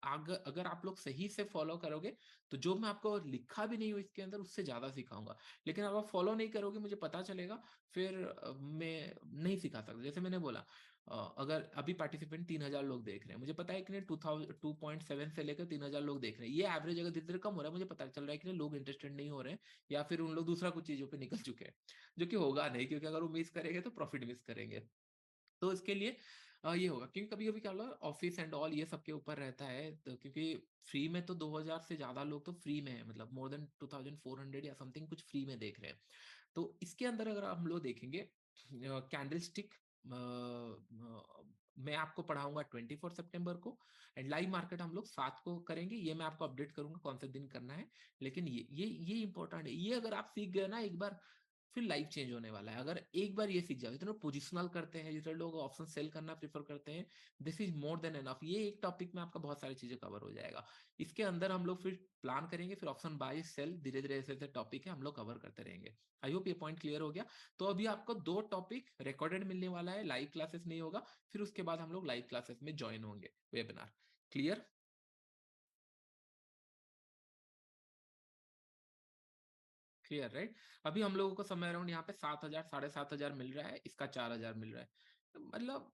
अगर आप लोग सही से फॉलो करोगे तो जो मैं आपको लिखा भी नहीं हूँ इसके अंदर, उससे ज्यादा सिखाऊंगा। लेकिन अगर आप फॉलो नहीं करोगे, मुझे पता चलेगा, फिर मैं नहीं सिखा सकता। जैसे मैंने बोला, अगर अभी पार्टिसिपेंट 3,000 लोग देख रहे हैं, मुझे पता है कि 2.7 से लेकर 3,000 लोग देख रहे हैं, ये एवरेज अगर धीरे धीरे कम हो रहा है, मुझे पता चल रहा है कि लोग इंटरेस्टेड नहीं हो रहे हैं, या फिर उन लोग दूसरा कुछ चीजों पे निकल चुके हैं, जो कि होगा नहीं, क्योंकि अगर वो मिस करेंगे तो प्रॉफिट मिस करेंगे। तो इसके लिए ये होगा, क्योंकि कभी कभी क्या होगा, ऑफिस एंड ऑल ये सबके ऊपर रहता है, तो क्योंकि फ्री में तो 2,000 से ज्यादा लोग तो फ्री में है, मतलब मोर देन 2,400 या समथिंग कुछ फ्री में देख रहे हैं। तो इसके अंदर अगर हम लोग देखेंगे, कैंडल स्टिक मैं आपको पढ़ाऊंगा 24 सितंबर को, एंड लाइव मार्केट हम लोग 7 को करेंगे। ये मैं आपको अपडेट करूंगा कौन से दिन करना है। लेकिन ये इंपॉर्टेंट है, ये अगर आप सीख गए ना एक बार, फिर लाइफ चेंज होने वाला है। अगर एक बार ये सीख जाओ, जितने पोजिशनल करते हैं, जितने लोग ऑप्शन सेल करना प्रेफर करते हैं, this is more than enough. ये एक टॉपिक में आपका बहुत सारी चीजें कवर हो जाएगा। इसके अंदर हम लोग फिर प्लान करेंगे, फिर ऑप्शन बाय सेल, धीरे धीरे ऐसे ऐसे टॉपिक है हम लोग कवर करते रहेंगे। आई होप ये पॉइंट क्लियर हो गया। तो अभी आपको 2 टॉपिक रिकॉर्डेड मिलने वाला है, लाइव क्लासेस नहीं होगा। फिर उसके बाद हम लोग लाइव क्लासेस में ज्वाइन होंगे, वेबिनार। क्लियर? Clear, right? अभी हम लोगों को समय अराउंड यहाँ पे 7,000, 7,500 मिल रहा है, इसका 4,000 मिल रहा है। मतलब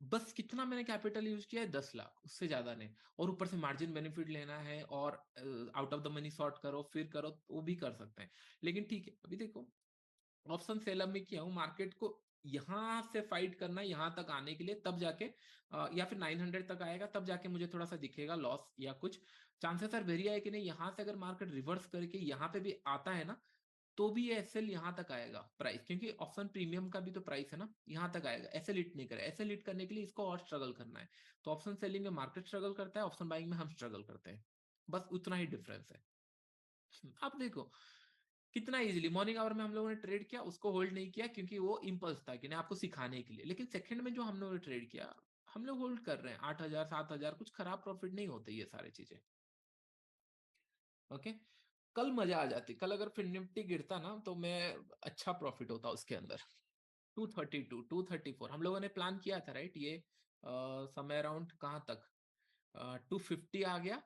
बस कितना मैंने कैपिटल यूज किया है, 10 लाख, उससे ज्यादा नहीं। और ऊपर से मार्जिन बेनिफिट लेना है, और out of the money short करो, फिर करो, वो भी कर सकते हैं। लेकिन ठीक है, अभी देखो, ऑप्शन सेल में किया हूँ, मार्केट को यहां से फाइट करना है यहाँ तक आने के लिए, तब जाके या फिर 900 तक आएगा, तब जाके मुझे थोड़ा सा दिखेगा लॉस या कुछ। चांसेस आर वेरी है कि नहीं, यहाँ से अगर मार्केट रिवर्स करके यहाँ पे भी आता है ना, तो भी ये एसएल यहाँ तक आएगा प्राइस, क्योंकि ऑप्शन प्रीमियम का भी तो प्राइस है ना, यहाँ तक आएगा। एसएल हिट नहीं करे, एसएल हिट करने के लिए इसको और स्ट्रगल करना है। तो ऑप्शन सेलिंग में मार्केट स्ट्रगल करता है, ऑप्शन बाइंग में हम स्ट्रगल करते हैं, बस उतना ही डिफरेंस है। अब देखो कितना इजीली मॉर्निंग आवर में हम लोगों ने ट्रेड किया, उसको होल्ड नहीं किया क्योंकि वो इम्पल्स था कि नहीं, आपको सिखाने के लिए। लेकिन सेकंड में जो हम लोगों ने ट्रेड किया, हम लोग होल्ड कर रहे हैं 8,000, 7,000, कुछ खराब प्रॉफिट नहीं होते ये सारी चीजें। ओके, कल मजा आ जाती, कल अगर फिर निफ्टी गिरता ना, तो मैं अच्छा प्रॉफिट होता उसके अंदर। 232, 234 हम लोगों ने प्लान किया था, राइट? ये समय अराउंड कहाँ तक, 250 आ गया,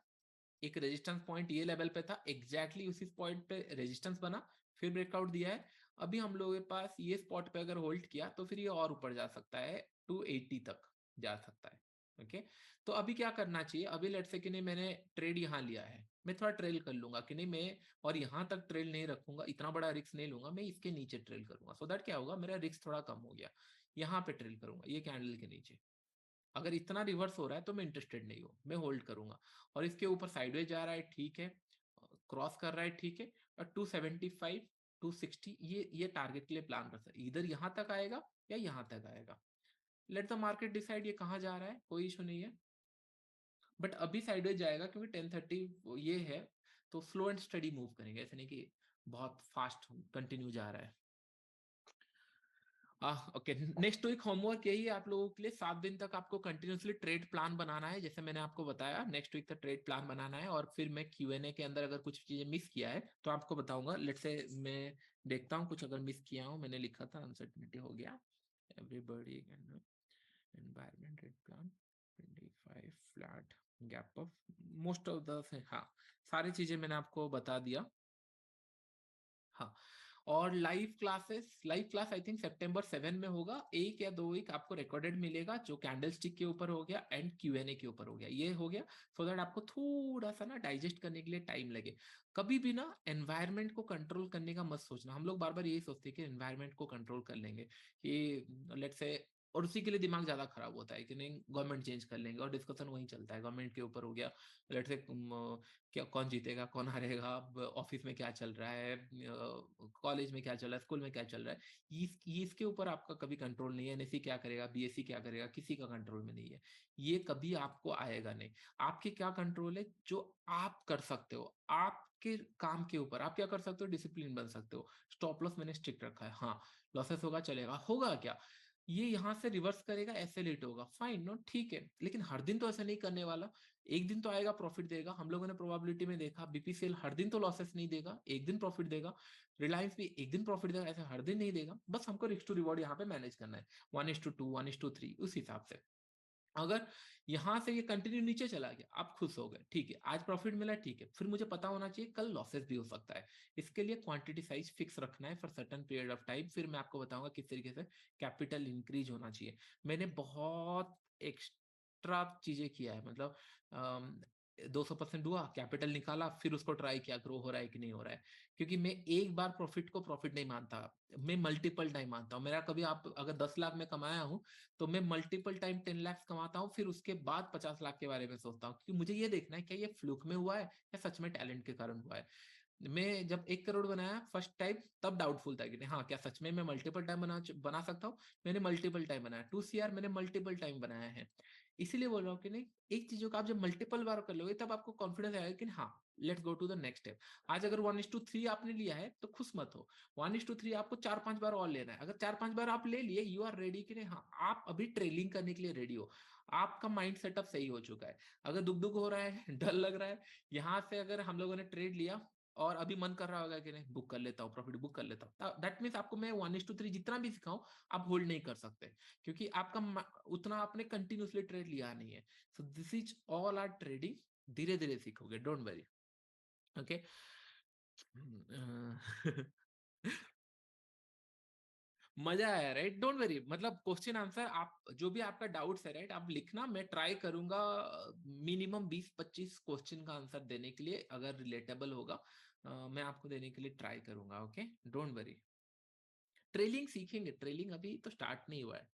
एक रेजिस्टेंस पॉइंट ये लेवल पे था, एग्जैक्टली उसी पॉइंट पे रेजिस्टेंस बना, फिर ब्रेकआउट दिया है। अभी हम लोगों के पास ये स्पॉट पे अगर होल्ड किया तो फिर ये और ऊपर जा सकता है, 280 तक जा सकता है। ओके, तो अभी क्या करना चाहिए, अभी लेट से कि नहीं, मैंने ट्रेड यहाँ लिया है, मैं थोड़ा ट्रेल कर लूंगा कि नहीं, मैं और यहाँ तक ट्रेल नहीं रखूंगा, इतना बड़ा रिस्क नहीं लूंगा, मैं इसके नीचे ट्रेल करूंगा। सो दैट क्या होगा, मेरा रिस्क थोड़ा कम हो गया। यहाँ पे ट्रेल करूंगा, ये कैंडल के नीचे। अगर इतना रिवर्स हो रहा है तो मैं इंटरेस्टेड नहीं हूँ, मैं होल्ड करूंगा। और इसके ऊपर साइडवेज जा रहा है, ठीक है, क्रॉस कर रहा है, ठीक है, और 275, 260, ये टारगेट के लिए प्लान कर सकते, इधर यहाँ तक आएगा या यहाँ तक आएगा। लेट द मार्केट डिसाइड ये कहाँ जा रहा है, कोई इशू नहीं है। बट अभी साइडवेज जाएगा क्योंकि 1030 ये है, तो स्लो एंड स्टडी मूव करेंगे, ऐसे नहीं कि बहुत फास्ट कंटिन्यू जा रहा है। ओके, नेक्स्ट वीक होमवर्क यही है आप लोगों के लिए, 7 दिन तक आपको कंटिन्यूसली ट्रेड प्लान बनाना है, जैसे मैंने आपको बताया। नेक्स्ट वीक तक ट्रेड प्लान बनाना है, और फिर मैं Q&A के अंदर अगर कुछ चीजें मिस किया है तो आपको बताऊंगा। लेट से मैं देखता हूँ कुछ अगर मिस किया हूँ, मैंने लिखा था अनसर्टेनिटी हो गया, everybody environment rate plan 25 flat gap of most of the, हाँ, सारी चीजें मैंने आपको बता दिया। हाँ, और live class I think September 7 में होगा, 1 या 2 वीक आपको रिकॉर्डेड मिलेगा, जो कैंडल स्टिक के ऊपर हो गया एंड Q&A के ऊपर हो गया, ये हो गया। सो दैट आपको थोड़ा सा ना डाइजेस्ट करने के लिए टाइम लगे। कभी भी ना एनवायरनमेंट को कंट्रोल करने का मत सोचना, हम लोग बार बार यही सोचते हैं कि एनवायरनमेंट को कंट्रोल कर लेंगे, कि लेट्स से और उसी के लिए दिमाग ज्यादा खराब होता है कि नहीं गवर्नमेंट चेंज कर लेंगे, और डिस्कशन वहीं चलता है, गवर्नमेंट के ऊपर हो गया, लेट से क्या कौन जीतेगा कौन हारेगा, ऑफिस में क्या चल रहा है, कॉलेज में क्या चल रहा है, स्कूल में क्या चल रहा है, इसके ऊपर आपका कभी कंट्रोल नहीं है। एनएससी क्या करेगा, बीएससी क्या करेगा, किसी का कंट्रोल में नहीं है। ये कभी आपको आएगा नहीं। आपके क्या कंट्रोल है, जो आप कर सकते हो आपके काम के ऊपर, आप क्या कर सकते हो, डिसिप्लिन बन सकते हो। स्टॉप लॉस मैंने स्ट्रिक्ट रखा है, हाँ लॉसेस होगा चलेगा, होगा क्या, ये यहाँ से रिवर्स करेगा ऐसे लेट होगा, फाइन नो ठीक है, लेकिन हर दिन तो ऐसा नहीं करने वाला। एक दिन तो आएगा प्रॉफिट देगा, हम लोगों ने प्रोबेबिलिटी में देखा बीपीसीएल हर दिन तो लॉसेस नहीं देगा, एक दिन प्रॉफिट देगा। रिलायंस भी एक दिन प्रॉफिट देगा, ऐसे हर दिन नहीं देगा। बस हमको रिस्क टू रिवॉर्ड यहाँ पे मैनेज करना है, 1:2, 1:3 उस हिसाब से। अगर यहां से ये कंटिन्यू नीचे चला गया, आप खुश हो गए, ठीक है आज प्रॉफिट मिला, ठीक है, फिर मुझे पता होना चाहिए कल लॉसेस भी हो सकता है। इसके लिए क्वांटिटी साइज फिक्स रखना है for certain period of time. फिर मैं आपको बताऊंगा किस तरीके से कैपिटल इंक्रीज होना चाहिए। मैंने बहुत एक्स्ट्रा चीजें किया है, मतलब 200% हुआ कैपिटल निकाला, फिर उसको ट्राई किया ग्रो हो रहा है कि नहीं हो रहा है। क्योंकि मैं एक बार प्रॉफिट को प्रॉफिट नहीं मानता, मैं मल्टीपल टाइम मानता हूँ। मेरा कभी आप अगर 10 लाख में कमाया हूँ, तो मैं मल्टीपल टाइम 10 लाख कमाता हूँ, फिर उसके बाद 50 लाख के बारे में सोचता हूँ, क्योंकि मुझे ये देखना है क्या ये फ्लूक में हुआ है या सच में टैलेंट के कारण हुआ है। मैं जब 1 करोड़ बनाया फर्स्ट टाइम, तब डाउटफुल था कि नहीं हाँ क्या सच में मैं मल्टीपल टाइम बना सकता हूँ। मैंने मल्टीपल टाइम बनाया, 2 CR मैंने मल्टीपल टाइम बनाया है। इसीलिए बोल रहा हूँ कि नहीं, एक चीजों का आप जब मल्टीपल बार कर लोगे तब आपको कॉन्फिडेंस आएगा कि हाँ let's go to the next step. आज अगर 1:3 आपने लिया है तो खुश मत हो, 1:3 आपको 4-5 बार और लेना है। अगर 4-5 बार आप ले लिए, यू आर रेडी कि नहीं, हाँ आप अभी ट्रेलिंग करने के लिए रेडी हो, आपका माइंड सेटअप सही हो चुका है। अगर दुख दुख हो रहा है डर लग रहा है, यहाँ से अगर हम लोगों ने ट्रेड लिया और अभी मन कर रहा होगा कि नहीं बुक कर लेता हूँ, प्रॉफिट बुक कर लेता हूँ, दैट मीन्स आपको मैं 1:3 जितना भी सिखाऊं आप होल्ड नहीं कर सकते, क्योंकि आपका उतना आपने कंटिन्यूसली ट्रेड लिया नहीं है। So this is all our trading, धीरे धीरे सीखोगे, डोंट वरी। ओके। मजा आया राइट, डोंट वरी, मतलब क्वेश्चन आंसर आप जो भी आपका डाउट्स है राइट, आप लिखना, मैं ट्राई करूंगा मिनिमम 20-25 क्वेश्चन का आंसर देने के लिए, अगर रिलेटेबल होगा मैं आपको देने के लिए ट्राई करूंगा। Okay, don't worry. ट्रेलिंग सीखेंगे, ट्रेलिंग अभी तो स्टार्ट नहीं हुआ है।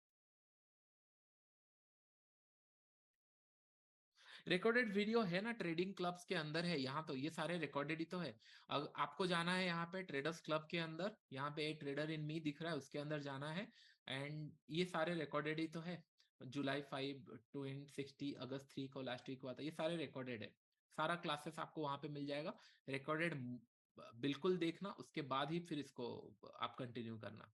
रिकॉर्डेड वीडियो है ना, ट्रेडिंग क्लब्स के अंदर है, यहाँ तो ये सारे रिकॉर्डेड ही तो है। अब आपको जाना है यहाँ पे ट्रेडर्स क्लब के अंदर, यहाँ पे ट्रेडर इन मी दिख रहा है, उसके अंदर जाना है, एंड ये सारे रिकॉर्डेड ही तो है। जुलाई 5 टू एंड 60 अगस्त 3 को लास्ट वीक हुआ था, ये सारे रिकॉर्डेड है। सारा क्लासेस आपको वहां पे मिल जाएगा रिकॉर्डेड। बिल्कुल देखना, उसके बाद ही फिर इसको आप कंटिन्यू करना।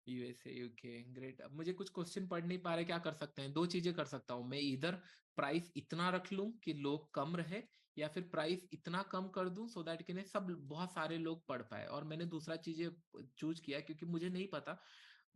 USA UK great. अब मुझे कुछ क्वेश्चन पढ़ नहीं पा रहे, क्या कर सकते हैं, दो चीजें कर सकता हूँ मैं, इधर प्राइस इतना रख लूं कि लोग कम रहे, या फिर प्राइस इतना कम कर दूं सो दैट कि नहीं सब बहुत सारे लोग पढ़ पाए। और मैंने दूसरा चीजें चूज किया क्योंकि मुझे नहीं पता,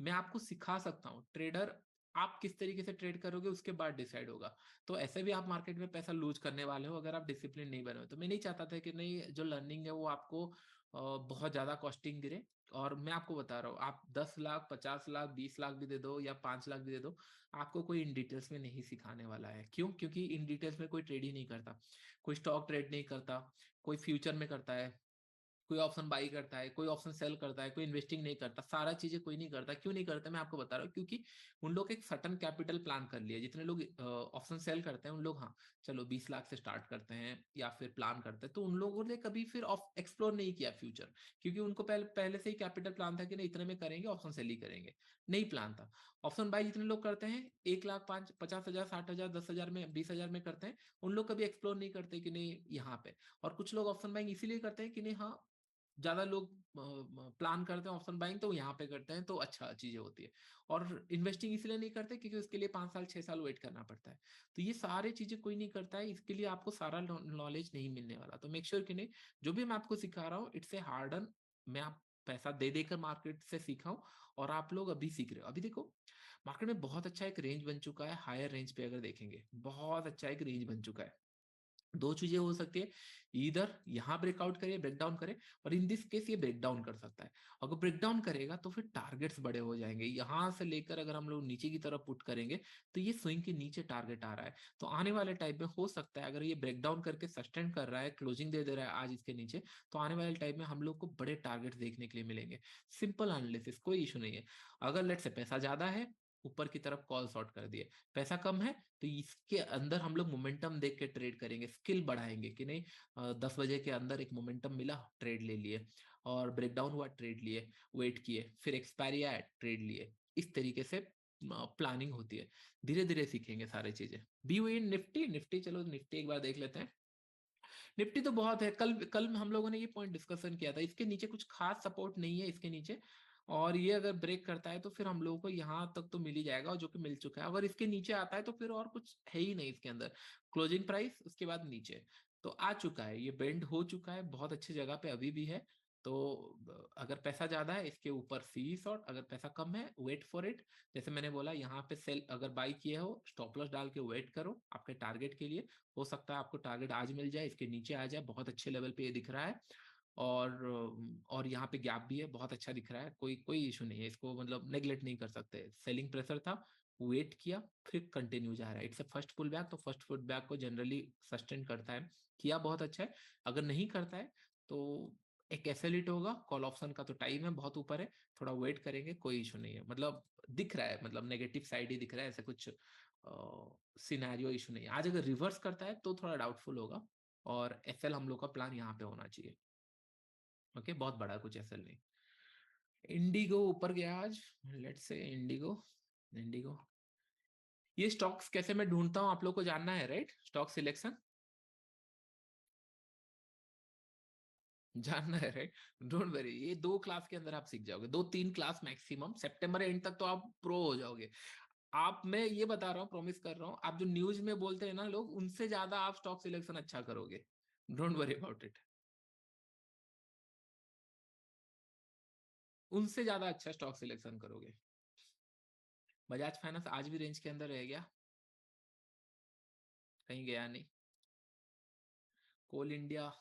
मैं आपको सिखा सकता हूँ ट्रेडर, आप किस तरीके से ट्रेड करोगे उसके बाद डिसाइड होगा। तो ऐसे भी आप मार्केट में पैसा लूज करने वाले हो अगर आप डिसिप्लिन नहीं बने हो। तो मैं नहीं चाहता था कि नहीं जो लर्निंग है वो आपको बहुत ज्यादा कॉस्टिंग गिरे। और मैं आपको बता रहा हूँ, आप 10 लाख 50 लाख 20 लाख भी दे दो या 5 लाख भी दे दो, आपको कोई इन डिटेल्स में नहीं सिखाने वाला है। क्यों? क्योंकि इन डिटेल्स में कोई ट्रेड ही नहीं करता, कोई स्टॉक ट्रेड नहीं करता, कोई फ्यूचर में करता है, कोई ऑप्शन बाई करता है, कोई ऑप्शन सेल करता है, कोई इन्वेस्टिंग नहीं करता, सारा चीजें कोई नहीं करता। क्यों नहीं करता मैं आपको बता रहा हूँ, क्योंकि उन लोग एक सटन कैपिटल प्लान कर लिया। जितने लोग ऑप्शन सेल करते हैं उन लोग, हाँ चलो 20 लाख से स्टार्ट करते हैं या फिर प्लान करते हैं, तो उन लोगों ने कभी फिर एक्सप्लोर नहीं किया फ्यूचर, क्योंकि उनको पहले पहले से ही कैपिटल प्लान था कि नहीं इतने में करेंगे ऑप्शन सेल ही करेंगे, नहीं प्लान था। ऑप्शन बाई जितने लोग करते हैं 1 लाख 50,000 60,000 10,000 में 20,000 में करते हैं, उन लोग कभी एक्सप्लोर नहीं करते कि नहीं यहाँ पे। और कुछ लोग ऑप्शन बाइंग इसीलिए करते हैं कि नहीं हाँ ज्यादा लोग प्लान करते हैं ऑप्शन बाइंग तो यहाँ पे करते हैं तो अच्छा चीजें होती है। और इन्वेस्टिंग इसलिए नहीं करते क्योंकि उसके लिए 5 साल 6 साल वेट करना पड़ता है। तो ये सारे चीजें कोई नहीं करता है, इसके लिए आपको सारा नॉलेज नहीं मिलने वाला। तो मेक श्योर कि नहीं जो भी मैं आपको सिखा रहा हूँ इट्स ए हार्ड अर्न, मैं आप पैसा दे देकर मार्केट से सीखा हूँ, और आप लोग अभी सीख रहे हो। अभी देखो मार्केट में बहुत अच्छा एक रेंज बन चुका है, हायर रेंज पे अगर देखेंगे बहुत अच्छा एक रेंज बन चुका है। दो चीजें हो सकती है, इधर यहाँ ब्रेकआउट करे, ब्रेकडाउन करे, और इन दिस केस ये ब्रेकडाउन कर सकता है। अगर ब्रेकडाउन करेगा तो फिर टारगेट्स बड़े हो जाएंगे, यहां से लेकर अगर हम लोग नीचे की तरफ पुट करेंगे तो ये स्विंग के नीचे टारगेट आ रहा है। तो आने वाले टाइम में हो सकता है अगर ये ब्रेकडाउन करके सस्टेन कर रहा है, क्लोजिंग दे दे रहा है आज इसके नीचे, तो आने वाले टाइम में हम लोग को बड़े टारगेट देखने के लिए मिलेंगे। सिंपल एनालिसिस, कोई इशू नहीं है। अगर लेट से पैसा ज्यादा है, ऊपर की तरफ कॉल शॉर्ट कर दिए, पैसा कम है तो इसके अंदर हम लोग मोमेंटम देख के ट्रेड करेंगे, स्किल बढ़ाएंगे कि नहीं। 10 बजे के अंदर एक मोमेंटम मिला, ट्रेड ले लिए, और ब्रेकडाउन हुआ, ट्रेड लिए, वेट किए, फिर एक्सपायरी आया, ट्रेड लिए। इस तरीके से प्लानिंग होती है। धीरे धीरे सीखेंगे सारी चीजें। बी हुई निफ्टी, निफ्टी चलो निफ्टी एक बार देख लेते हैं। निफ्टी तो बहुत है, कल कल हम लोगों ने ये पॉइंट डिस्कशन किया था, इसके नीचे कुछ खास सपोर्ट नहीं है इसके नीचे, और ये अगर ब्रेक करता है तो फिर हम लोगों को यहाँ तक तो मिल ही जाएगा, और जो कि मिल चुका है। अगर इसके नीचे आता है तो फिर और कुछ है ही नहीं इसके अंदर, क्लोजिंग प्राइस उसके बाद नीचे तो आ चुका है, ये बेंड हो चुका है, बहुत अच्छी जगह पे अभी भी है। तो अगर पैसा ज्यादा है इसके ऊपर सी शॉर्ट, अगर पैसा कम है वेट फॉर इट। जैसे मैंने बोला यहाँ पे सेल अगर बाई किए हो, स्टॉप लॉस डाल के वेट करो आपके टारगेट के लिए। हो सकता है आपको टारगेट आज मिल जाए, इसके नीचे आ जाए, बहुत अच्छे लेवल पे ये दिख रहा है। और यहाँ पे गैप भी है, बहुत अच्छा दिख रहा है, कोई कोई इशू नहीं है इसको, मतलब नेग्लेक्ट नहीं कर सकते। सेलिंग प्रेशर था, वेट किया, फिर कंटिन्यू जा रहा है। It's a first pull back, तो फर्स्ट पुल बैक को जनरली सस्टेन करता है, किया बहुत अच्छा है। अगर नहीं करता है तो एक एसएल होगा, कॉल ऑप्शन का तो टाइम है बहुत ऊपर है, थोड़ा वेट करेंगे, कोई इशू नहीं है। मतलब दिख रहा है, मतलब नेगेटिव साइड ही दिख रहा है, ऐसा कुछ सिनेरियो इशू नहीं है। आज अगर रिवर्स करता है तो थोड़ा डाउटफुल होगा, और एसएल हम लोग का प्लान यहाँ पे होना चाहिए। ओके, बहुत बड़ा कुछ एसएल नहीं। इंडिगो ऊपर गया आज, लेट्स से इंडिगो, इंडिगो ये स्टॉक्स कैसे मैं ढूंढता हूँ आप लोग को जानना है, राइट? स्टॉक सिलेक्शन जानना है, राइट? डोंट वरी, ये 2 क्लास के अंदर आप सीख जाओगे, 2-3 क्लास मैक्सिमम, सितंबर एंड तक तो आप प्रो हो जाओगे। आप, मैं ये बता रहा हूँ, प्रॉमिस कर रहा हूँ, आप जो न्यूज में बोलते हैं ना लोग, उनसे ज्यादा आप स्टॉक सिलेक्शन अच्छा करोगे। डोंट वरी अबाउट इट, उनसे ज्यादा अच्छा स्टॉक सिलेक्शन करोगे। बजाज फाइनेंस आज भी रेंज के अंदर रह गया, कहीं गया नहीं। कोल इंडिया,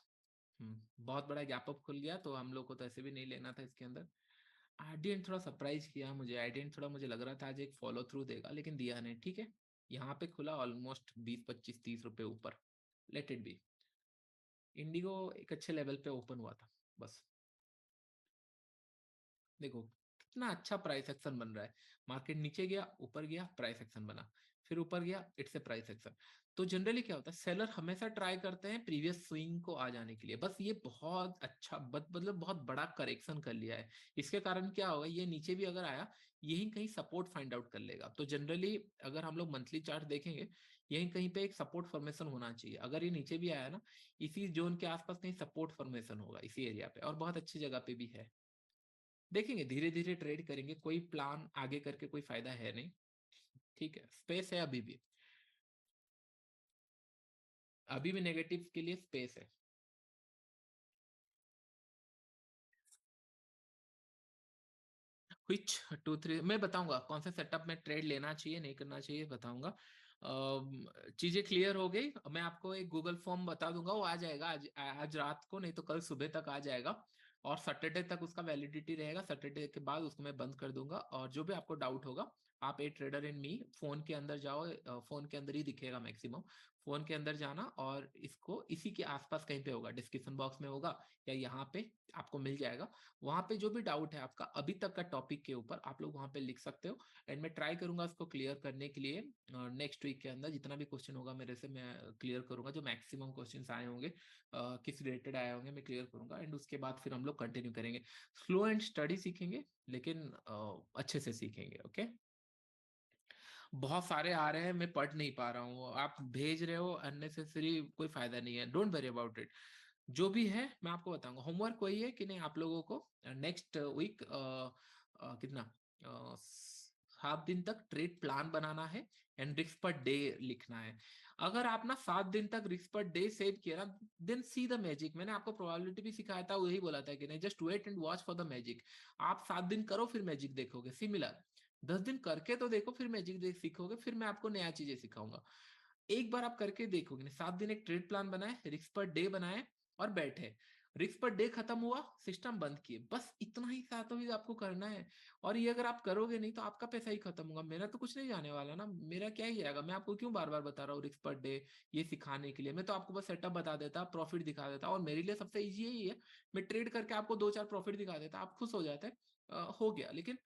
बहुत बड़ा गैप अप खुल गया, तो हम लोग को तो ऐसे भी नहीं लेना था इसके अंदर। आरडीएन थोड़ा सरप्राइज किया मुझे, आरडीएन थोड़ा मुझे लग रहा था आज एक फॉलो थ्रू देगा, लेकिन दिया नहीं। ठीक है, यहाँ पे खुला ऑलमोस्ट 20-25-30 रुपए ऊपर, लेट इट बी। इंडिगो एक अच्छे लेवल पे ओपन हुआ था, बस देखो कितना अच्छा प्राइस एक्शन बन रहा है। मार्केट नीचे गया, ऊपर गया, प्राइस एक्शन बना, फिर ऊपर गया, इट्स ए प्राइस एक्शन। तो जनरली क्या होता है, सेलर हमेशा ट्राई करते हैं प्रीवियस स्विंग को आ जाने के लिए, बस ये बहुत अच्छा मतलब बहुत बड़ा करेक्शन कर लिया है। इसके कारण क्या होगा, ये नीचे भी अगर आया, यही कहीं सपोर्ट फाइंड आउट कर लेगा। तो जनरली अगर हम लोग मंथली चार्ट देखेंगे, यही कहीं पे एक सपोर्ट फॉर्मेशन होना चाहिए। अगर ये नीचे भी आया ना, इसी जोन के आसपास कहीं सपोर्ट फॉर्मेशन होगा इसी एरिया पे, और बहुत अच्छी जगह पे भी है। देखेंगे, धीरे धीरे ट्रेड करेंगे, कोई प्लान आगे करके कोई फायदा है नहीं। ठीक है, स्पेस है अभी भी, अभी भी नेगेटिव के लिए स्पेस है। कुछ 2-3 मैं बताऊंगा कौन सा सेटअप में ट्रेड लेना चाहिए नहीं करना चाहिए, बताऊंगा। चीजें क्लियर हो गई, मैं आपको एक गूगल फॉर्म बता दूंगा, वो आ जाएगा आज, आज रात को नहीं तो कल सुबह तक आ जाएगा, और सैटरडे तक उसका वैलिडिटी रहेगा। सैटरडे के बाद उसको मैं बंद कर दूंगा, और जो भी आपको डाउट होगा, आप ए ट्रेडर इन मी फोन के अंदर जाओ, फोन के अंदर ही दिखेगा मैक्सिमम, फोन के अंदर जाना, और इसको इसी के आसपास कहीं पे होगा, डिस्क्रिप्शन बॉक्स में होगा, या यहाँ पे आपको मिल जाएगा। वहां पे जो भी डाउट है आपका अभी तक का टॉपिक के ऊपर, आप लोग वहां पे लिख सकते हो, एंड मैं ट्राई करूंगा उसको क्लियर करने के लिए। नेक्स्ट वीक के अंदर जितना भी क्वेश्चन होगा मेरे से, मैं क्लियर करूंगा, जो मैक्सिमम क्वेश्चंस आए होंगे, किस रिलेटेड आए होंगे, मैं क्लियर करूंगा, एंड उसके बाद फिर हम लोग कंटिन्यू करेंगे। स्लो एंड स्टडी सीखेंगे, लेकिन अच्छे से सीखेंगे। ओके, बहुत सारे आ रहे हैं, मैं पढ़ नहीं पा रहा हूँ, आप भेज रहे हो अननेसेसरी, कोई फायदा नहीं है, डोंट वरी अबाउट इट। जो भी है मैं आपको बताऊंगा। होमवर्क वही है कि नहीं, आप लोगों को नेक्स्ट वीक कितना 7 दिन तक ट्रेड प्लान बनाना है, एंड रिस्क पर डे लिखना है। अगर आप ना 7 दिन तक रिस्क पर डे सेव किया ना, देन सी द मैजिक। मैंने आपको प्रोबेबिलिटी भी सिखाया था, वही बोला था कि नहीं, just wait and watch for the magic. आप 7 दिन करो, फिर मैजिक देखोगे। सिमिलर 10 दिन करके तो देखो, फिर मैजिक देख सीखोगे, फिर मैं आपको नया चीजें सिखाऊंगा। एक बार आप करके देखोगे, 7 दिन एक ट्रेड प्लान बनाए, रिस्क पर डे बनाए और बैठे, रिस्क पर डे खत्म हुआ, सिस्टम बंद किए, बस इतना ही 7 आपको करना है। और ये अगर आप करोगे नहीं तो आपका पैसा ही खत्म होगा, मेरा तो कुछ नहीं जाने वाला ना, मेरा क्या ही जाएगा। मैं आपको क्यों बार बार बता रहा हूँ रिस्क पर डे, ये सिखाने के लिए। मैं तो आपको बस सेटअप बता देता, प्रॉफिट दिखा देता, और मेरे लिए सबसे ईजी यही है, मैं ट्रेड करके आपको 2-4 प्रॉफिट दिखा देता, आप खुश हो जाते, हो गया। लेकिन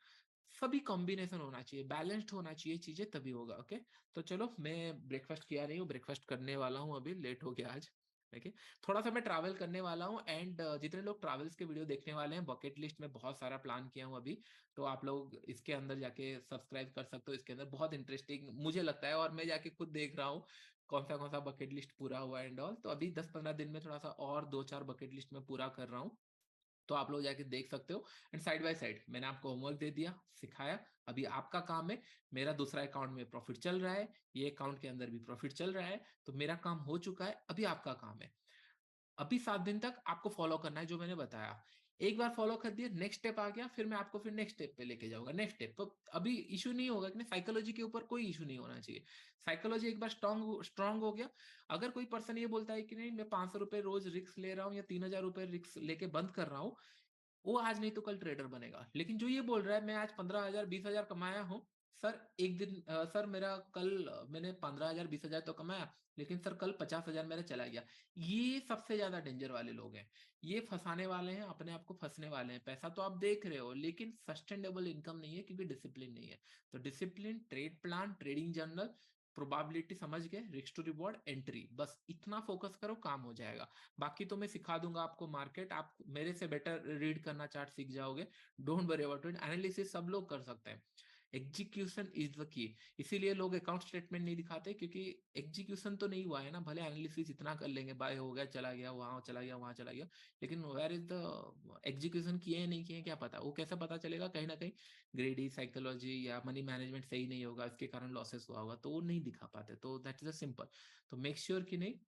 सभी कॉम्बिनेशन होना चाहिए, बैलेंस्ड होना चाहिए चीजें, तभी होगा। ओके, तो चलो, मैं ब्रेकफास्ट किया नहीं हूँ, ब्रेकफास्ट करने वाला हूँ, अभी लेट हो गया आज। ओके, थोड़ा सा मैं ट्रैवल करने वाला हूँ, एंड जितने लोग ट्रैवल्स के वीडियो देखने वाले हैं, बकेट लिस्ट में बहुत सारा प्लान किया हूँ अभी, तो आप लोग इसके अंदर जाके सब्सक्राइब कर सकते हो। इसके अंदर बहुत इंटरेस्टिंग मुझे लगता है, और मैं जाके खुद देख रहा हूँ कौन सा बकेट लिस्ट पूरा हुआ एंड ऑल। तो अभी 10-15 दिन में थोड़ा सा और 2-4 बकेट लिस्ट में पूरा कर रहा हूँ, तो आप लोग जाके देख सकते हो। एंड साइड बाय साइड मैंने आपको होमवर्क दे दिया, सिखाया, अभी आपका काम है। मेरा दूसरा अकाउंट में प्रॉफिट चल रहा है, ये अकाउंट के अंदर भी प्रॉफिट चल रहा है, तो मेरा काम हो चुका है, अभी आपका काम है। अभी 7 दिन तक आपको फॉलो करना है जो मैंने बताया। एक बार फॉलो कर दिया, नेक्स्ट स्टेप आ गया, फिर मैं आपको फिर नेक्स्ट स्टेप पे लेके जाऊंगा। नेक्स्ट स्टेप तो अभी इशू नहीं होगा कि साइकोलॉजी के ऊपर कोई इशू नहीं होना चाहिए। साइकोलॉजी एक बार स्ट्रांग हो गया, अगर कोई पर्सन ये बोलता है कि नहीं मैं 500 रुपए रोज रिस्क ले रहा हूँ या 3,000 रुपए रिस्क लेके बंद कर रहा हूँ, वो आज नहीं तो कल ट्रेडर बनेगा। लेकिन जो ये बोल रहा है मैं आज 15,000 20,000 कमाया हूँ सर, एक दिन सर मेरा कल मैंने 15,000 20,000 तो कमाया, लेकिन सर कल 50,000 मेरा चला गया, ये सबसे ज्यादा डेंजर वाले लोग हैं। ये फंसाने वाले हैं, अपने आप को फंसने वाले हैं। पैसा तो आप देख रहे हो, लेकिन सस्टेनेबल इनकम नहीं है, क्योंकि डिसिप्लिन नहीं है। तो discipline, trade plan, trading journal, probability समझ गए, रिस्क टू रिवॉर्ड, एंट्री, बस इतना फोकस करो, काम हो जाएगा। बाकी तो मैं सिखा दूंगा आपको मार्केट, आप मेरे से बेटर रीड करना चार्ट सीख जाओगे। Don't worry about it, analysis सब लोग कर सकते हैं, एग्जीक्यूशन इज द की। इसीलिए लोग अकाउंट स्टेटमेंट नहीं दिखाते, क्योंकि एग्जीक्यूशन तो नहीं हुआ है ना। भले एनालिसिस इतना कर लेंगे, बाय हो गया, चला गया, वहां चला गया, वहां चला गया, लेकिन वेयर इज द एग्जीक्यूशन, किए नहीं किए क्या पता, वो कैसे पता चलेगा? कहीं ना कहीं ग्रेडी साइकोलॉजी या मनी मैनेजमेंट सही नहीं होगा, इसके कारण लॉसेस हुआ होगा, तो वो नहीं दिखा पाते। तो दैट इज अ सिंपल। तो मेक श्योर कि नहीं,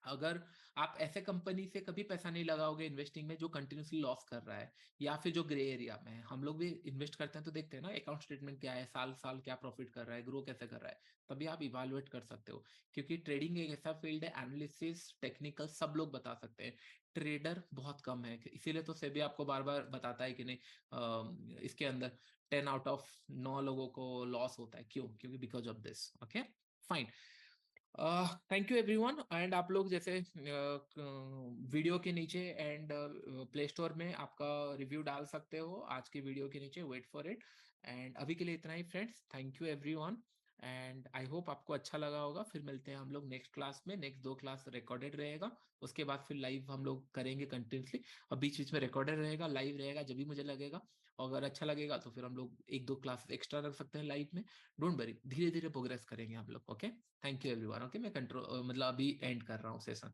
अगर आप ऐसे कंपनी से कभी पैसा नहीं लगाओगे इन्वेस्टिंग में जो कंटिन्यूसली लॉस कर रहा है, या फिर जो ग्रे एरिया में है। हम लोग भी इन्वेस्ट करते हैं तो देखते हैं ना अकाउंट स्टेटमेंट क्या है, साल साल क्या प्रॉफिट कर रहा है, ग्रो कैसे कर रहा है, तभी आप इवेलुएट कर सकते हो। क्योंकि ट्रेडिंग एक ऐसा फील्ड है, एनालिसिस टेक्निकल सब लोग बता सकते हैं, ट्रेडर बहुत कम है। इसीलिए तो सेबी आपको बार बार बताता है कि नहीं, इसके अंदर 10 आउट ऑफ 9 लोगों को लॉस होता है। क्यों? क्योंकि because of this. Okay, fine. Thank you everyone. And आप लोग जैसे वीडियो के नीचे एंड प्ले स्टोर में आपका रिव्यू डाल सकते हो आज की वीडियो के नीचे, वेट फॉर इट। एंड अभी के लिए इतना ही friends, thank you everyone, and I hope आपको अच्छा लगा होगा। फिर मिलते हैं हम लोग नेक्स्ट क्लास में, नेक्स्ट 2 क्लास रिकॉर्डेड रहेगा, उसके बाद फिर लाइव हम लोग करेंगे कंटिन्यूसली। और बीच बीच में रिकॉर्डेड रहेगा, लाइव रहेगा जब भी मुझे लगेगा। और अगर अच्छा लगेगा तो फिर हम लोग 1-2 क्लास एक्स्ट्रा रख सकते हैं लाइव में। डोंट वरी, धीरे धीरे प्रोग्रेस करेंगे हम लोग। Okay, thank you everyone. Okay, मैं कंट्रोल मतलब अभी एंड कर रहा हूँ सेशन।